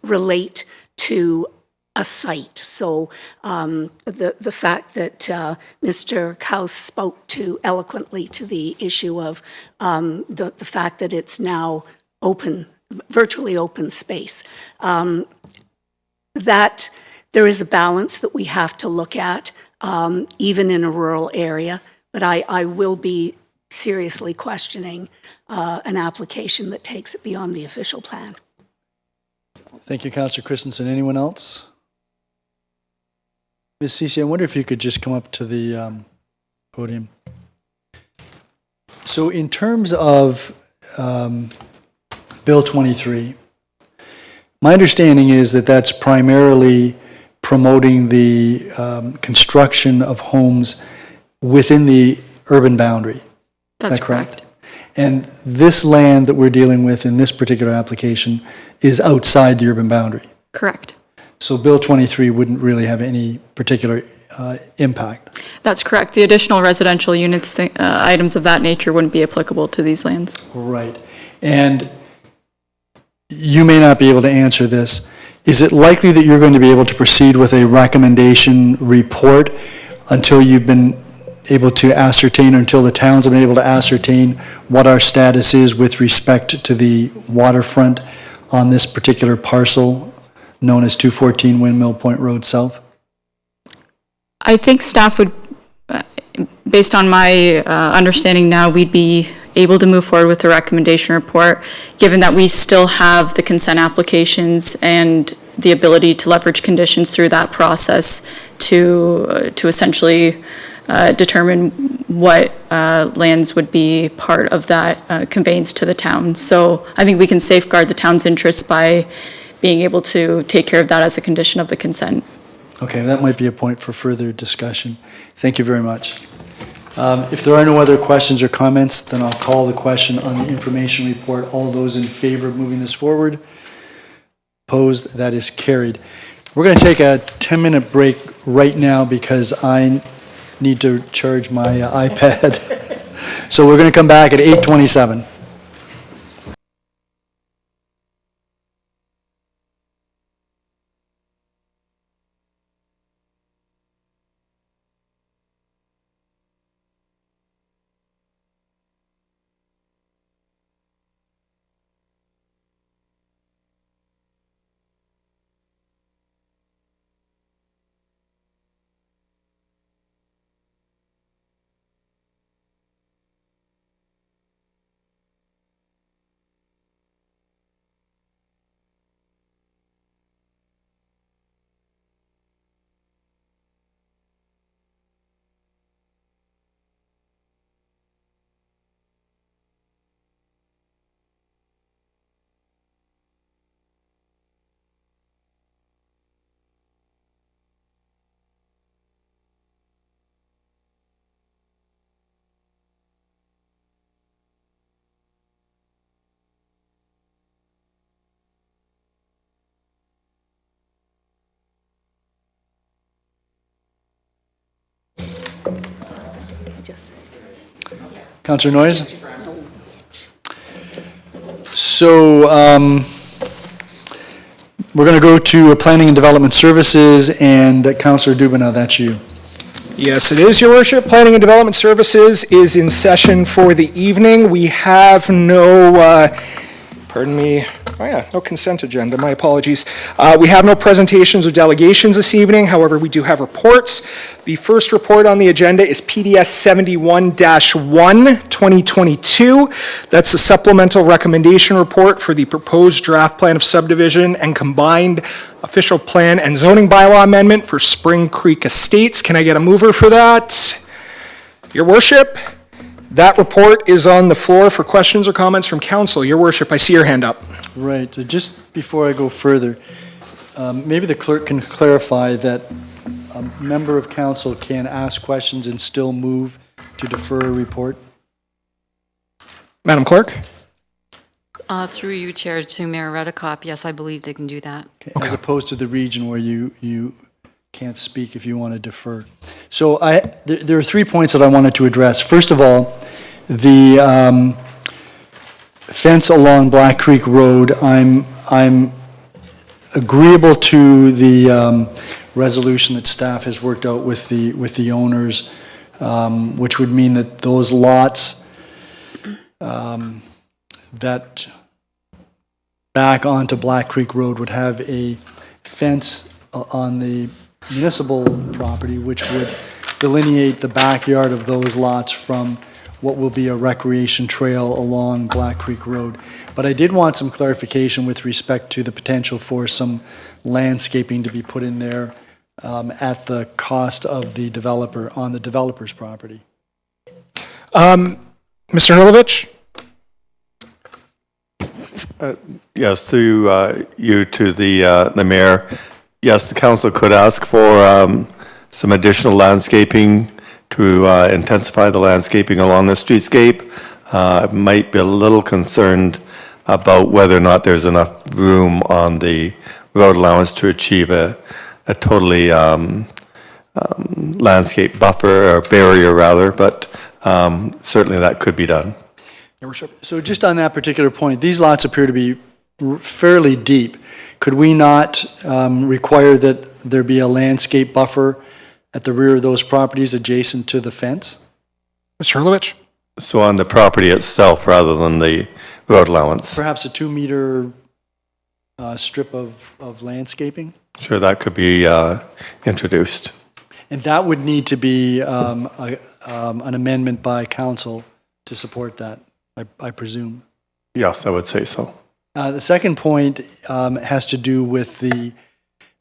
relate to a site. So the fact that Mr. Kaus spoke eloquently to the issue of the fact that it's now open, virtually open space, that there is a balance that we have to look at, even in a rural area. But I will be seriously questioning an application that takes it beyond the official plan. Thank you, Councillor Christensen. Anyone else? Ms. Ceci, I wonder if you could just come up to the podium. So in terms of Bill 23, my understanding is that that's primarily promoting the construction of homes within the urban boundary. That's Is that correct? And this land that we're dealing with in this particular application is outside the urban boundary. Correct. So Bill 23 wouldn't really have any particular impact. That's correct. The additional residential units, items of that nature wouldn't be applicable to these lands. Right. And you may not be able to answer this. Is it likely that you're going to be able to proceed with a recommendation report until you've been able to ascertain, or until the towns have been able to ascertain what our status is with respect to the waterfront on this particular parcel known as 214 Windmill Point Road South? I think staff would, based on my understanding now, we'd be able to move forward with the recommendation report, given that we still have the consent applications and the ability to leverage conditions through that process to essentially determine what lands would be part of that conveyance to the town. So I think we can safeguard the town's interests by being able to take care of that as a condition of the consent. Okay, that might be a point for further discussion. Thank you very much. If there are no other questions or comments, then I'll call the question on the information report. All those in favor of moving this forward? Opposed? That is carried. We're going to take a 10-minute break right now because I need to charge my iPad. So we're going to come back at 8:27. Councillor Noyes? So we're going to go to Planning and Development Services, and Councillor Dubanow, that's you. Yes, it is, Your Worship. Planning and Development Services is in session for the evening. We have no Pardon me. Oh yeah, no consent agenda, my apologies. We have no presentations or delegations this evening, however, we do have reports. The first report on the agenda is PDS 71-1, 2022. That's a supplemental recommendation report for the proposed draft plan of subdivision and combined official plan and zoning bylaw amendment for Spring Creek Estates. Can I get a mover for that? Your worship? That report is on the floor for questions or comments from council. Your worship, I see your hand up. Right, so just before I go further, maybe the clerk can clarify that a member of council can ask questions and still move to defer a report? Madam Clerk? Through you, Chair, to Mayor Redekop, yes, I believe they can do that. Okay. As opposed to the region where you can't speak if you want to defer. So there are 3 points that I wanted to address. First of all, the fence along Black Creek Road, I'm agreeable to the resolution that staff has worked out with the owners, which would mean that those lots that back onto Black Creek Road would have a fence on the municipal property, which would delineate the backyard of those lots from what will be a recreation trail along Black Creek Road. But I did want some clarification with respect to the potential for some landscaping to be put in there at the cost of the developer, on the developer's property. Mr. Herlovich? Yes, through you to the mayor. Yes, the council could ask for some additional landscaping to intensify the landscaping along the streetscape. I might be a little concerned about whether or not there's enough room on the road allowance to achieve a totally landscape buffer, or barrier rather, but certainly that could be done. Your worship. So just on that particular point, these lots appear to be fairly deep. Could we not require that there be a landscape buffer at the rear of those properties adjacent to the fence? Mr. Herlovich? So on the property itself rather than the road allowance? Perhaps a 2-meter strip of landscaping? Sure, that could be introduced. And that would need to be an amendment by council to support that, I presume. Yes, I would say so. The second point has to do with the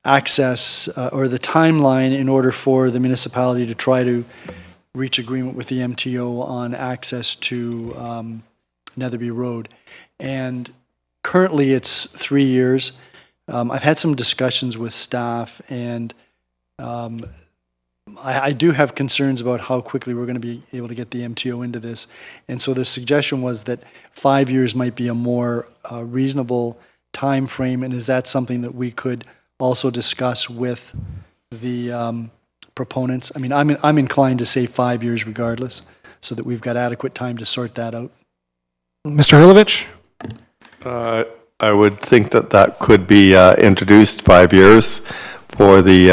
access or the timeline in order for the municipality to try to reach agreement with the MTO on access to Netherby Road. And currently it's 3 years. I've had some discussions with staff, and I do have concerns about how quickly we're going to be able to get the MTO into this. And so the suggestion was that 5 years might be a more reasonable time frame. And is that something that we could also discuss with the proponents? I mean, I'm inclined to say 5 years regardless, so that we've got adequate time to sort that out. Mr. Herlovich? I would think that could be introduced 5 years for the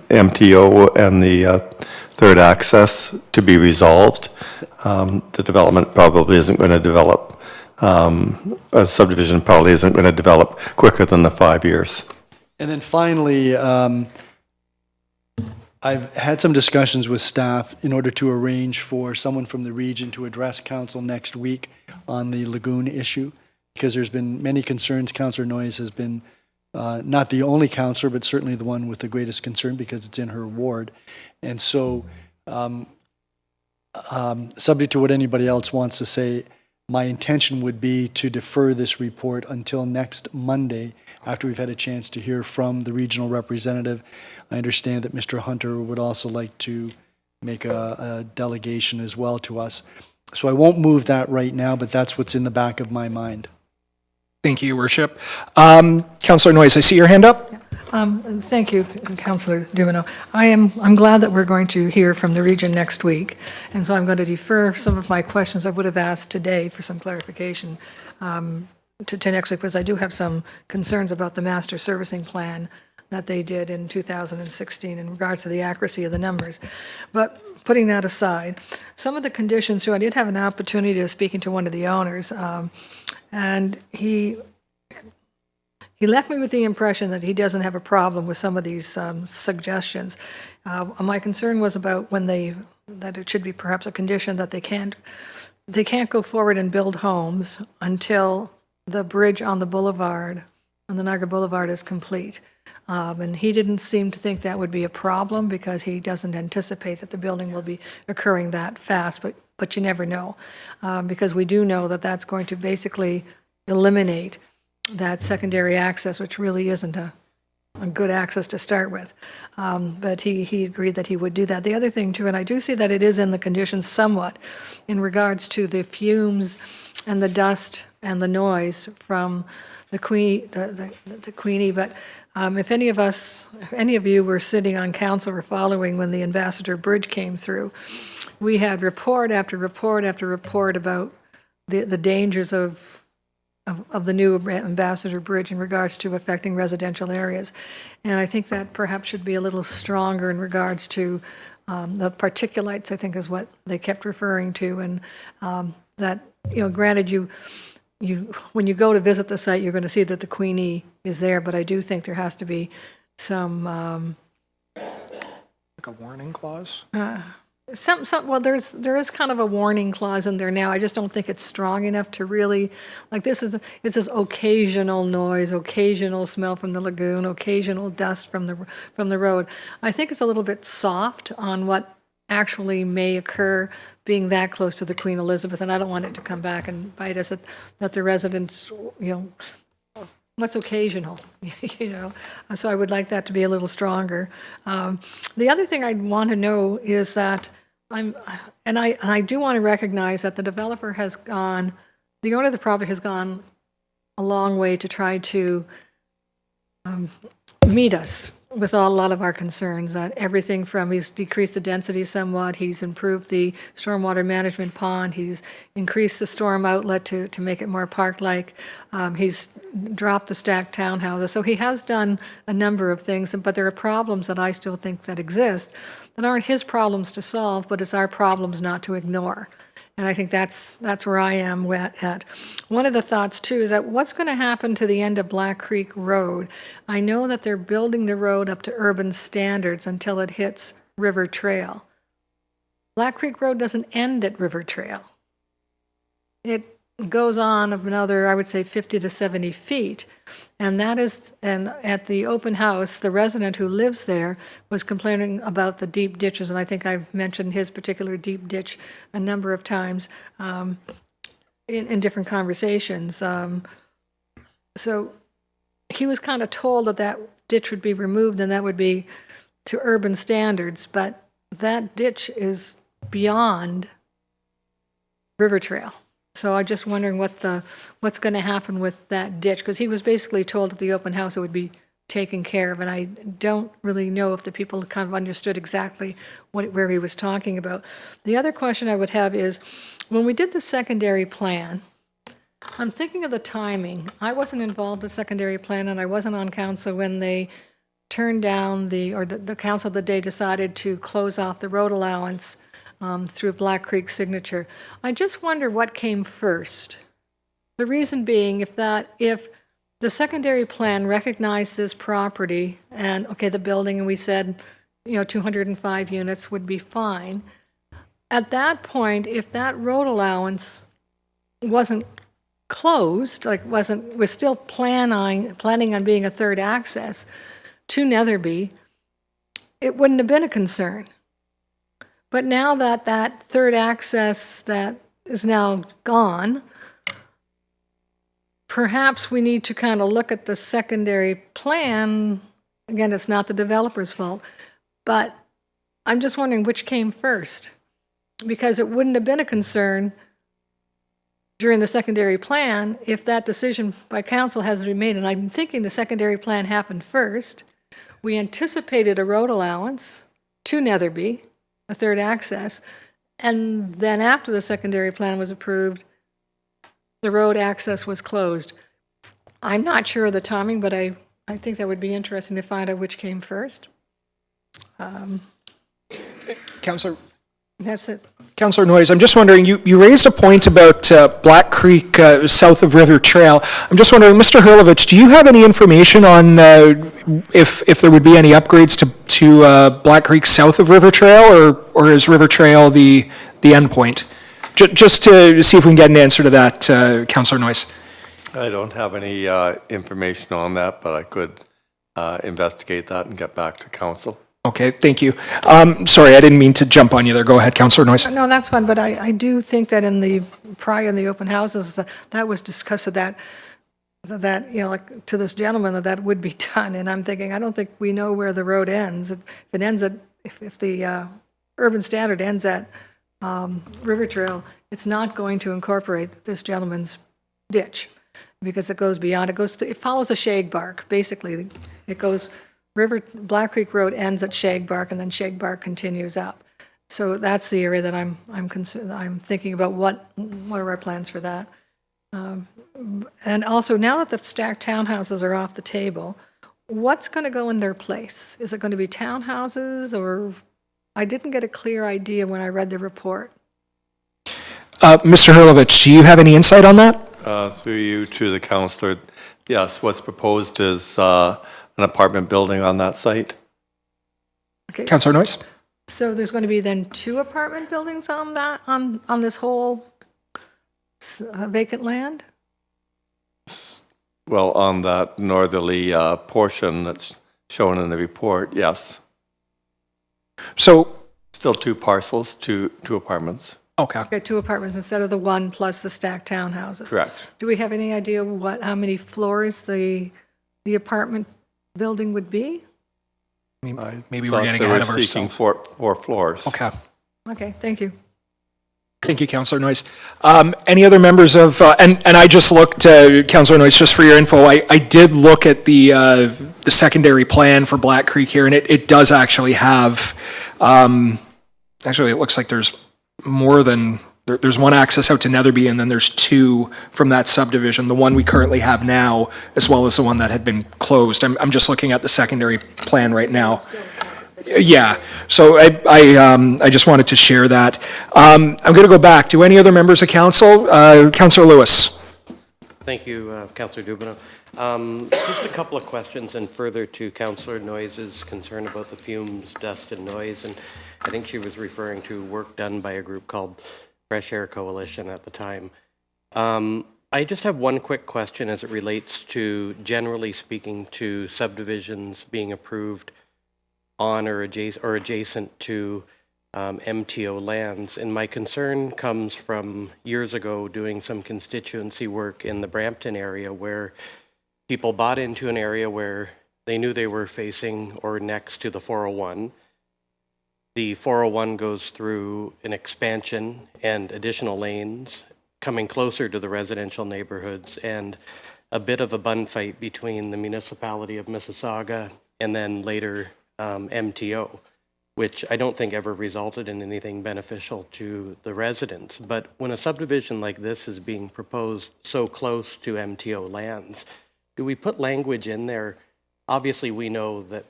MTO and the third access to be resolved. The development probably isn't going to develop, a subdivision probably isn't going to develop quicker than the 5 years. And then finally, I've had some discussions with staff in order to arrange for someone from the region to address council next week on the lagoon issue, because there's been many concerns. Councillor Noyes has been not the only councillor, but certainly the one with the greatest concern because it's in her ward. And so, subject to what anybody else wants to say, my intention would be to defer this report until next Monday after we've had a chance to hear from the regional representative. I understand that Mr. Hunter would also like to make a delegation as well to us. So I won't move that right now, but that's what's in the back of my mind. Thank you, Your Worship. Councillor Noyes, I see your hand up. Thank you, Councillor Dubanow. I'm glad that we're going to hear from the region next week, and so I'm going to defer some of my questions I would have asked today for some clarification to next week, because I do have some concerns about the master servicing plan that they did in 2016 in regards to the accuracy of the numbers. But putting that aside, some of the conditions, so I did have an opportunity of speaking to one of the owners, And he left me with the impression that he doesn't have a problem with some of these suggestions. My concern was about that it should be perhaps a condition that they can't go forward and build homes until the bridge on the boulevard, on the Niagara Boulevard, is complete. And he didn't seem to think that would be a problem because he doesn't anticipate that the building will be occurring that fast, but you never know. Because we do know that that's going to basically eliminate that secondary access, which really isn't a good access to start with. But he agreed that he would do that. The other thing too, and I do see that it is in the conditions somewhat in regards to the fumes and the dust and the noise from the Queenie, but if any of you were sitting on council or following when the Ambassador Bridge came through, we had report after report after report about the dangers of the new Ambassador Bridge in regards to affecting residential areas. And I think that perhaps should be a little stronger in regards to the particulates, I think is what they kept referring to. And that, granted when you go to visit the site, you're going to see that the Queenie is there, but I do think there has to be some... Like a warning clause? Well, there is kind of a warning clause in there now. I just don't think it's strong enough to really, like it's this occasional noise, occasional smell from the lagoon, occasional dust from the road. I think it's a little bit soft on what actually may occur being that close to the Queen Elizabeth, and I don't want it to come back and bite us that the residents, what's occasional, So I would like that to be a little stronger. The other thing I'd want to know is that I do want to recognize that the developer the owner of the property has gone a long way to try to meet us with a lot of our concerns. Everything from he's decreased the density somewhat, he's improved the stormwater management pond, he's increased the storm outlet to make it more park-like, he's dropped the stacked townhouses. So he has done a number of things, but there are problems that I still think that exist that aren't his problems to solve, but it's our problems not to ignore. And I think that's where I am at. One of the thoughts, too, is that what's going to happen to the end of Black Creek Road? I know that they're building the road up to urban standards until it hits River Trail. Black Creek Road doesn't end at River Trail. It goes on of another, I would say, 50 to 70 feet. And at the open house, the resident who lives there was complaining about the deep ditches, and I think I've mentioned his particular deep ditch a number of times in different conversations. So he was kind of told that ditch would be removed and that would be to urban standards, but that ditch is beyond River Trail. So I'm just wondering what's going to happen with that ditch, because he was basically told at the open house it would be taken care of, and I don't really know if the people kind of understood exactly where he was talking about. The other question I would have is, when we did the secondary plan, I'm thinking of the timing. I wasn't involved in the secondary plan, and I wasn't on council when they turned down the council that day decided to close off the road allowance through Black Creek signature. I just wonder what came first. The reason being, if the secondary plan recognized this property and, okay, the building, and we said, 205 units would be fine. At that point, if that road allowance wasn't closed, was still planning on being a third access to Netherby, it wouldn't have been a concern. But now that third access that is now gone, perhaps we need to kind of look at the secondary plan. Again, it's not the developer's fault, but I'm just wondering which came first, because it wouldn't have been a concern during the secondary plan if that decision by council hasn't been made. And I'm thinking the secondary plan happened first. We anticipated a road allowance to Netherby, a third access, and then after the secondary plan was approved, the road access was closed. I'm not sure of the timing, but I think that would be interesting to find out which came first. Councillor, That's it. Councillor Noyes, I'm just wondering, you raised a point about Black Creek south of River Trail. I'm just wondering, Mr. Hurlovich, do you have any information on if there would be any upgrades to Black Creek south of River Trail, or is River Trail the end point? Just to see if we can get an answer to that, Councillor Noyes. I don't have any information on that, but I could investigate that and get back to council. Okay, thank you. Sorry, I didn't mean to jump on you there. Go ahead, Councillor Noyes. No, that's fine, but I do think that in the open houses, that was discussed that, like to this gentleman, that would be done. And I'm thinking, I don't think we know where the road ends. If it ends at, if the urban standard ends at River Trail, it's not going to incorporate this gentleman's ditch because it goes beyond, it follows a shag bark, basically. It goes, Black Creek Road ends at Shag Bark, and then Shag Bark continues up. So that's the area that I'm thinking about. What are our plans for that? And also, now that the stacked townhouses are off the table, what's going to go in their place? Is it going to be townhouses, or I didn't get a clear idea when I read the report. Mr. Hurlovich, do you have any insight on that? Through you to the councillor, yes, what's proposed is an apartment building on that site. Okay. Councillor Noyes? So there's going to be then 2 apartment buildings on that, on this whole vacant land? Well, on that northerly portion that's shown in the report, yes. So still 2 parcels, 2 apartments. Okay. Okay, 2 apartments instead of the 1 plus the stacked townhouses. Correct. Do we have any idea how many floors the apartment building would be? Maybe we're getting ahead of ourselves. Seeking 4 floors. Okay. Okay, thank you. Thank you, Councillor Noyes. Any other members of, and I just looked, Councillor Noyes, just for your info, I did look at the secondary plan for Black Creek here, and it does actually have, actually it looks like there's more than, there's 1 access out to Netherby, and then there's 2 from that subdivision, the one we currently have now, as well as the one that had been closed. I'm just looking at the secondary plan right now. Yeah, so I just wanted to share that. I'm going to go back. Do any other members of council? Councillor Lewis. Thank you, Councillor Dubanow. Just a couple of questions, and further to Councillor Noyes' concern about the fumes, dust, and noise. And I think she was referring to work done by a group called Fresh Air Coalition at the time. I just have one quick question as it relates to, generally speaking, to subdivisions being approved on or adjacent to MTO lands. And my concern comes from years ago doing some constituency work in the Brampton area where people bought into an area where they knew they were facing or next to the 401. The 401 goes through an expansion and additional lanes coming closer to the residential neighborhoods, and a bit of a bun fight between the municipality of Mississauga and then later MTO, which I don't think ever resulted in anything beneficial to the residents. But when a subdivision like this is being proposed so close to MTO lands, do we put language in there? Obviously, we know that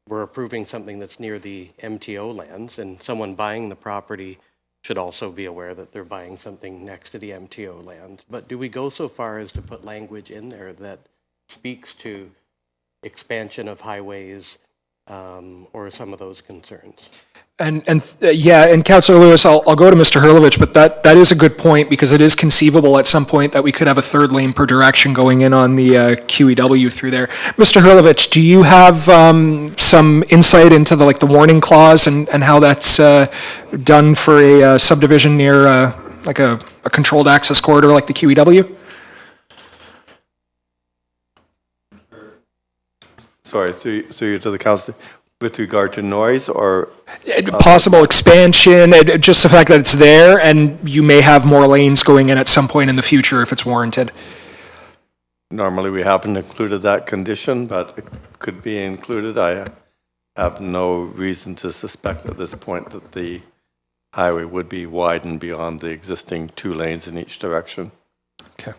we're approving something that's near the MTO lands, and someone buying the property should also be aware that they're buying something next to the MTO lands. But do we go so far as to put language in there that speaks to expansion of highways or some of those concerns? And Councillor Lewis, I'll go to Mr. Hurlovich, but that is a good point, because it is conceivable at some point that we could have a 3rd lane per direction going in on the QEW through there. Mr. Hurlovich, do you have some insight into the warning clause and how that's done for a subdivision near like a controlled access corridor like the QEW? Sorry, so you're to the council with regard to noise or? Possible expansion, just the fact that it's there, and you may have more lanes going in at some point in the future if it's warranted. Normally, we haven't included that condition, but it could be included. I have no reason to suspect at this point that the highway would be widened beyond the existing 2 lanes in each direction. Okay.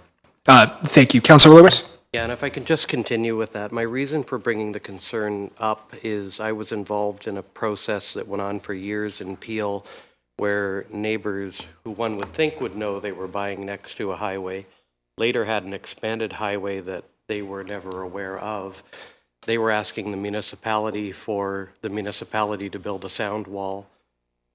Thank you. Councillor Lewis? Yeah, and if I can just continue with that, my reason for bringing the concern up is I was involved in a process that went on for years in Peel where neighbors who one would think would know they were buying next to a highway later had an expanded highway that they were never aware of. They were asking the municipality for the municipality to build a sound wall.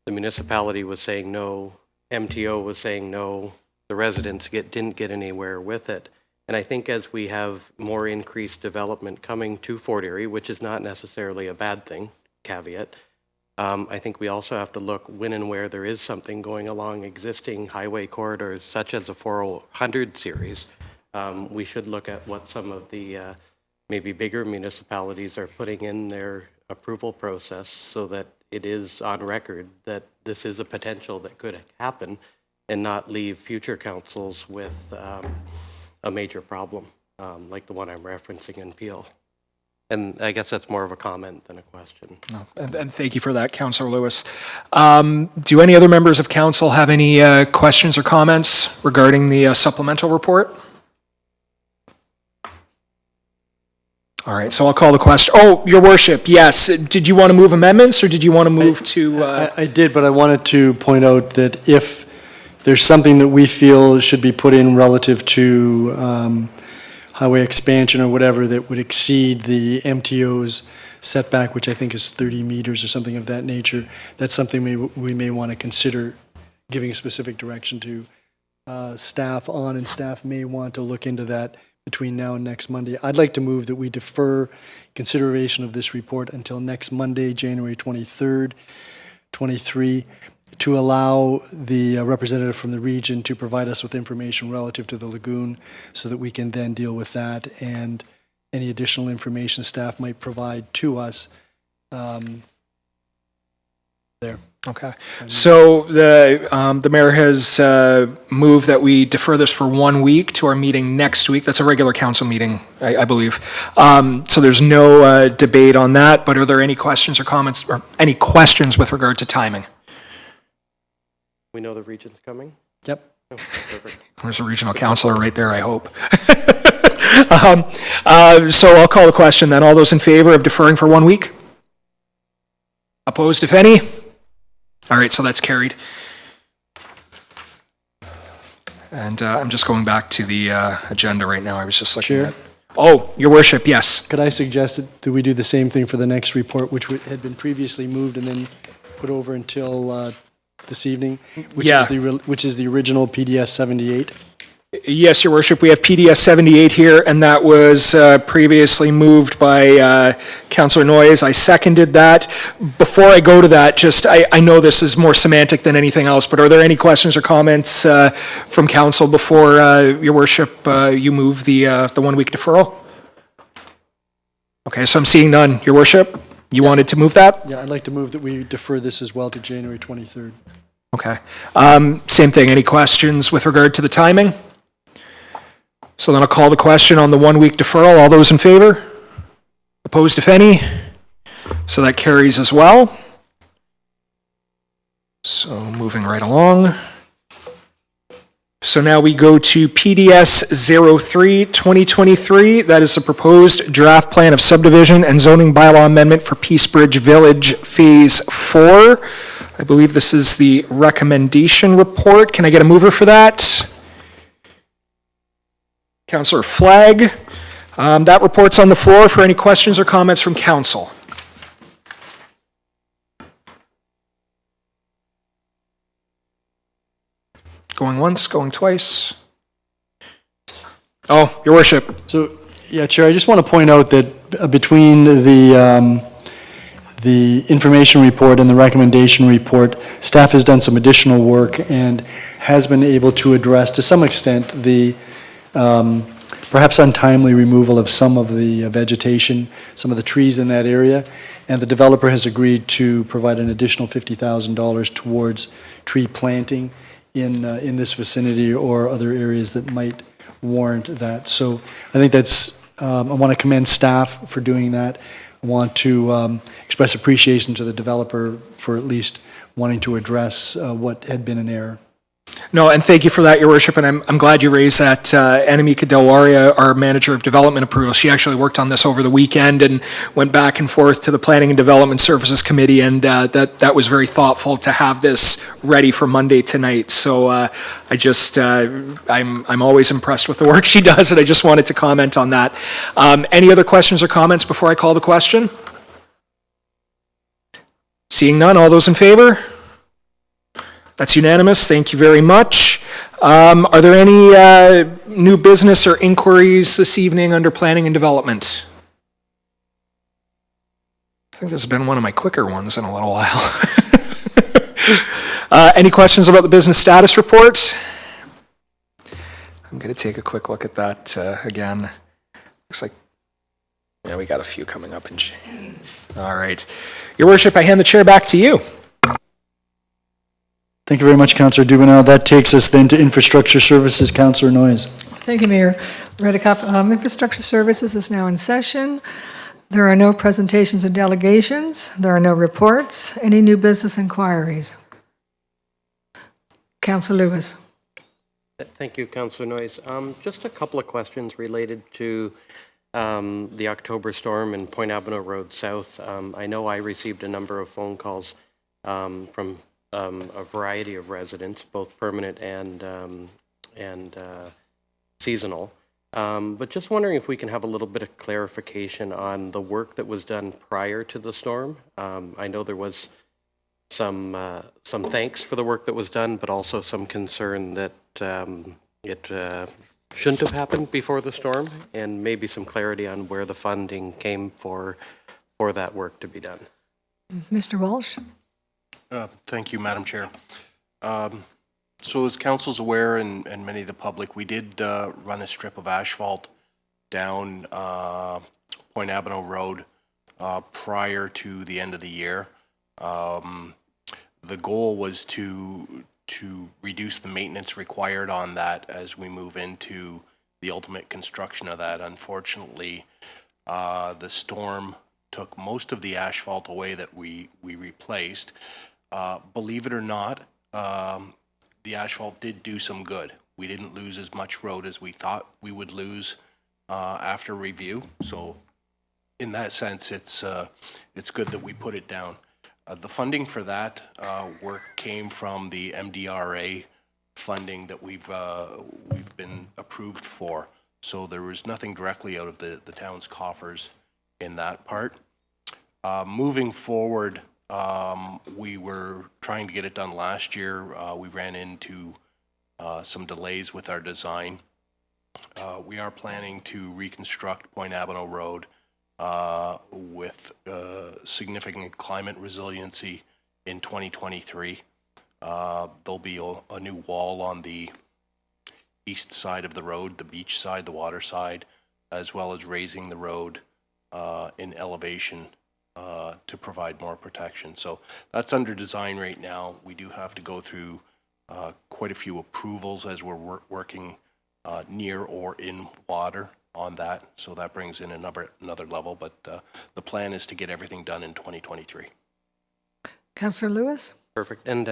The municipality was saying no. MTO was saying no. The residents didn't get anywhere with it. And I think as we have more increased development coming to Fort Erie, which is not necessarily a bad thing, caveat, I think we also have to look when and where there is something going along existing highway corridors, such as the 400 series. We should look at what some of the maybe bigger municipalities are putting in their approval process so that it is on record that this is a potential that could happen and not leave future councils with a major problem like the one I'm referencing in Peel. And I guess that's more of a comment than a question. No, and thank you for that, Councillor Lewis. Do any other members of council have any questions or comments regarding the supplemental report? All right, so I'll call the question. Oh, Your Worship, yes. Did you want to move amendments or did you want to move to? I did, but I wanted to point out that if there's something that we feel should be put in relative to highway expansion or whatever that would exceed the MTO's setback, which I think is 30 meters or something of that nature, that's something we may want to consider giving a specific direction to staff on, and staff may want to look into that between now and next Monday. I'd like to move that we defer consideration of this report until next Monday, January 23rd, 23, to allow the representative from the region to provide us with information relative to the lagoon so that we can then deal with that and any additional information staff might provide to us there. Okay. So the mayor has moved that we defer this for 1 week to our meeting next week. That's a regular council meeting, I believe. So there's no debate on that, but are there any questions or comments or any questions with regard to timing? We know the region's coming? Yep. Oh, perfect. There's a regional councillor right there, I hope. So I'll call the question then. All those in favor of deferring for 1 week? Opposed, if any? All right, so that's carried. And I'm just going back to the agenda right now. I was just looking at. Oh, Your Worship, yes. Could I suggest that we do the same thing for the next report, which had been previously moved and then put over until this evening, which is the original PDS 78? Yes, Your Worship, we have PDS 78 here, and that was previously moved by Councillor Noyes. I seconded that. Before I go to that, just I know this is more semantic than anything else, but are there any questions or comments from council before Your Worship you move the 1 week deferral? Okay, so I'm seeing none. Your Worship, you wanted to move that? Yeah, I'd like to move that we defer this as well to January 23rd. Okay. Same thing. Any questions with regard to the timing? So then I'll call the question on the 1 week deferral. All those in favor? Opposed, if any? So that carries as well. So moving right along. So now we go to PDS 03 2023. That is a proposed draft plan of subdivision and zoning bylaw amendment for Peace Bridge Village Phase 4. I believe this is the recommendation report. Can I get a mover for that? Councillor Flagg. That report's on the floor for any questions or comments from council. Going once, going twice. Oh, Your Worship. So, yeah, Chair, I just want to point out that between the information report and the recommendation report, staff has done some additional work and has been able to address, to some extent, the perhaps untimely removal of some of the vegetation, some of the trees in that area, and the developer has agreed to provide an additional $50,000 towards tree planting in this vicinity or other areas that might warrant that. So I think that's, I want to commend staff for doing that. I want to express appreciation to the developer for at least wanting to address what had been an error. No, and thank you for that, Your Worship, and I'm glad you raised that. Anamika Delwaria, our Manager of Development Approval, she actually worked on this over the weekend and went back and forth to the Planning and Development Services Committee, and that was very thoughtful to have this ready for Monday tonight. So I'm always impressed with the work she does, and I just wanted to comment on that. Any other questions or comments before I call the question? Seeing none, all those in favor? That's unanimous. Thank you very much. Are there any new business or inquiries this evening under planning and development? I think this has been one of my quicker ones in a little while. Any questions about the business status report? I'm going to take a quick look at that again. Looks like, yeah, we got a few coming up in June. All right. Your Worship, I hand the chair back to you. Thank you very much, Councillor Dubanow. That takes us then to Infrastructure Services, Councillor Noyes. Thank you, Mayor. Redekop, Infrastructure Services is now in session. There are no presentations or delegations. There are no reports. Any new business inquiries? Councillor Lewis. Thank you, Councillor Noyes. Just a couple of questions related to the October storm in Point Abano Road South. I know I received a number of phone calls from a variety of residents, both permanent and seasonal. But just wondering if we can have a little bit of clarification on the work that was done prior to the storm. I know there was some thanks for the work that was done, but also some concern that it shouldn't have happened before the storm, and maybe some clarity on where the funding came for that work to be done. Mr. Walsh. Thank you, Madam Chair. So as Council's aware, and many of the public, we did run a strip of asphalt down Point Abano Road prior to the end of the year. The goal was to reduce the maintenance required on that as we move into the ultimate construction of that. Unfortunately, the storm took most of the asphalt away that we replaced. Believe it or not, the asphalt did do some good. We didn't lose as much road as we thought we would lose after review. So in that sense, it's good that we put it down. The funding for that work came from the MDRA funding that we've been approved for. So there was nothing directly out of the town's coffers in that part. Moving forward, we were trying to get it done last year. We ran into some delays with our design. We are planning to reconstruct Point Abano Road with significant climate resiliency in 2023. There'll be a new wall on the east side of the road, the beach side, the water side, as well as raising the road in elevation to provide more protection. So that's under design right now. We do have to go through quite a few approvals as we're working near or in water on that. So that brings in another level, but the plan is to get everything done in 2023. Councillor Lewis. Perfect. And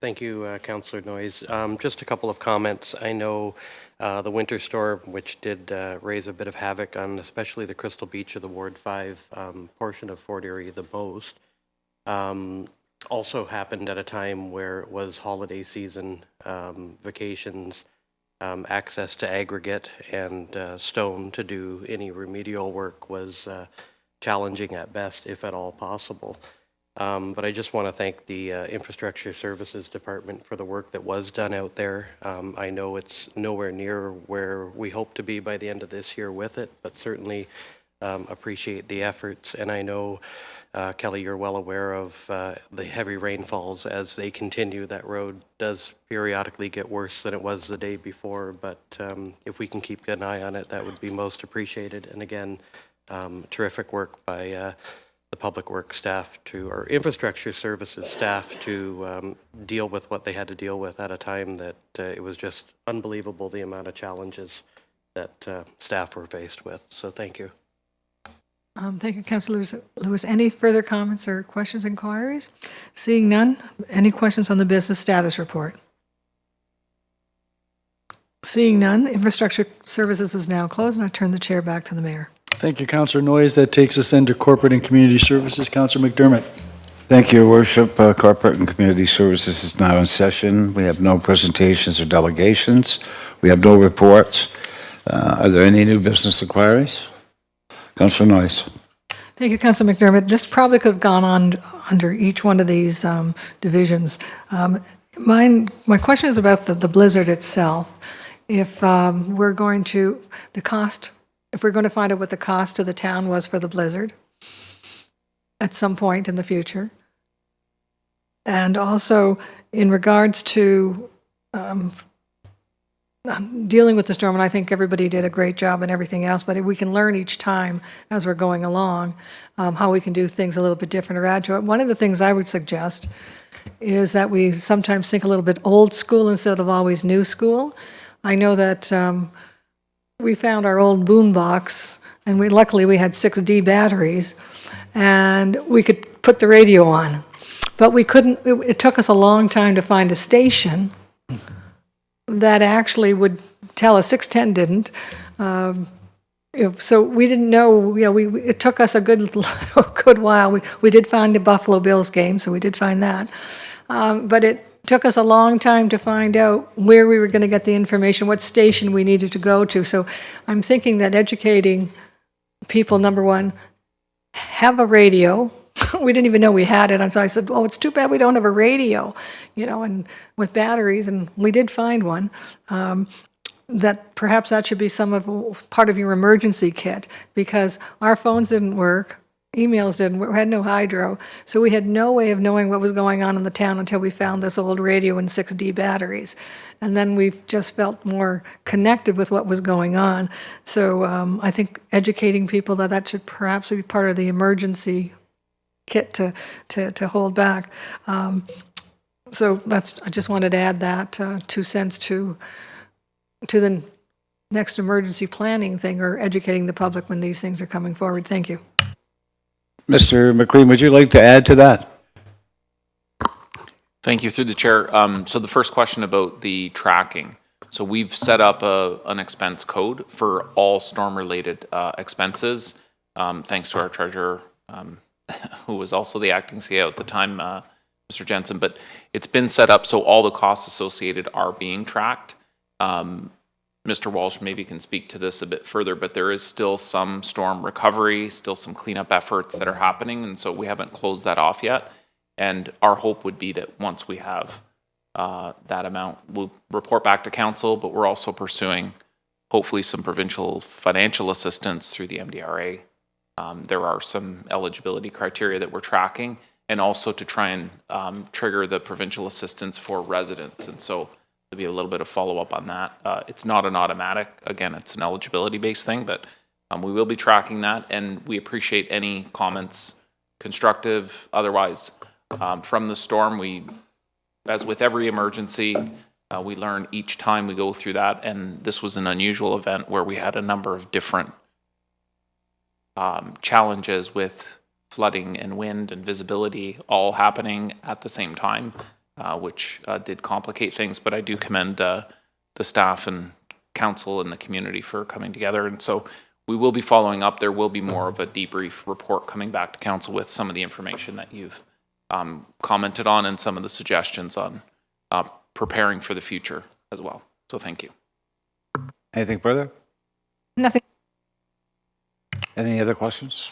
thank you, Councillor Noyes. Just a couple of comments. I know the winter storm, which did raise a bit of havoc on especially the Crystal Beach of the Ward 5 portion of Fort Erie the most, also happened at a time where it was holiday season, vacations, access to aggregate and stone to do any remedial work was challenging at best, if at all possible. But I just want to thank the Infrastructure Services Department for the work that was done out there. I know it's nowhere near where we hope to be by the end of this year with it, but certainly appreciate the efforts. And I know, Kelly, you're well aware of the heavy rainfalls as they continue. That road does periodically get worse than it was the day before, but if we can keep an eye on it, that would be most appreciated. And again, terrific work by the Public Works staff or Infrastructure Services staff to deal with what they had to deal with at a time that it was just unbelievable the amount of challenges that staff were faced with. So thank you. Thank you, Councillor Lewis. Any further comments or questions, inquiries? Seeing none, any questions on the business status report? Seeing none, Infrastructure Services is now closed, and I turn the chair back to the mayor. Thank you, Councillor Noyes. That takes us into Corporate and Community Services. Councillor McDermott. Thank you, Your Worship. Corporate and Community Services is now in session. We have no presentations or delegations. We have no reports. Are there any new business inquiries? Councillor Noyes. Thank you, Councillor McDermott. This probably could have gone on under each one of these divisions. My question is about the blizzard itself. If we're going to, if we're going to find out what the cost to the town was for the blizzard at some point in the future. And also in regards to dealing with the storm, and I think everybody did a great job and everything else, but we can learn each time as we're going along how we can do things a little bit different or add to it. One of the things I would suggest is that we sometimes think a little bit old school instead of always new school. I know that we found our old boom box, and luckily we had 6D batteries, and we could put the radio on. But we couldn't, it took us a long time to find a station that actually would tell us. 610 didn't. So we didn't know, it took us a good while. We did find the Buffalo Bills game, so we did find that. But it took us a long time to find out where we were going to get the information, what station we needed to go to. So I'm thinking that educating people, number one, have a radio. We didn't even know we had it. And so I said, oh, it's too bad we don't have a radio, and with batteries. And we did find one. That perhaps that should be part of your emergency kit, because our phones didn't work, emails didn't work, we had no hydro, so we had no way of knowing what was going on in the town until we found this old radio and 6D batteries. And then we just felt more connected with what was going on. So I think educating people that should perhaps be part of the emergency kit to hold back. So I just wanted to add that 2 cents to the next emergency planning thing, or educating the public when these things are coming forward. Thank you. Mr. McQueen, would you like to add to that? Thank you, through the chair. So the first question about the tracking. So we've set up an expense code for all storm-related expenses, thanks to our treasurer, who was also the acting CEO at the time, Mr. Jensen. But it's been set up so all the costs associated are being tracked. Mr. Walsh maybe can speak to this a bit further, but there is still some storm recovery, still some cleanup efforts that are happening, and so we haven't closed that off yet. And our hope would be that once we have that amount, we'll report back to council, but we're also pursuing hopefully some provincial financial assistance through the MDRA. There are some eligibility criteria that we're tracking, and also to try and trigger the provincial assistance for residents. And so there'll be a little bit of follow-up on that. It's not an automatic. Again, it's an eligibility-based thing, but we will be tracking that, and we appreciate any comments, constructive, otherwise, from the storm. As with every emergency, we learn each time we go through that, and this was an unusual event where we had a number of different challenges with flooding and wind and visibility all happening at the same time. Which did complicate things, but I do commend the staff and council and the community for coming together. And so we will be following up. There will be more of a debrief report coming back to council with some of the information that you've commented on and some of the suggestions on preparing for the future as well. So thank you. Anything further? Nothing. Any other questions?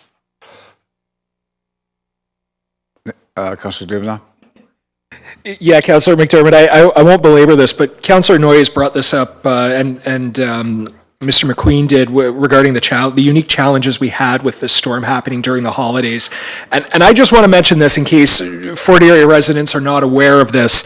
Councillor Dubanow? Yeah, Councillor McDermott, I won't belabor this, but Councillor Noyes brought this up, and Mr. McQueen did, regarding the unique challenges we had with this storm happening during the holidays. And I just want to mention this in case Fort Erie residents are not aware of this.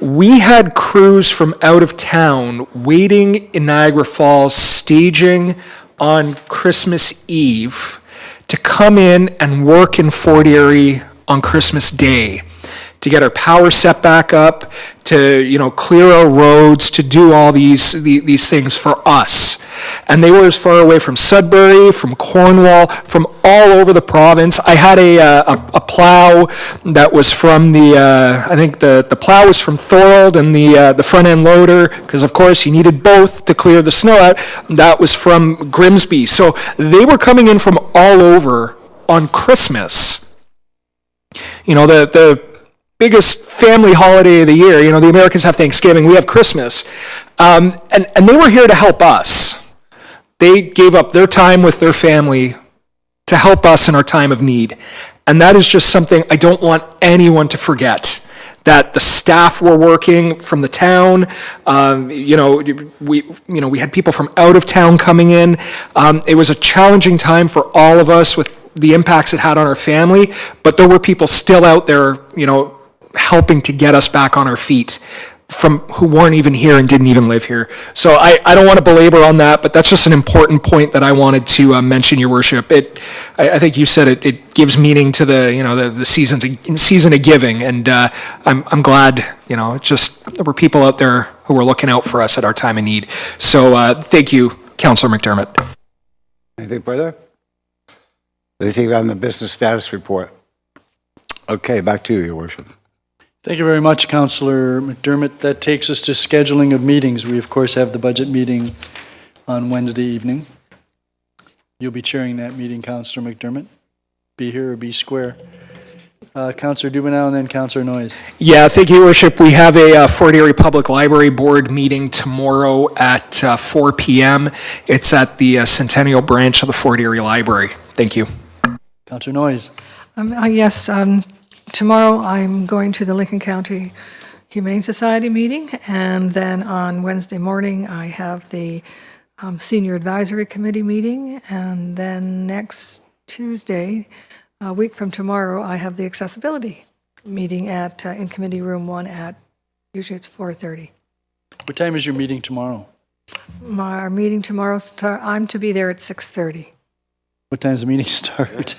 We had crews from out of town waiting in Niagara Falls, staging on Christmas Eve to come in and work in Fort Erie on Christmas Day, to get our power set back up, to, you know, clear our roads, to do all these things for us. And they were as far away from Sudbury, from Cornwall, from all over the province. I had a plow that was from I think the plow was from Thorold, and the front end loader, because of course you needed both to clear the snow out, that was from Grimsby. So they were coming in from all over on Christmas. You know, the biggest family holiday of the year. You know, the Americans have Thanksgiving, we have Christmas. And they were here to help us. They gave up their time with their family to help us in our time of need. And that is just something I don't want anyone to forget, that the staff were working from the town. We had people from out of town coming in. It was a challenging time for all of us with the impacts it had on our family, but there were people still out there, you know, helping to get us back on our feet, from who weren't even here and didn't even live here. So I don't want to belabor on that, but that's just an important point that I wanted to mention, Your Worship. I think you said it gives meaning to the season of giving, and I'm glad, you know, there were people out there who were looking out for us at our time of need. So thank you, Councillor McDermott. Anything further? Anything on the business status report? Okay, back to you, Your Worship. Thank you very much, Councillor McDermott. That takes us to scheduling of meetings. We, of course, have the budget meeting on Wednesday evening. You'll be chairing that meeting, Councillor McDermott. Be here or be square. Councillor Dubanow and then Councillor Noyes. Yeah, thank you, Your Worship. We have a Fort Erie Public Library Board meeting tomorrow at 4 p.m. It's at the Centennial Branch of the Fort Erie Library. Thank you. Councillor Noyes. Yes, tomorrow I'm going to the Lincoln County Humane Society meeting, and then on Wednesday morning I have the Senior Advisory Committee meeting, and then next Tuesday, a week from tomorrow, I have the accessibility meeting in Committee Room 1 at, usually it's 4:30. What time is your meeting tomorrow? Our meeting tomorrow, I'm to be there at 6:30. What time does the meeting start?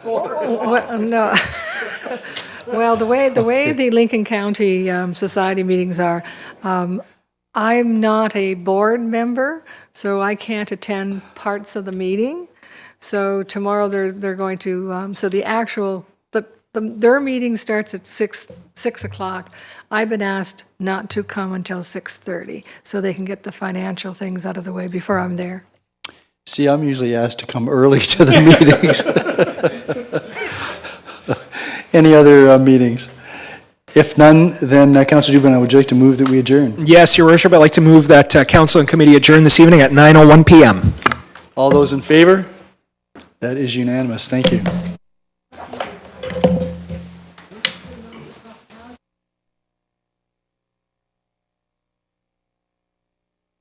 No. Well, the way the Lincoln County Society meetings are, I'm not a board member, so I can't attend parts of the meeting. So tomorrow they're going to, so the actual, their meeting starts at 6 o'clock. I've been asked not to come until 6:30, so they can get the financial things out of the way before I'm there. See, I'm usually asked to come early to the meetings. Any other meetings? If none, then Councillor Dubanow, would you like to move that we adjourn? Yes, Your Worship. I'd like to move that Council and Committee adjourn this evening at 9:01 p.m. All those in favor? That is unanimous. Thank you.